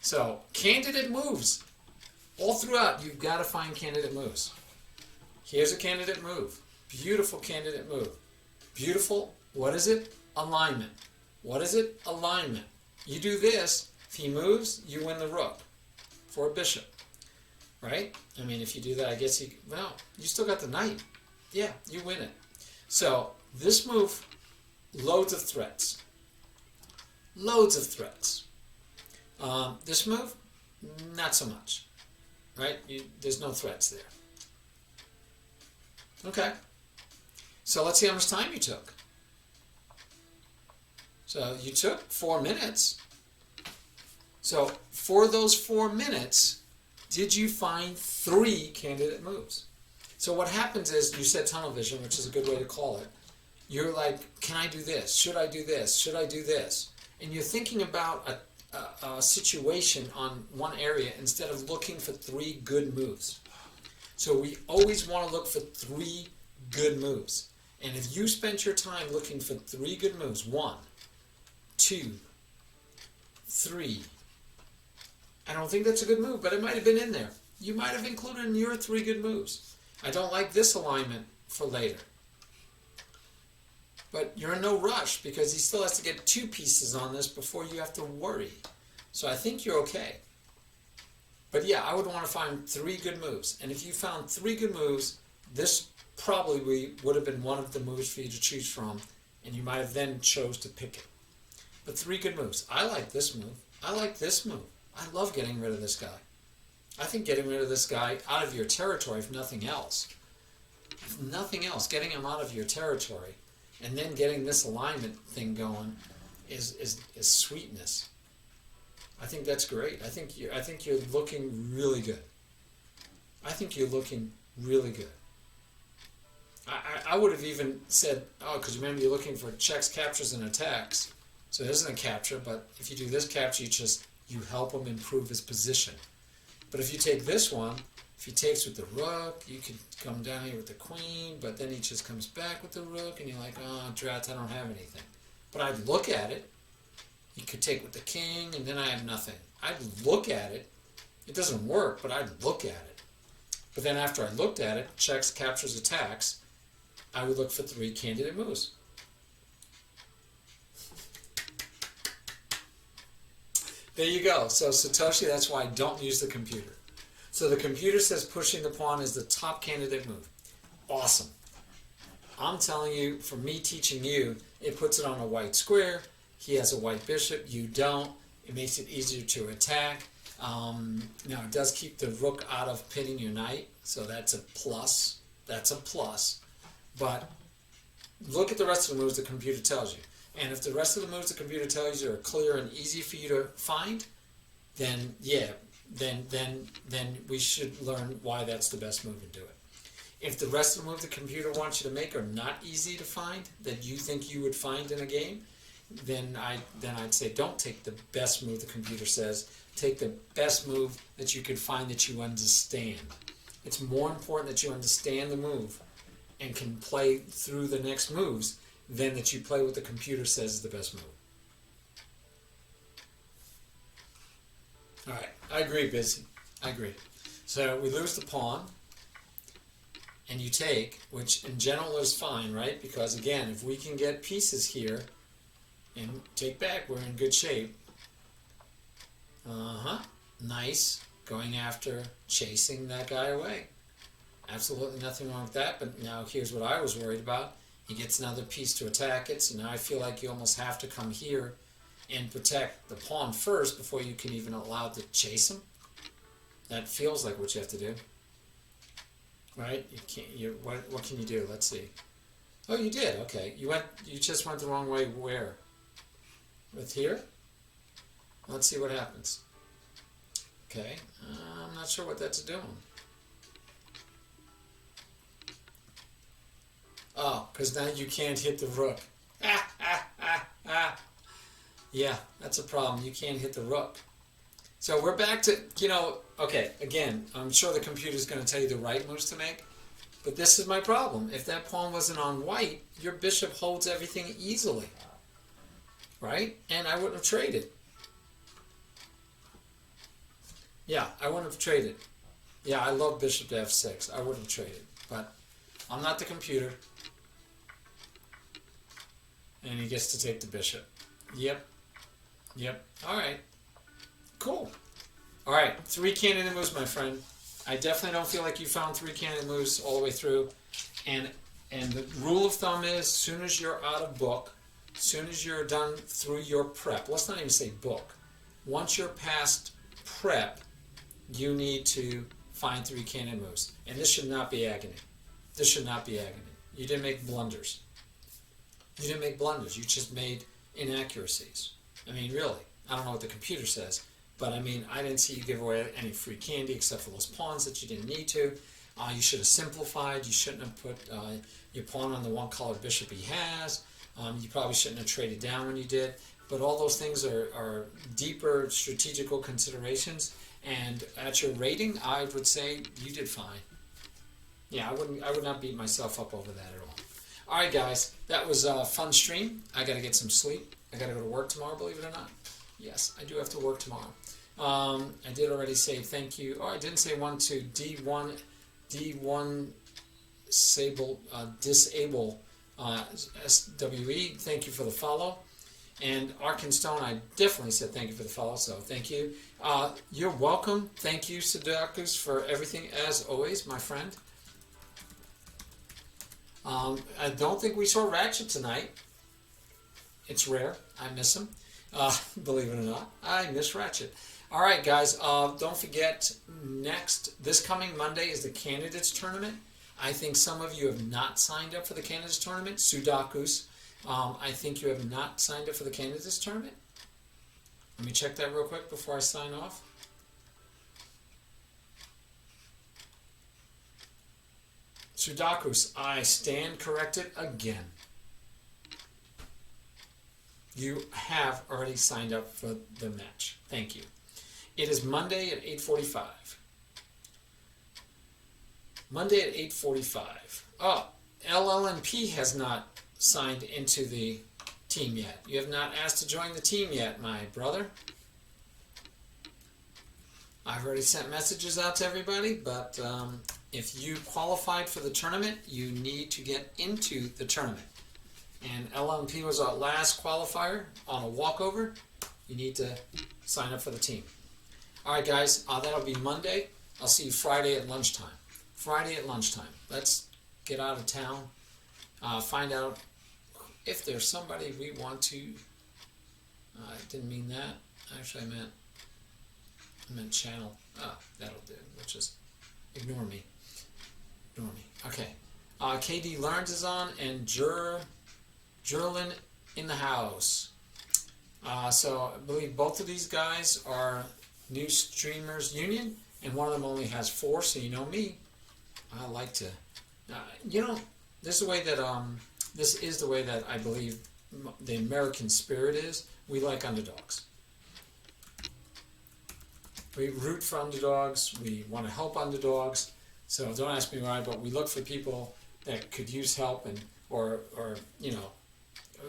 So, candidate moves. All throughout, you've got to find candidate moves. Here's a candidate move. Beautiful candidate move. Beautiful, what is it? Alignment. What is it? Alignment. You do this, if he moves, you win the rook for a bishop. Right? I mean, if you do that, I guess well, you still got the knight. Yeah, you win it. So, this move, loads of threats. Loads of threats. This move, not so much. Right? There's no threats there. Okay. So let's see how much time you took. So you took 4 minutes. So for those 4 minutes, did you find 3 candidate moves? So what happens is you said tunnel vision, which is a good way to call it. You're like, can I do this? Should I do this? Should I do this? And you're thinking about a situation on one area instead of looking for 3 good moves. So we always want to look for 3 good moves. And if you spent your time looking for 3 good moves, 1, 2, 3, I don't think that's a good move, but it might have been in there. You might have included in your 3 good moves. I don't like this alignment for later. But you're in no rush because he still has to get 2 pieces on this before you have to worry. So I think you're okay. But yeah, I would want to find 3 good moves. And if you found 3 good moves, this probably would have been one of the moves for you to choose from, and you might have then chose to pick it. But 3 good moves. I like this move. I like this move. I love getting rid of this guy. I think getting rid of this guy out of your territory, if nothing else. If nothing else, getting him out of your territory and then getting this alignment thing going is sweetness. I think that's great. I think you're looking really good. I think you're looking really good. I would have even said, oh, because remember you're looking for checks, captures, and attacks. So this isn't a capture, but if you do this capture, you help him improve his position. But if you take this one, if he takes with the rook, you can come down here with the queen, but then he just comes back with the rook, and you're like, oh, drats, I don't have anything. But I'd look at it. He could take with the king, and then I have nothing. I'd look at it. It doesn't work, but I'd look at it. But then after I looked at it, checks, captures, attacks, I would look for 3 candidate moves. There you go. So Satoshi, that's why I don't use the computer. So the computer says pushing the pawn is the top candidate move. Awesome. I'm telling you, for me teaching you, it puts it on a white square. He has a white bishop. You don't. It makes it easier to attack. Now, it does keep the rook out of pinning your knight, so that's a plus. That's a plus. But look at the rest of the moves the computer tells you. And if the rest of the moves the computer tells you are clear and easy for you to find, then yeah, then we should learn why that's the best move and do it. If the rest of the moves the computer wants you to make are not easy to find, that you think you would find in a game, then I'd say don't take the best move the computer says. Take the best move that you can find that you understand. It's more important that you understand the move and can play through the next moves than that you play what the computer says is the best move. All right, I agree, Busy. I agree. So we lose the pawn, and you take, which in general is fine, right? Because again, if we can get pieces here and take back, we're in good shape. Nice. Going after chasing that guy away. Absolutely nothing wrong with that, but now here's what I was worried about. He gets another piece to attack it, so now I feel like you almost have to come here and protect the pawn first before you can even allow it to chase him. That feels like what you have to do. Right? You can't. What can you do? Let's see. Oh, you did. Okay. You just went the wrong way. Where? With here? Let's see what happens. Okay. I'm not sure what that's doing. Oh, because now you can't hit the rook. Yeah, that's a problem. You can't hit the rook. So we're back to, okay, again, I'm sure the computer's going to tell you the right moves to make, but this is my problem. If that pawn wasn't on white, your bishop holds everything easily, right? And I wouldn't have traded. Yeah, I wouldn't have traded. Yeah, I love bishop to f6. I wouldn't have traded, but I'm not the computer. And he gets to take the bishop. Yep. All right. Cool. All right. 3 candidate moves, my friend. I definitely don't feel like you found 3 candidate moves all the way through. And the rule of thumb is, as soon as you're out of book, as soon as you're done through your prep, let's not even say book. Once you're past prep, you need to find 3 candidate moves. And this should not be agony. This should not be agony. You didn't make blunders. You didn't make blunders. You just made inaccuracies. I mean, really. I don't know what the computer says, but I mean, I didn't see you give away any free candy except for those pawns that you didn't need to. You should have simplified. You shouldn't have put your pawn on the one-colored bishop he has. You probably shouldn't have traded down when you did. But all those things are deeper strategical considerations. And at your rating, I would say you did fine. Yeah, I would not beat myself up over that at all. All right, guys, that was a fun stream. I got to get some sleep. I got to go to work tomorrow, believe it or not. Yes, I do have to work tomorrow. I did already say thank you. Oh, I didn't say one to D1 disable SWE. Thank you for the follow. And Arkenstone, I definitely said thank you for the follow, so thank you. You're welcome. Thank you, Sudakus, for everything, as always, my friend. I don't think we saw Ratchet tonight. It's rare. I miss him. Believe it or not, I miss Ratchet. All right, guys, don't forget, this coming Monday is the Candidates Tournament. I think some of you have not signed up for the Candidates Tournament. Sudakus, I think you have not signed up for the Candidates Tournament. Let me check that real quick before I sign off. Sudakus, I stand corrected again. You have already signed up for the match. Thank you. It is Monday at 8:45. Monday at 8:45. Oh, LLNP has not signed into the team yet. You have not asked to join the team yet, my brother. I've already sent messages out to everybody, but if you qualified for the tournament, you need to get into the tournament. And LMP was our last qualifier on a walkover. You need to sign up for the team. All right, guys, that'll be Monday. I'll see you Friday at lunchtime. Friday at lunchtime. Let's get out of town. Find out if there's somebody we want to... I didn't mean that. Actually, I meant channel. That'll do. Which is ignore me. Ignore me. Okay. KD Learns is on, and Jerlin in the house. So I believe both of these guys are New Streamers Union, and one of them only has 4. So you know me. I like to. This is the way that this is the way that I believe the American spirit is. We like underdogs. We root for underdogs. We want to help underdogs. So don't ask me why, but we look for people that could use help, and or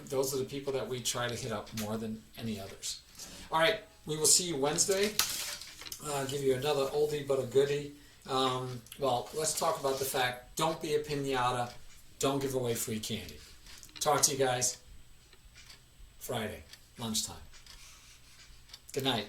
those are the people that we try to hit up more than any others. All right, we will see you Wednesday. I'll give you another oldie but a goodie. Well, let's talk about the fact, don't be a piñata. Don't give away free candy. Talk to you guys Friday, lunchtime. Good night.